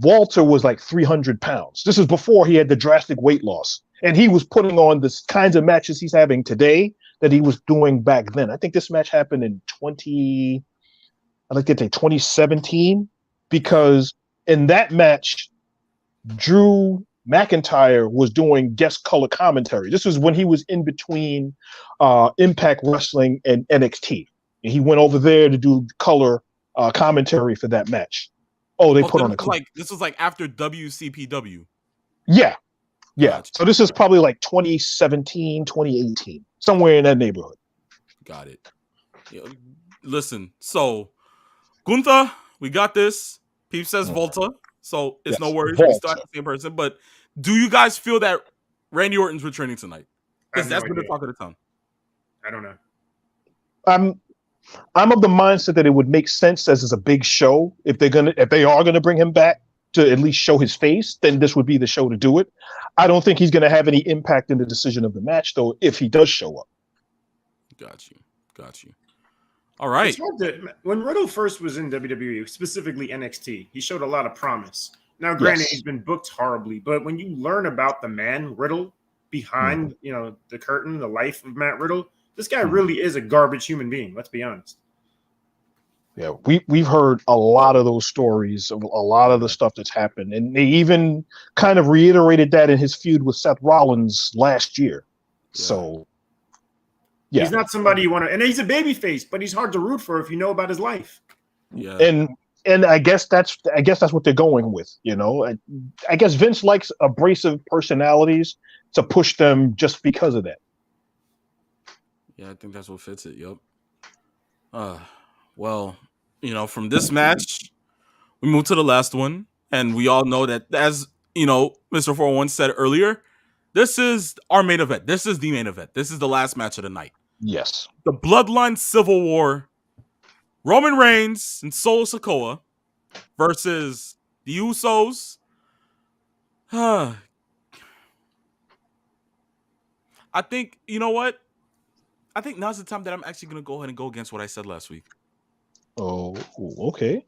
Walter was like 300 pounds. This is before he had the drastic weight loss. And he was putting on the kinds of matches he's having today that he was doing back then. I think this match happened in I'd like to say 2017, because in that match, Drew McIntyre was doing guest color commentary. This was when he was in between Impact Wrestling and NXT. And he went over there to do color commentary for that match. Oh, they put on a clip. This was like after WCPW. Yeah. Gotcha. So this is probably like 2017, 2018, somewhere in that neighborhood. Got it. Yeah, listen, so Gunther, we got this. Peep says Volta, so it's no worries. We still have the same person. But do you guys feel that Randy Orton's returning tonight? Because that's been the talk of the town. I don't know. I'm of the mindset that it would make sense as it's a big show. If they are gonna bring him back to at least show his face, then this would be the show to do it. I don't think he's gonna have any impact in the decision of the match, though, if he does show up. Got you. All right. When Riddle first was in WWE, specifically NXT, he showed a lot of promise. Now, granted, he's been booked horribly, but when you learn about the man Riddle behind, the curtain, the life of Matt Riddle, this guy really is a garbage human being. Let's be honest. Yeah, we've heard a lot of those stories of a lot of the stuff that's happened, and they even kind of reiterated that in his feud with Seth Rollins last year. Yeah. So, yeah, he's not somebody you want to, and he's a babyface, but he's hard to root for if you know about his life. Yeah, and I guess that's what they're going with. I guess Vince likes abrasive personalities to push them just because of that. Yeah, I think that's what fits it. Yep. Well, from this match, we move to the last one, and we all know that, as Mr. 401 said earlier, this is our main event. This is the main event. This is the last match of the night. Yes. The Bloodline Civil War, Roman Reigns and Solo Sikoa versus the Usos. I think, you know what? I think now's the time that I'm actually going to go ahead and go against what I said last week. Oh, okay.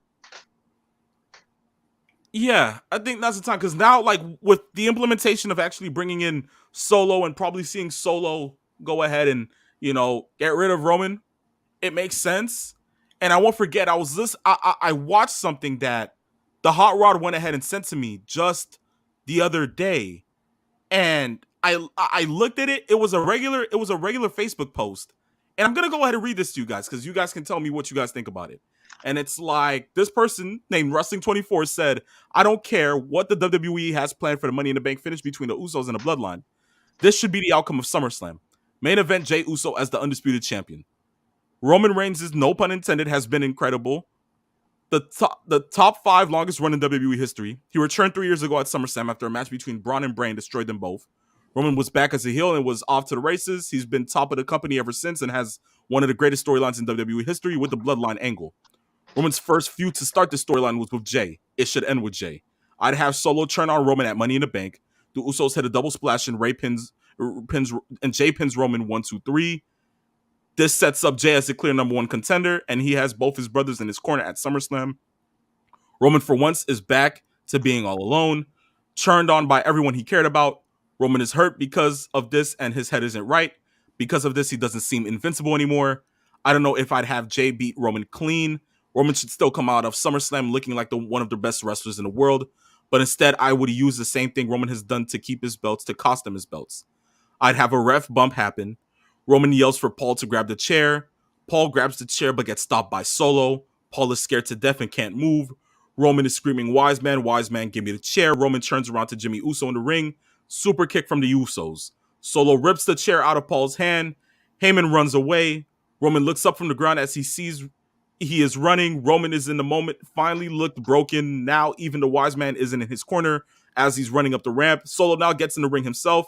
Yeah, I think that's the time, because now, like, with the implementation of actually bringing in Solo and probably seeing Solo go ahead and, get rid of Roman, it makes sense. And I won't forget, I watched something that the Hot Rod went ahead and sent to me just the other day, and I looked at it. It was a regular Facebook post, and I'm gonna go ahead and read this to you guys, because you guys can tell me what you guys think about it. And it's like, this person named Wrestling24 said, "I don't care what the WWE has planned for the Money in the Bank finish between the Usos and the Bloodline. This should be the outcome of SummerSlam. Main event, Jey Uso as the undisputed champion. Roman Reigns, no pun intended, has been incredible. The top 5 longest run in WWE history. He returned 3 years ago at SummerSlam after a match between Braun and Bray and destroyed them both. Roman was back as a heel and was off to the races. He's been top of the company ever since and has one of the greatest storylines in WWE history with the Bloodline angle. Roman's first feud to start the storyline was with Jey. It should end with Jey. I'd have Solo turn on Roman at Money in the Bank. The Usos hit a double splash and Jey pins Roman 1, 2, 3. This sets up Jey as the clear number 1 contender, and he has both his brothers in his corner at SummerSlam. Roman, for once, is back to being all alone, turned on by everyone he cared about. Roman is hurt because of this, and his head isn't right. Because of this, he doesn't seem invincible anymore. I don't know if I'd have Jey beat Roman clean. Roman should still come out of SummerSlam looking like one of the best wrestlers in the world, but instead, I would use the same thing Roman has done to keep his belts, to cost him his belts. I'd have a ref bump happen. Roman yells for Paul to grab the chair. Paul grabs the chair but gets stopped by Solo. Paul is scared to death and can't move. Roman is screaming, wise man, give me the chair. Roman turns around to Jimmy Uso in the ring. Super kick from the Usos. Solo rips the chair out of Paul's hand. Heyman runs away. Roman looks up from the ground as he sees he is running. Roman is in the moment, finally looked broken. Now even the wise man isn't in his corner as he's running up the ramp. Solo now gets in the ring himself.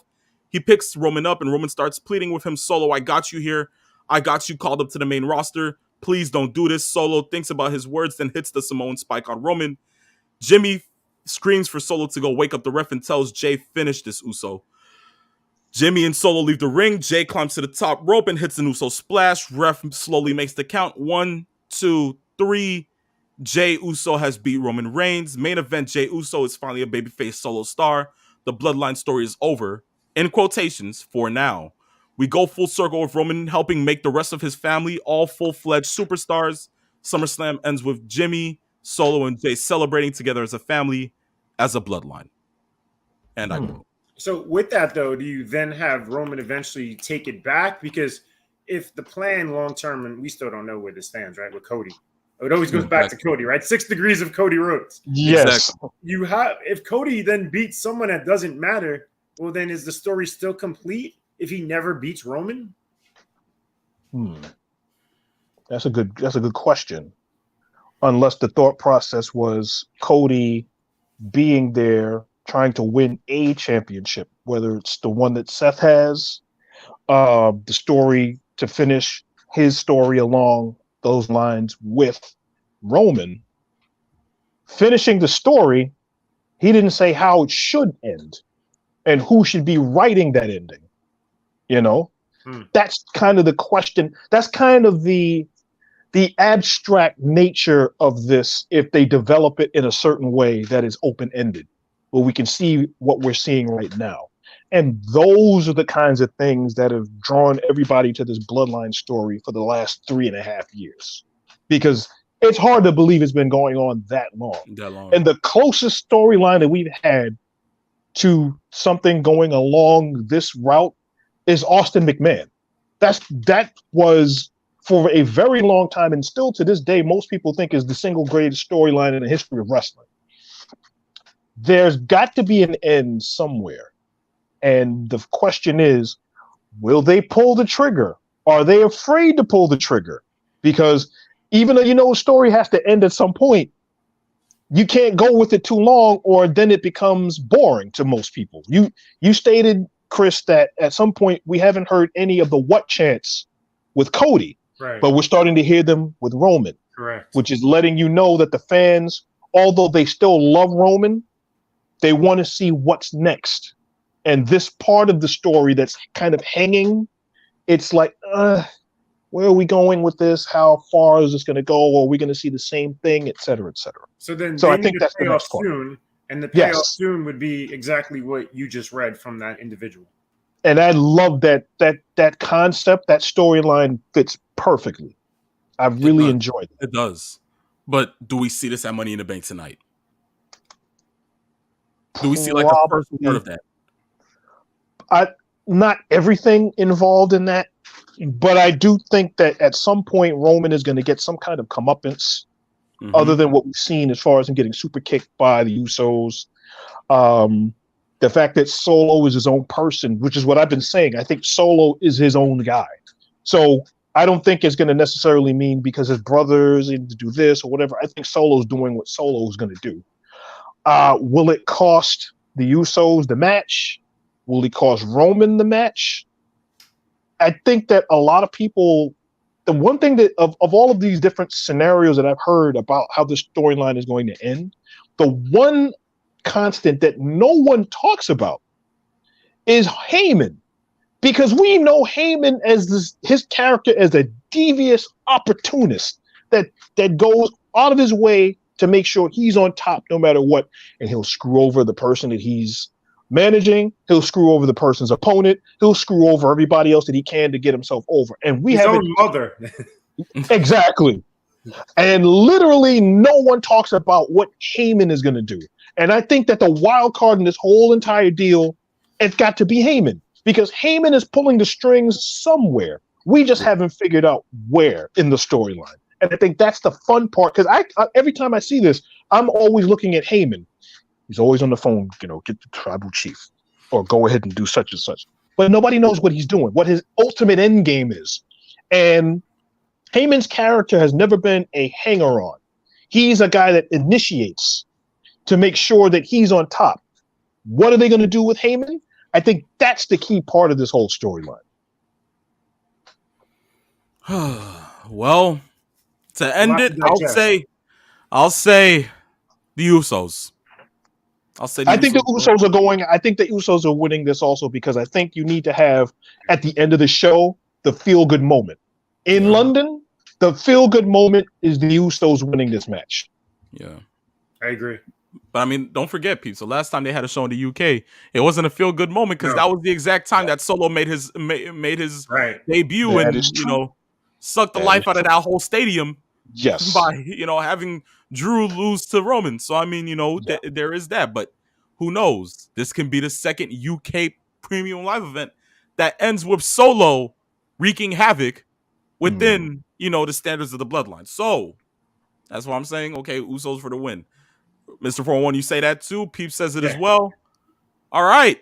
He picks Roman up and Roman starts pleading with him. Solo, I got you here. I got you called up to the main roster. Please don't do this. Solo thinks about his words, then hits the Samoan spike on Roman. Jimmy screams for Solo to go wake up the ref and tells Jey, finish this, Uso. Jimmy and Solo leave the ring. Jey climbs to the top rope and hits an Uso splash. Ref slowly makes the count. 1, 2, 3. Jey Uso has beat Roman Reigns. Main event, Jey Uso is finally a babyface solo star. The bloodline story is over. In quotations, for now. We go full circle with Roman helping make the rest of his family all full-fledged superstars. SummerSlam ends with Jimmy, Solo, and Jey celebrating together as a family, as a bloodline. And I quote. So with that, though, do you then have Roman eventually take it back? Because if the plan long-term, and we still don't know where this stands, right, with Cody. It always goes back to Cody, right? 6 degrees of Cody Rhodes. Yes. Exactly. You have, if Cody then beats someone that doesn't matter, well, then is the story still complete if he never beats Roman? That's a good question. Unless the thought process was Cody being there trying to win a championship, whether it's the one that Seth has, the story to finish his story along those lines with Roman. Finishing the story, he didn't say how it should end and who should be writing that ending. That's kind of the question. That's kind of the abstract nature of this if they develop it in a certain way that is open-ended, where we can see what we're seeing right now. And those are the kinds of things that have drawn everybody to this bloodline story for the last 3.5 years, because it's hard to believe it's been going on that long. And the closest storyline that we've had to something going along this route is Austin McMahon. That was for a very long time, and still to this day, most people think is the single greatest storyline in the history of wrestling. There's got to be an end somewhere. And the question is, will they pull the trigger? Are they afraid to pull the trigger? Because even though a story has to end at some point, you can't go with it too long, or then it becomes boring to most people. You stated, Chris, that at some point we haven't heard any of the what chants with Cody, right, but we're starting to hear them with Roman. Correct. Which is letting you know that the fans, although they still love Roman, they want to see what's next. And this part of the story that's kind of hanging, it's like, where are we going with this? How far is this going to go? Are we going to see the same thing, et cetera, et cetera? So I think that's the next part. Soon, and the payoff soon would be exactly what you just read from that individual. And I love that concept, that storyline fits perfectly. I've really enjoyed it. It does. But do we see this at Money in the Bank tonight? Do we see like the first part of that? Not everything involved in that, but I do think that at some point Roman is going to get some kind of comeuppance, other than what we've seen as far as him getting super kicked by the Usos. The fact that Solo is his own person, which is what I've been saying. I think Solo is his own guy. So I don't think it's going to necessarily mean because his brothers need to do this or whatever. I think Solo's doing what Solo's going to do. Will it cost the Usos the match? Will it cost Roman the match? I think that a lot of people, the one thing that of all of these different scenarios that I've heard about how this storyline is going to end, the one constant that no one talks about is Heyman. Because we know Heyman as his character as a devious opportunist that goes out of his way to make sure he's on top no matter what. And he'll screw over the person that he's managing. He'll screw over the person's opponent. He'll screw over everybody else that he can to get himself over. And we have his own mother. Exactly. And literally no one talks about what Heyman is going to do. And I think that the wild card in this whole entire deal, it's got to be Heyman. Because Heyman is pulling the strings somewhere. We just haven't figured out where in the storyline. And I think that's the fun part. Because I every time I see this, I'm always looking at Heyman. He's always on the phone, get the tribal chief. Or go ahead and do such and such. But nobody knows what he's doing, what his ultimate end game is. And Heyman's character has never been a hanger-on. He's a guy that initiates to make sure that he's on top. What are they going to do with Heyman? I think that's the key part of this whole storyline. Well, to end it, I'll say the Usos. I think the Usos are winning this also because I think you need to have, at the end of the show, the feel-good moment. In London, the feel good moment is the Usos winning this match. Yeah. I agree. But I mean, don't forget, Pete. So last time they had a show in the UK, it wasn't a feel good moment because that was the exact time that Solo made his debut That and is true. sucked the That life is out of that whole stadium Yes. by having Drew lose to Roman. So I mean, there is that. But who knows? This can be the second UK premium live event that ends with Solo wreaking havoc within the standards of the bloodline. So that's why I'm saying, okay, Usos for the win. Mr. 401, you say that too. Peep says it as well. All right.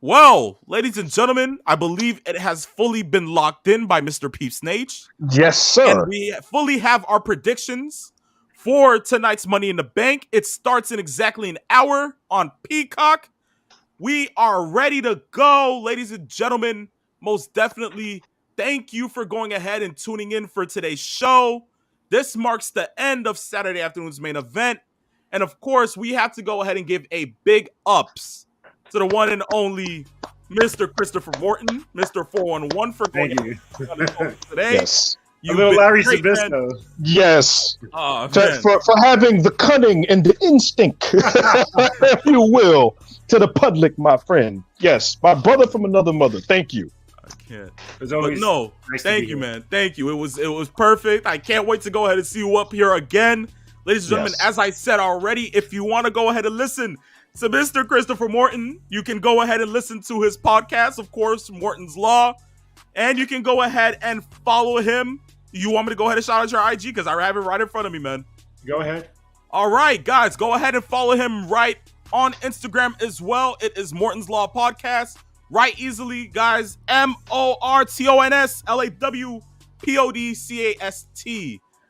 Well, ladies and gentlemen, I believe it has fully been locked in by Mr. Peep Snage. Yes, sir. And we fully have our predictions for tonight's Money in the Bank. It starts in exactly an hour on Peacock. We are ready to go, ladies and gentlemen. Most definitely, thank you for going ahead and tuning in for today's show. This marks the end of Saturday afternoon's main event. And of course, we have to go ahead and give a big ups to the one and only Mr. Christopher Morton, Mr. 411 for going today. Yes. A little Larry Sabisco. Yes. Oh, for having the cunning and the instinct, if you will, to the public, my friend. Yes, my brother from another mother. Thank you. I can't. Nice thank you, man. Thank you. It was perfect. I can't wait to go ahead and see you up here again. Ladies and gentlemen, as I said already, if you want to go ahead and listen to Mr. Christopher Morton, you can go ahead and listen to his podcast, of course, Morton's Law. And you can go ahead and follow him. You want me to go ahead and shout out your IG? Because I have it right in front of me, man. Go ahead. All right, guys, go ahead and follow him right on Instagram as well. It is Morton's Law Podcast. Right easily, guys. MortonSlawpodcast.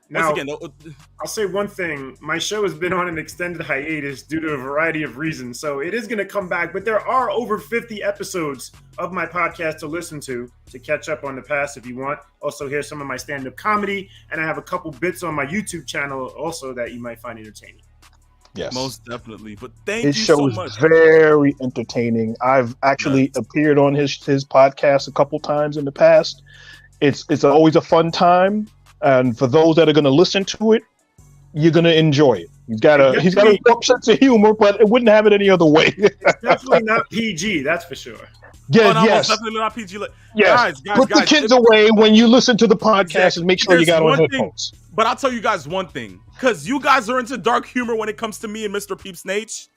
Now, Once again, I'll say one thing. My show has been on an extended hiatus due to a variety of reasons, so it is going to come back. But there are over 50 episodes of my podcast to listen to catch up on the past if you want. Also, hear some of my stand-up comedy, and I have a couple bits on my YouTube channel also that you might find entertaining. Yes, most definitely. But thank you so much. His show is very entertaining. I've actually appeared on his podcast a couple times in the past. It's always a fun time. And for those that are going to listen to it, you're going to enjoy it. He's got a warped sense of humor, but it wouldn't have it any other way. It's definitely not PG, that's for sure. Yeah, yes, definitely not PG. Yes, put the kids away when you listen to the podcast and make sure you got on headphones. But I'll tell you guys one thing, because you guys are into dark humor when it comes to me and Mr. Peep Snage.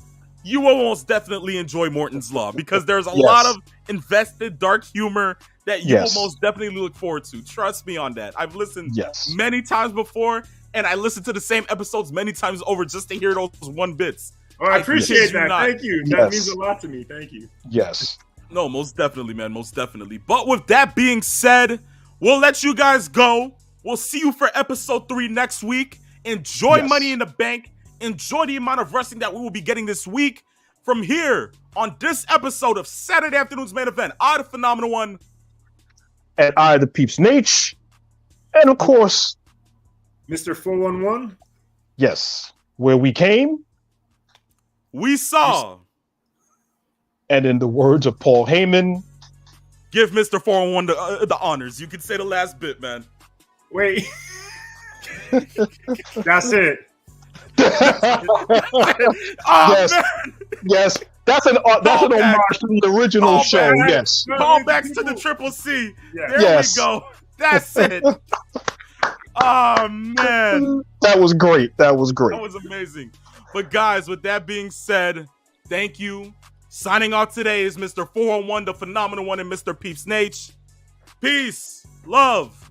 You will most definitely enjoy Morton's Law because there's a lot of invested dark humor that you will most definitely look forward to. Trust me on that. I've listened many times before, and I listened to the same episodes many times over just to hear those one bits. Oh, I appreciate that. Thank you. That means a lot to me. Thank you. Yes. No, most definitely, man. Most definitely. But with that being said, we'll let you guys go. We'll see you for episode 3 next week. Enjoy Money in the Bank. Enjoy the amount of wrestling that we will be getting this week. From here on this episode of Saturday afternoon's main event, I, the Phenomenal One. And I, the Peep Snage. And of course, Mr. 411. Yes. Where we came, we saw. And in the words of Paul Heyman, give Mr. 411 the honors. You can say the last bit, man. Wait. That's it. Yes. Man. Yes. That's an homage to the original show. Back. Yes. Callbacks to the Triple C. Yeah. There we go. That's it. Oh, man. That was great. That was amazing. But guys, with that being said, thank you. Signing off today is Mr. 401, the Phenomenal One, and Mr. Peep Snage. Peace, love,